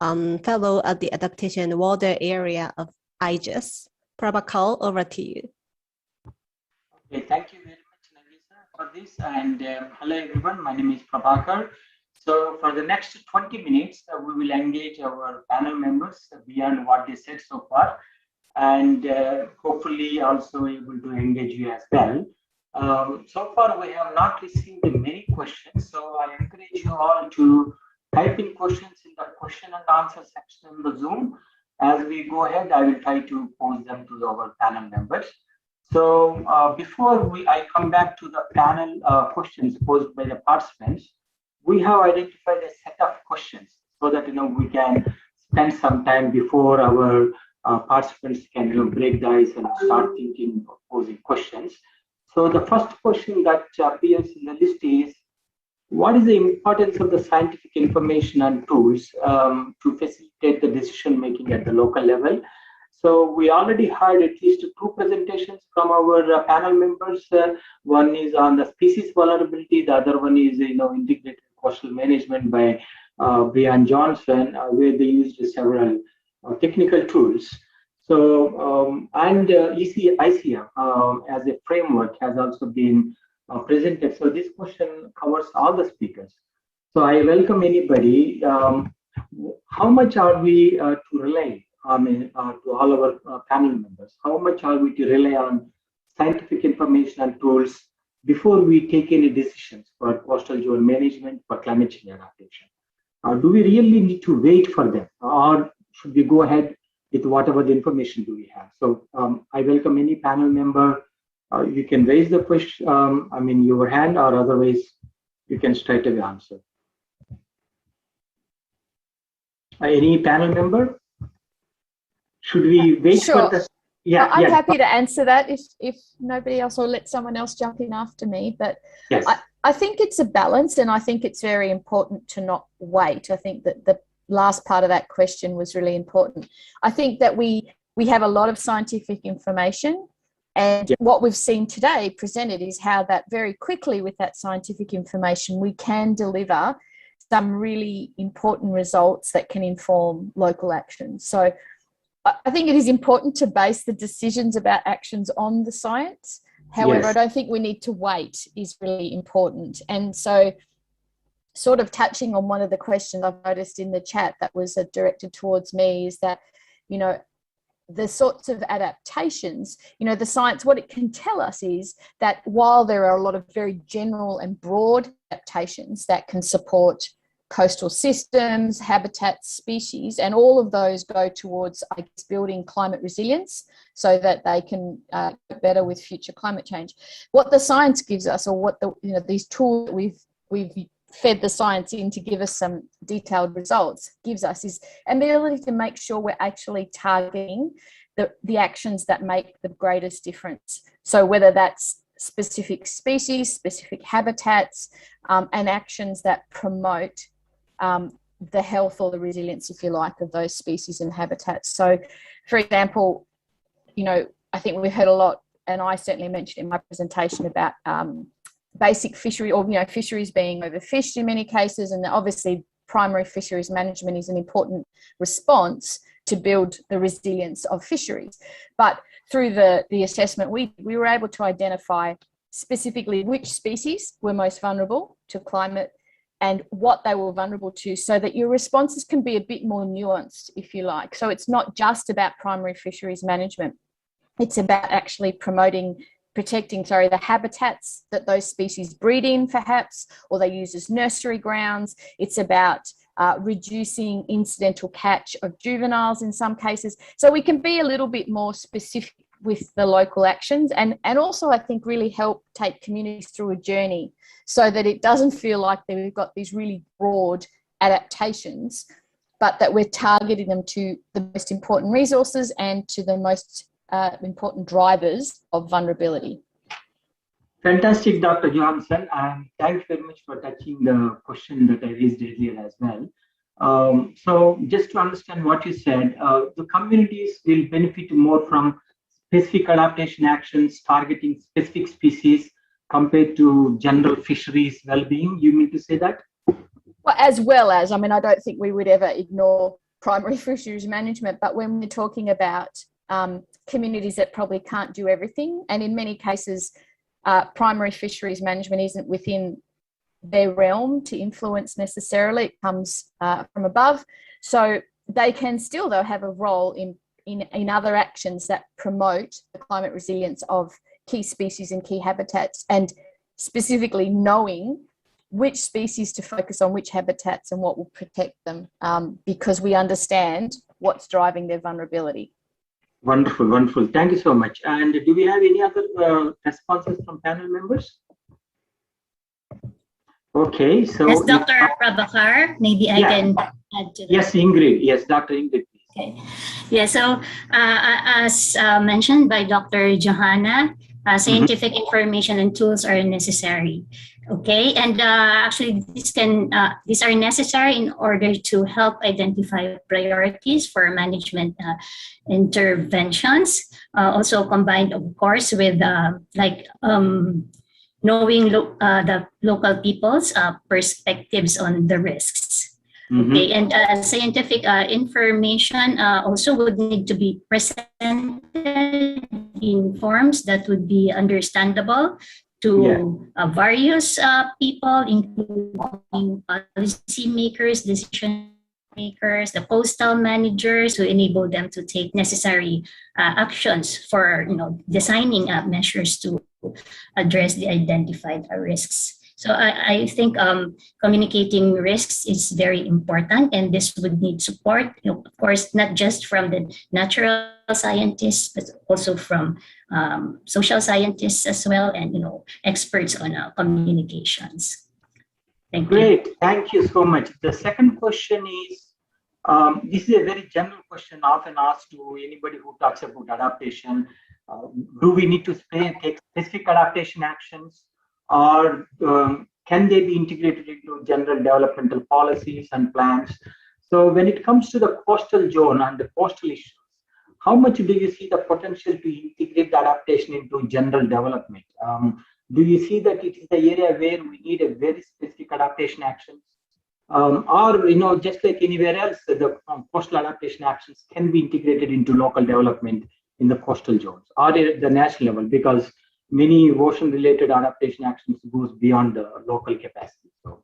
fellow at the Adaptation and Water area of IGES. Prabhakar, over to you. Okay, thank you very much, Nagisa, for this. And hello, everyone. My name is Prabhakar. So for the next 20 minutes, we will engage our panel members beyond what they said so far, and hopefully also able to engage you as well. So far, we have not received many questions, so I encourage you all to type in questions in the question and answer section in the Zoom. As we go ahead, I will try to pose them to our panel members. So before I come back to the panel questions posed by the participants, we have identified a set of questions so that we can spend some time before our participants can break the ice and start thinking of posing questions. So the first question that appears in the list is, what is the importance of the scientific information and tools to facilitate the decision making at the local level? So we already heard at least 2 presentations from our panel members. One is on the species vulnerability. The other one is integrated coastal management by Brian Johnson, where they used several technical tools. So and ICEA as a framework has also been presented. So this question covers all the speakers. So I welcome anybody. How much are we to rely to all our panel members? How much are we to rely on scientific information and tools before we take any decisions for coastal zone management, for climate change adaptation? Do we really need to wait for them, or should we go ahead with whatever the information do we have? So I welcome any panel member. You can raise the question, your hand, or otherwise you can straight away answer. Any panel member? Should we wait for the? Yeah, I'm happy to answer that if nobody else, or let someone else jump in after me. But yes. I think it's a balance, and I think it's very important to not wait. I think that the last part of that question was really important. I think that we have a lot of scientific information, and what we've seen today presented is how that very quickly with that scientific information we can deliver some really important results that can inform local action. So I think it is important to base the decisions about actions on the science. However, I don't think we need to wait is really important. And so sort of touching on one of the questions I've noticed in the chat that was directed towards me is that, you know, the sorts of adaptations, you know, the science, what it can tell us is that while there are a lot of very general and broad adaptations that can support coastal systems, habitats, species, and all of those go towards, I guess, building climate resilience so that they can get better with future climate change. What the science gives us, or what the, you know, these tools that we've fed the science in to give us some detailed results gives us is an ability to make sure we're actually targeting the actions that make the greatest difference. So whether that's specific species, specific habitats, and actions that promote the health or the resilience, if you like, of those species and habitats. So, for example, you know, I think we've heard a lot, and I certainly mentioned in my presentation about basic fishery, or, you know, fisheries being overfished in many cases, and obviously primary fisheries management is an important response to build the resilience of fisheries. But through the assessment, we were able to identify specifically which species were most vulnerable to climate and what they were vulnerable to, so that your responses can be a bit more nuanced, if you like. So it's not just about primary fisheries management. It's about actually protecting the habitats that those species breed in, perhaps, or they use as nursery grounds. It's about reducing incidental catch of juveniles in some cases. So we can be a little bit more specific with the local actions, and also I think really help take communities through a journey so that it doesn't feel like that we've got these really broad adaptations, but that we're targeting them to the most important resources and to the most important drivers of vulnerability. Fantastic, Dr. Johansson. Thanks very much for touching the question that I raised earlier as well. So just to understand what you said, the communities will benefit more from specific adaptation actions targeting specific species compared to general fisheries well-being. You mean to say that? Well, as well as, I mean, I don't think we would ever ignore primary fisheries management, but when we're talking about communities that probably can't do everything, and in many cases, primary fisheries management isn't within their realm to influence necessarily, it comes from above. So they can still, though, have a role in other actions that promote the climate resilience of key species and key habitats, and specifically knowing which species to focus on, which habitats, and what will protect them, because we understand what's driving their vulnerability. Wonderful, wonderful. Thank you so much. And do we have any other responses from panel members? Okay, so yes, Dr. Prabhakar, maybe I can add to that. Yes, Ingrid. Yes, Dr. Ingrid. Okay. Yeah, so as mentioned by Dr. Johanna, scientific information and tools are necessary. Okay, and actually these are necessary in order to help identify priorities for management interventions. Also combined, of course, with knowing the local people's perspectives on the risks. Okay, and scientific information also would need to be presented in forms that would be understandable to various people, including policymakers, decision makers, the coastal managers, to enable them to take necessary actions for designing measures to address the identified risks. So I think communicating risks is very important, and this would need support, of course, not just from the natural scientists, but also from social scientists as well, and experts on communications. Thank you. Great, thank you so much. The second question is, this is a very general question often asked to anybody who talks about adaptation. Do we need to take specific adaptation actions, or can they be integrated into general developmental policies and plans? So when it comes to the coastal zone and the coastal issues, how much do you see the potential to integrate the adaptation into general development? Do you see that it is the area where we need a very specific adaptation actions? or just like anywhere else, the coastal adaptation actions can be integrated into local development in the coastal zones or at the national level, because many ocean-related adaptation actions goes beyond the local capacity. So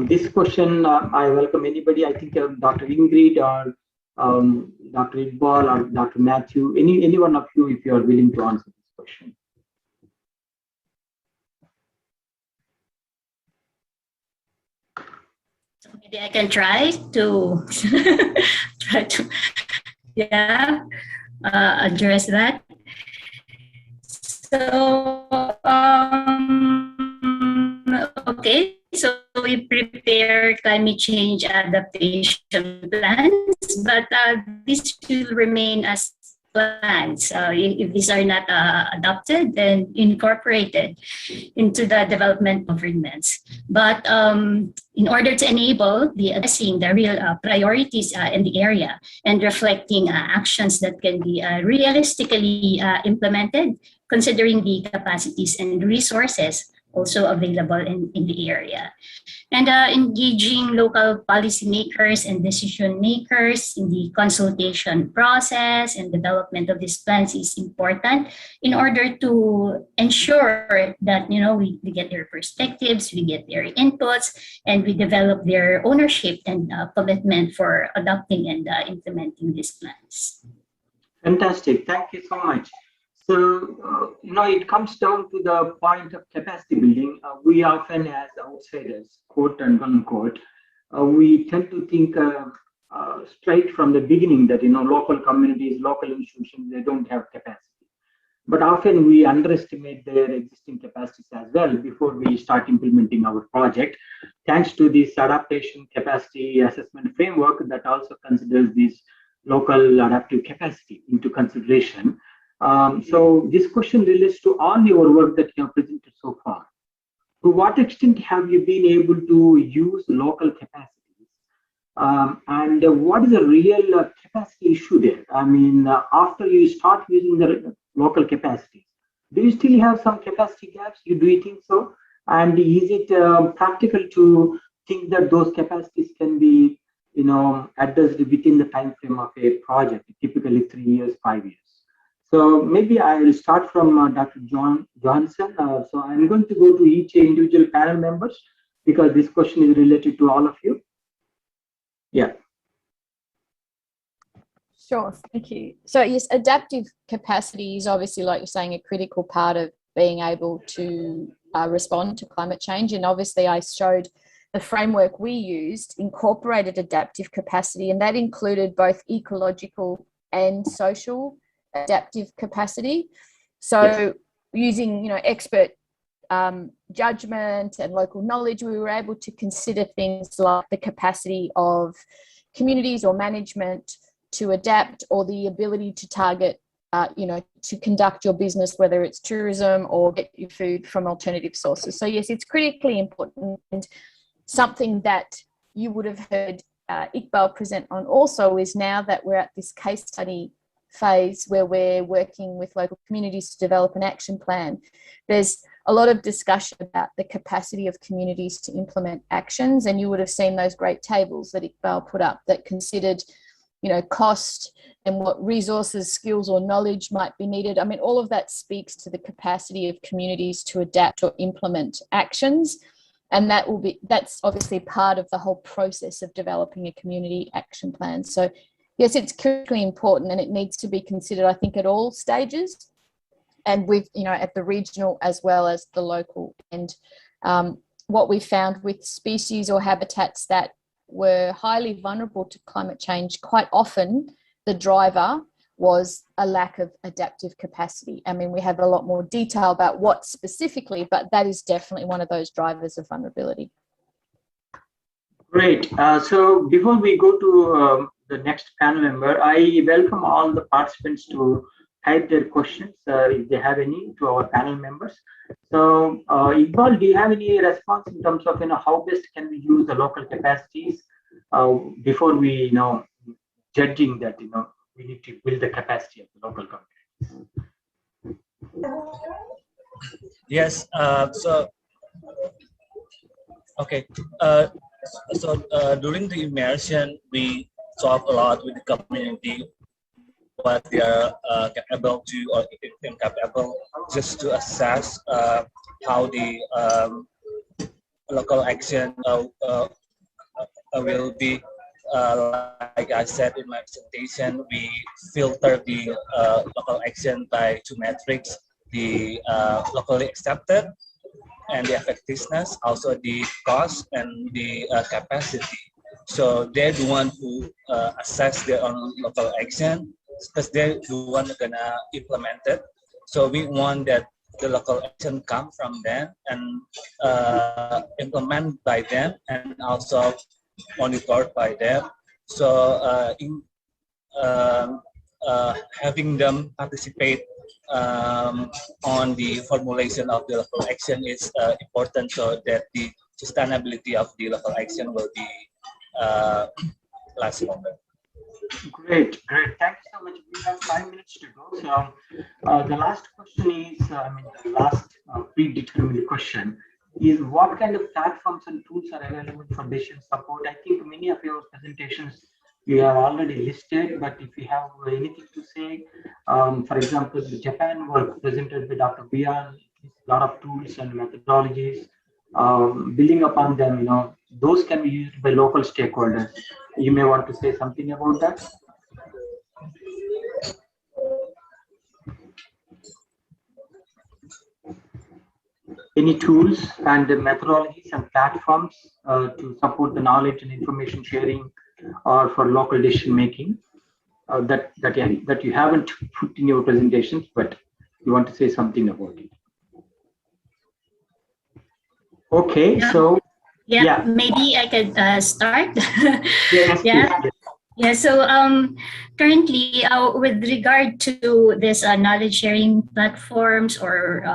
this question, I welcome anybody. I think Dr. Ingrid or Dr. Iqbal or Dr. Matthew, any one of you, if you are willing to answer this question. Maybe I can try to address that. So okay, so we prepare climate change adaptation plans, but this will remain as plans. If these are not adopted, then incorporated into the development governments. But in order to enable the addressing the real priorities in the area and reflecting actions that can be realistically implemented, considering the capacities and resources also available in the area. And engaging local policymakers and decision makers in the consultation process and development of these plans is important in order to ensure that we get their perspectives, we get their inputs, and we develop their ownership and commitment for adopting and implementing these plans. Fantastic, thank you so much. So, it comes down to the point of capacity building. We often, as outsiders, quote and unquote, we tend to think straight from the beginning that, local communities, local institutions, they don't have capacity. But often we underestimate their existing capacities as well before we start implementing our project. Thanks to this adaptation capacity assessment framework that also considers this local adaptive capacity into consideration. So this question relates to all your work that you have presented so far. To what extent have you been able to use local capacities? And what is the real capacity issue there? I mean, after you start using the local capacities, do you still have some capacity gaps? Do you think so? And is it practical to think that those capacities can be, addressed within the time frame of a project, typically 3 years, 5 years? So maybe I will start from Dr. Johansson. So I'm going to go to each individual panel members because this question is related to all of you. Yeah. Sure, thank you. So yes, adaptive capacity is obviously, like you're saying, a critical part of being able to respond to climate change. And obviously I showed the framework we used incorporated adaptive capacity, and that included both ecological and social adaptive capacity. So yes, using expert judgment and local knowledge, we were able to consider things like the capacity of communities or management to adapt, or the ability to target to conduct your business, whether it's tourism or get your food from alternative sources. So yes, it's critically important, and something that you would have heard Iqbal present on also is now that we're at this case study phase where we're working with local communities to develop an action plan. There's a lot of discussion about the capacity of communities to implement actions, and you would have seen those great tables that Iqbal put up that considered cost and what resources, skills or knowledge might be needed. I mean, all of that speaks to the capacity of communities to adapt or implement actions. And that's obviously part of the whole process of developing a community action plan. So yes, it's critically important, and it needs to be considered, I think, at all stages, and with, at the regional as well as the local. And what we found with species or habitats that were highly vulnerable to climate change, quite often the driver was a lack of adaptive capacity. I mean, we have a lot more detail about what specifically, but that is definitely one of those drivers of vulnerability. Great. So before we go to the next panel member, I welcome all the participants to type their questions if they have any to our panel members. So Iqbal, do you have any response in terms of how best can we use the local capacities before we judging that we need to build the capacity of the local communities? Yes. So okay. During the immersion, we talk a lot with the community, what they are capable to or incapable, just to assess how the local action will be. Like I said in my presentation, we filter the local action by two metrics: the locally accepted and the effectiveness, also the cost and the capacity. So they're the one who assess their own local action because they're the one who gonna implement it. So we want that the local action come from them and implement by them and also monitored by them. So having them participate on the formulation of the local action is important so that the sustainability of the local action will be last longer. Great. Thank you so much. We have 5 minutes to go. So the last question is, the last predetermined question is, what kind of platforms and tools are available for decision support? I think many of your presentations you have already listed, but if you have anything to say, for example, the Japan work presented by Dr. Bian, a lot of tools and methodologies, building upon them, those can be used by local stakeholders. You may want to say something about that. Any tools and methodologies and platforms to support the knowledge and information sharing or for local decision making that you haven't put in your presentations, but you want to say something about it? Okay, yeah. So yeah, maybe I could start. Yes, yeah. please. Yeah, so currently, with regard to this knowledge sharing platforms or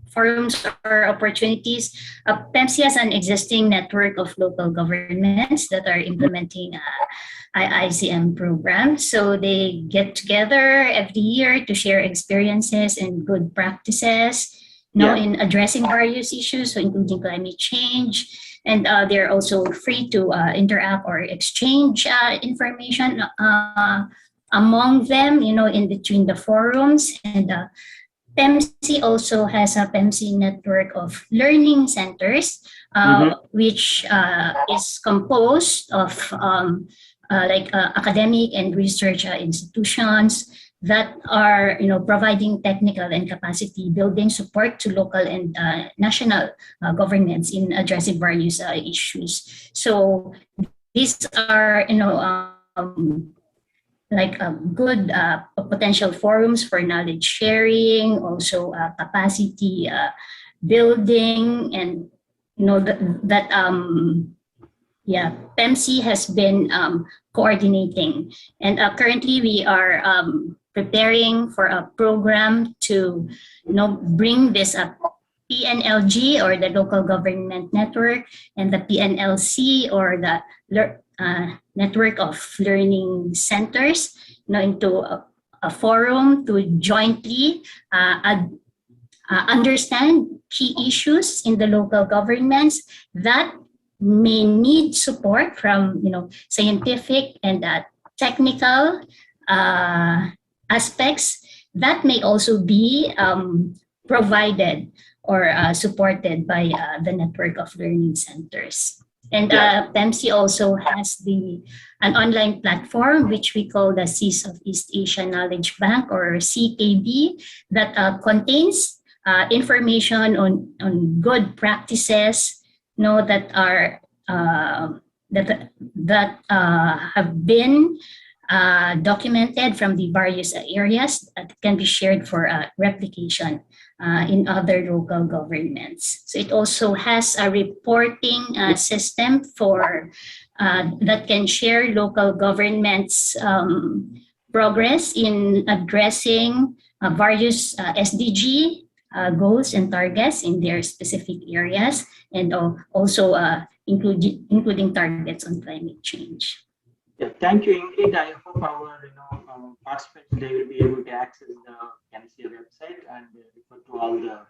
forums or opportunities, PEMSEA has an existing network of local governments that are implementing ICM programs. So they get together every year to share experiences and good practices, in addressing various issues, so including climate change. And they're also free to interact or exchange information among them, in between the forums. And PEMSEA also has a PEMSEA network of learning centers, which is composed of academic and research institutions that are providing technical and capacity building support to local and national governments in addressing various issues. So these are good potential forums for knowledge sharing, also capacity building, and PEMSEA has been coordinating, and currently we are preparing for a program to bring this up. PNLG, or the Local Government Network, and the PNLC, or the Network of Learning Centers, into a forum to jointly understand key issues in the local governments that may need support from scientific and technical aspects that may also be provided or supported by the network of learning centers. And PEMSEA also has an online platform which we call the Seas of East Asia Knowledge Bank, or CKB, that contains information on good practices, that are that have been documented from the various areas that can be shared for replication in other local governments. So it also has a reporting system for that can share local governments' progress in addressing various SDG goals and targets in their specific areas, and also including targets on climate change. Yeah, thank you, Ingrid. I hope our participants they will be able to access the PEMSEA website and refer to all the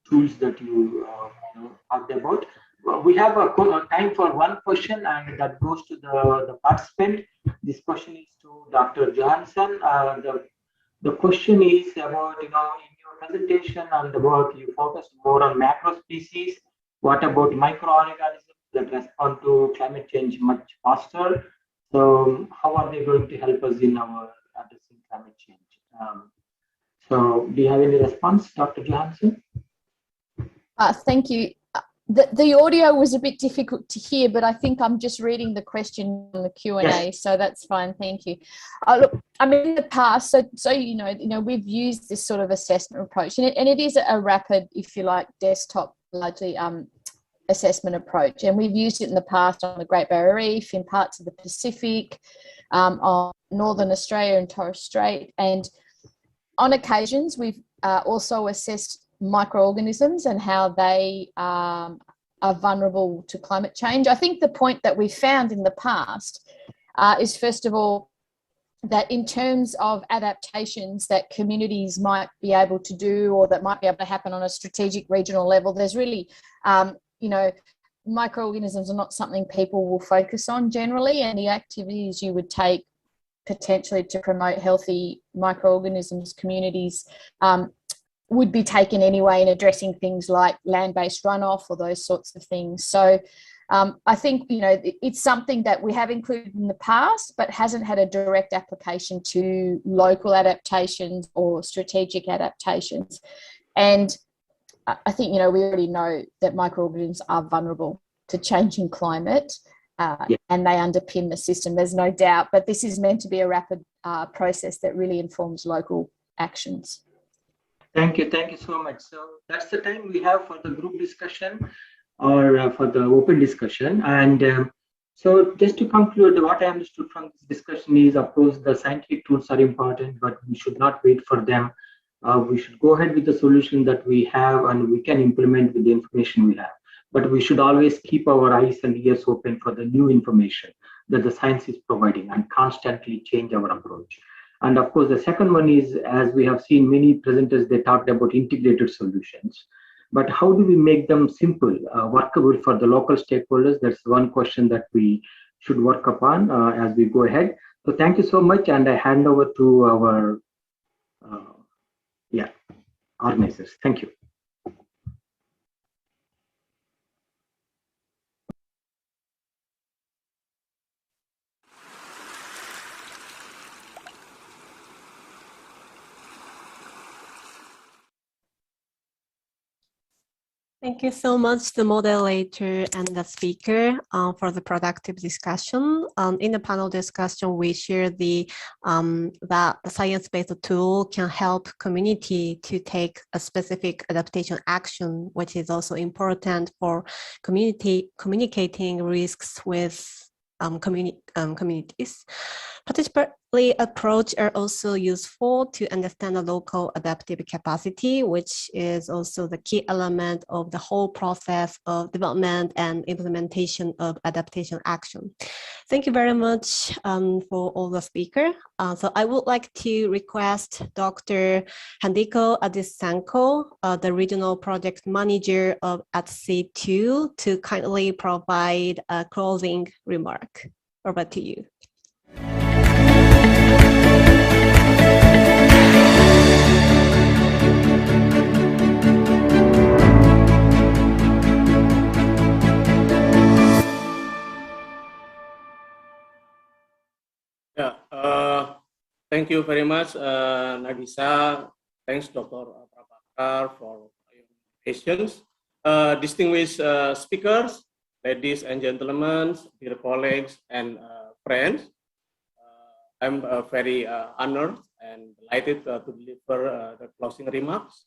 tools that you talked about. we have a time for one question, and that goes to the participant. This question is to Dr. Johansson. The question is about, in your presentation and about you focused more on macro species. What about microorganisms that respond to climate change much faster? So how are they going to help us in our addressing climate change? So do you have any response, Dr. Johansson? Thank you. The audio was a bit difficult to hear, but I think I'm just reading the question on the Q&A, yes. So that's fine. Thank you. Look, I mean, in the past, so you know, we've used this sort of assessment approach, and it is a rapid, if you like, desktop largely assessment approach, and we've used it in the past on the Great Barrier Reef, in parts of the Pacific, on Northern Australia and Torres Strait, and on occasions we've also assessed microorganisms and how they are vulnerable to climate change. I think the point that we found in the past is, first of all, that in terms of adaptations that communities might be able to do, or that might be able to happen on a strategic regional level, there's really, you know, microorganisms are not something people will focus on generally, and the activities you would take potentially to promote healthy microorganisms communities would be taken anyway in addressing things like land-based runoff or those sorts of things. So I think, you know, it's something that we have included in the past, but hasn't had a direct application to local adaptations or strategic adaptations. And I think, you know, we already know that microorganisms are vulnerable to changing climate, and they underpin the system, there's no doubt, but this is meant to be a rapid process that really informs local actions. Thank you so much. So that's the time we have for the group discussion or for the open discussion. And so just to conclude, what I understood from this discussion is, of course, the scientific tools are important, but we should not wait for them. We should go ahead with the solution that we have and we can implement with the information we have. But we should always keep our eyes and ears open for the new information that the science is providing and constantly change our approach. And of course, the second one is, as we have seen many presenters, they talked about integrated solutions. But how do we make them simple, workable for the local stakeholders? That's one question that we should work upon as we go ahead. So thank you so much. And I hand over to our organizers. Thank you. Thank you so much, the moderator and the speaker, for the productive discussion. In the panel discussion, we share that the science-based tool can help community to take a specific adaptation action, which is also important for communicating risks with communities. Participatory approach are also useful to understand the local adaptive capacity, which is also the key element of the whole process of development and implementation of adaptation action. Thank you very much for all the speakers. So I would like to request Dr. Handiko Adisanko, the Regional Project Manager of ATSEA-2, to kindly provide a closing remark. Over to you. Thank you very much, Nagisa. Thanks, Dr. Prabhakar, for your questions. Distinguished speakers, ladies and gentlemen, dear colleagues and friends, I'm very honored and delighted to deliver the closing remarks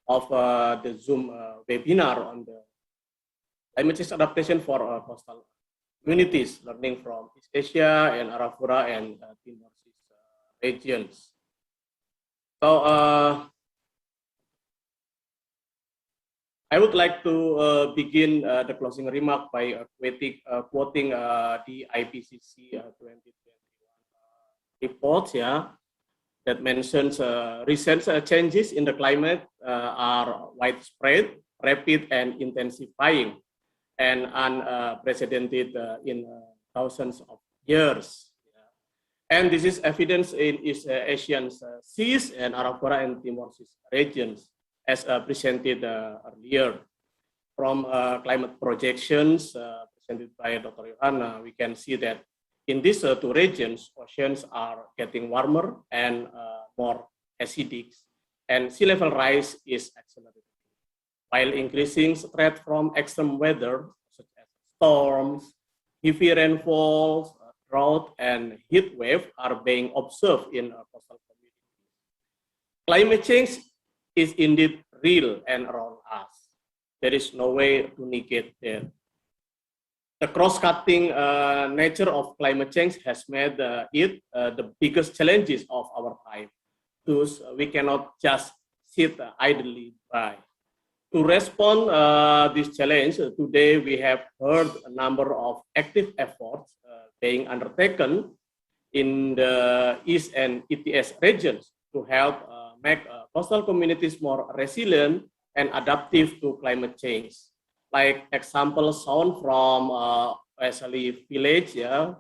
of the Zoom webinar on the climate change adaptation for coastal communities, learning from East Asia and Arafura and Timor regions. So I would like to begin the closing remark by quoting the IPCC 2021 report, that mentions recent changes in the climate are widespread, rapid, and intensifying. and unprecedented in thousands of years. And this is evidence in East Asian seas and Arafura and Timor seas regions, as presented earlier. From climate projections presented by Dr. Johanna, we can see that in these two regions, oceans are getting warmer and more acidic, and sea level rise is accelerating, while increasing threat from extreme weather, such as storms, heavy rainfalls, drought, and heat wave are being observed in coastal communities. Climate change is indeed real and around us. There is no way to negate it. The cross-cutting nature of climate change has made it the biggest challenges of our time. Thus, we cannot just sit idly by. To respond this challenge, today we have heard a number of active efforts being undertaken in the East and ETS regions to help make coastal communities more resilient and adaptive to climate change. Like examples shown from Wesley Village,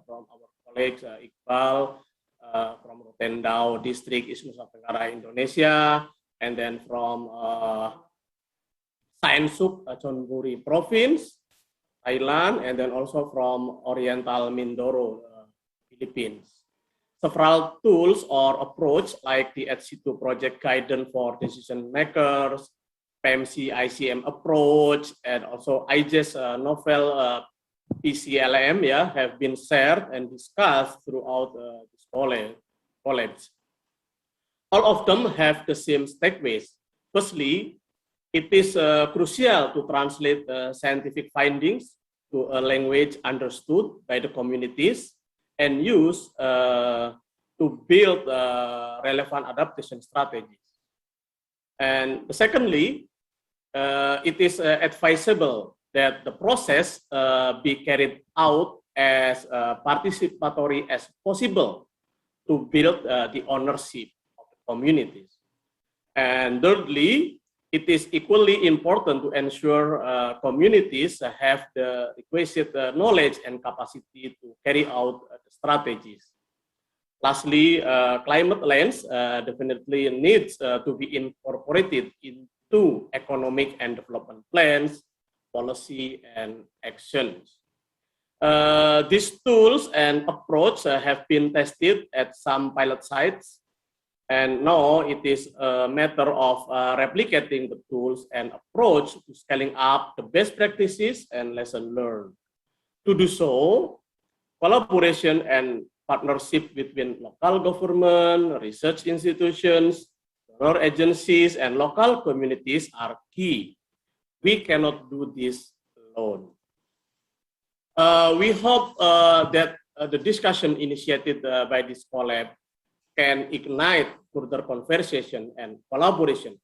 from our colleague Iqbal from Rotendao District, East Nusa Tenggara, Indonesia, and then from Saensuk, Chonburi Province, Thailand, and then also from Oriental Mindoro, Philippines. Several tools or approach like the ATSEA-2 project guidance for decision makers, PEMSEA ICM approach, and also IGES novel PCLM have been shared and discussed throughout this college. All of them have the same takeaways. Firstly, it is crucial to translate scientific findings to a language understood by the communities and use to build relevant adaptation strategies. And secondly, it is advisable that the process be carried out as participatory as possible to build the ownership of the communities. And thirdly, it is equally important to ensure communities have the requisite knowledge and capacity to carry out the strategies. Lastly, climate lens definitely needs to be incorporated into economic and development plans, policy, and actions. These tools and approach have been tested at some pilot sites, and now it is a matter of replicating the tools and approach to scaling up the best practices and lessons learned. To do so, collaboration and partnership between local government, research institutions, donor agencies, and local communities are key. We cannot do this alone. We hope that the discussion initiated by this collab can ignite further conversation and collaboration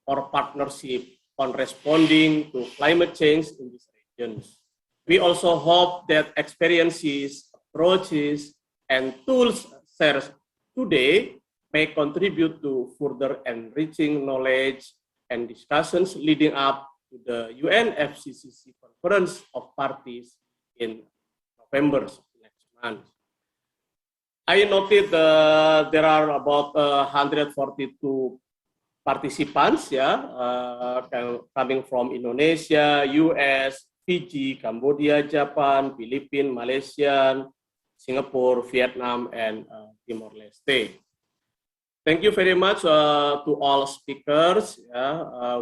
or partnership on responding to climate change in these regions. We also hope that experiences, approaches, and tools shared today may contribute to further enriching knowledge and discussions leading up to the UNFCCC Conference of Parties in November next month. I noted there are about 142 participants, coming from Indonesia, US, Fiji, Cambodia, Japan, Philippines, Malaysia, Singapore, Vietnam, and Timor-Leste. Thank you very much to all speakers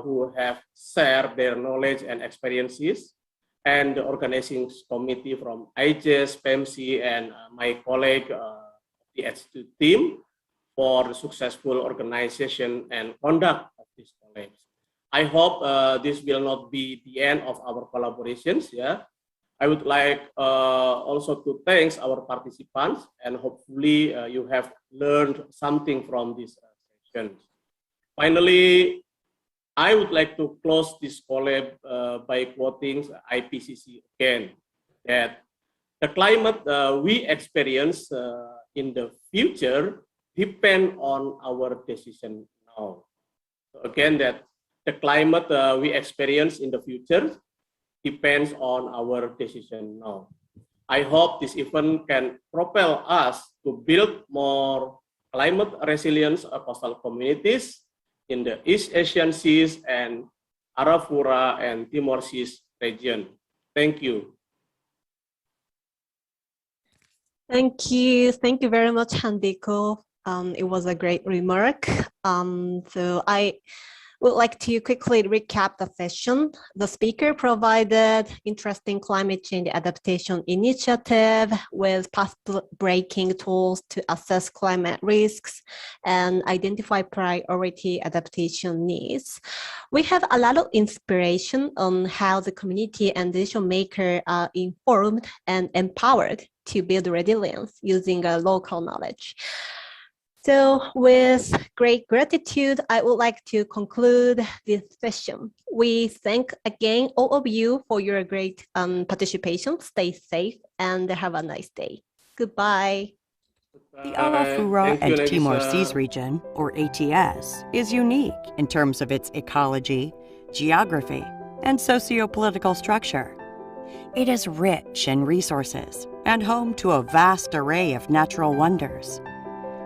who have shared their knowledge and experiences, and the organizing committee from IGES, PEMSEA, and my colleague, the ATSEA-2 team, for the successful organization and conduct of this college. I hope this will not be the end of our collaborations. I would like also to thank our participants, and hopefully you have learned something from this session. Finally, I would like to close this collab by quoting IPCC again, that the climate we experience in the future depend on our decision now. So again, that the climate we experience in the future depends on our decision now. I hope this event can propel us to build more climate resilient coastal communities in the East Asian Seas and Arafura and Timor Seas region. Thank you. Thank you. Thank you very much, Handiko. It was a great remark. So I would like to quickly recap the session. The speaker provided interesting climate change adaptation initiative with path-breaking tools to assess climate risks and identify priority adaptation needs. We have a lot of inspiration on how the community and decision maker are informed and empowered to build resilience using local knowledge. So with great gratitude, I would like to conclude this session. We thank again all of you for your great participation. Stay safe and have a nice day. Goodbye. The Arafura and Timor Seas region, or ATS, is unique in terms of its ecology, geography, and socio-political structure. It is rich in resources and home to a vast array of natural wonders.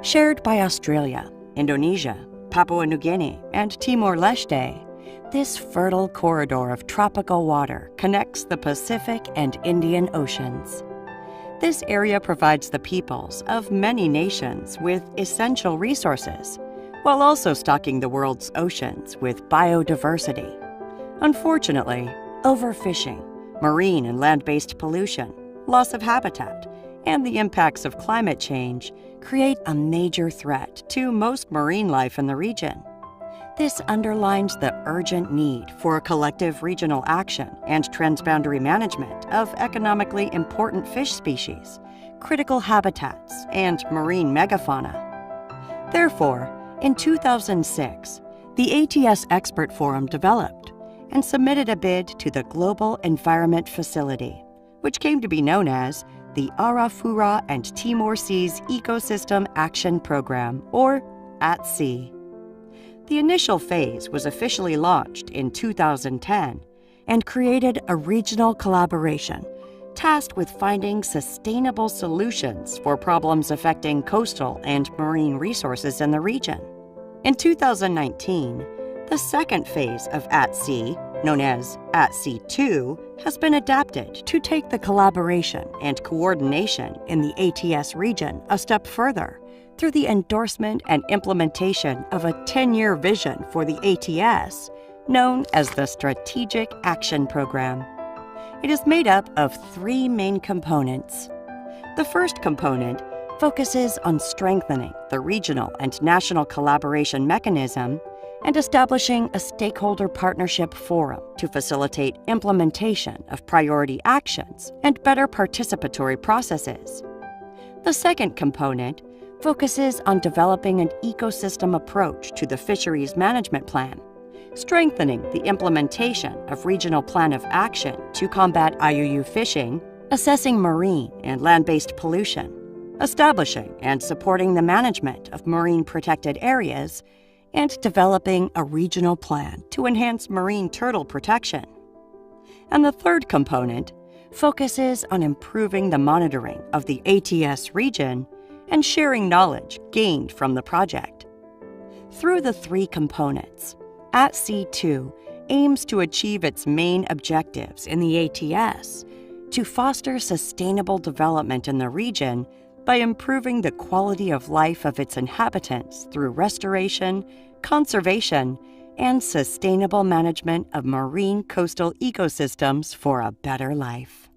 Shared by Australia, Indonesia, Papua New Guinea, and Timor-Leste, this fertile corridor of tropical water connects the Pacific and Indian Oceans. This area provides the peoples of many nations with essential resources, while also stocking the world's oceans with biodiversity. Unfortunately, overfishing, marine and land-based pollution, loss of habitat, and the impacts of climate change create a major threat to most marine life in the region. This underlines the urgent need for collective regional action and transboundary management of economically important fish species, critical habitats, and marine megafauna. Therefore, in 2006, the ATS Expert Forum developed and submitted a bid to the Global Environment Facility, which came to be known as the Arafura and Timor Seas Ecosystem Action Program, or ATSEA. The initial phase was officially launched in 2010 and created a regional collaboration tasked with finding sustainable solutions for problems affecting coastal and marine resources in the region. In 2019, the second phase of ATSEA, known as ATSEA-2, has been adapted to take the collaboration and coordination in the ATS region a step further through the endorsement and implementation of a 10-year vision for the ATS, known as the Strategic Action Program. It is made up of three main components. The first component focuses on strengthening the regional and national collaboration mechanism and establishing a stakeholder partnership forum to facilitate implementation of priority actions and better participatory processes. The second component focuses on developing an ecosystem approach to the fisheries management plan, strengthening the implementation of Regional Plan of Action to combat IUU fishing, assessing marine and land-based pollution, establishing and supporting the management of marine protected areas, and developing a regional plan to enhance marine turtle protection. And the third component focuses on improving the monitoring of the ATS region and sharing knowledge gained from the project. Through the three components, ATSEA-2 aims to achieve its main objectives in the ATS to foster sustainable development in the region by improving the quality of life of its inhabitants through restoration, conservation, and sustainable management of marine coastal ecosystems for a better life.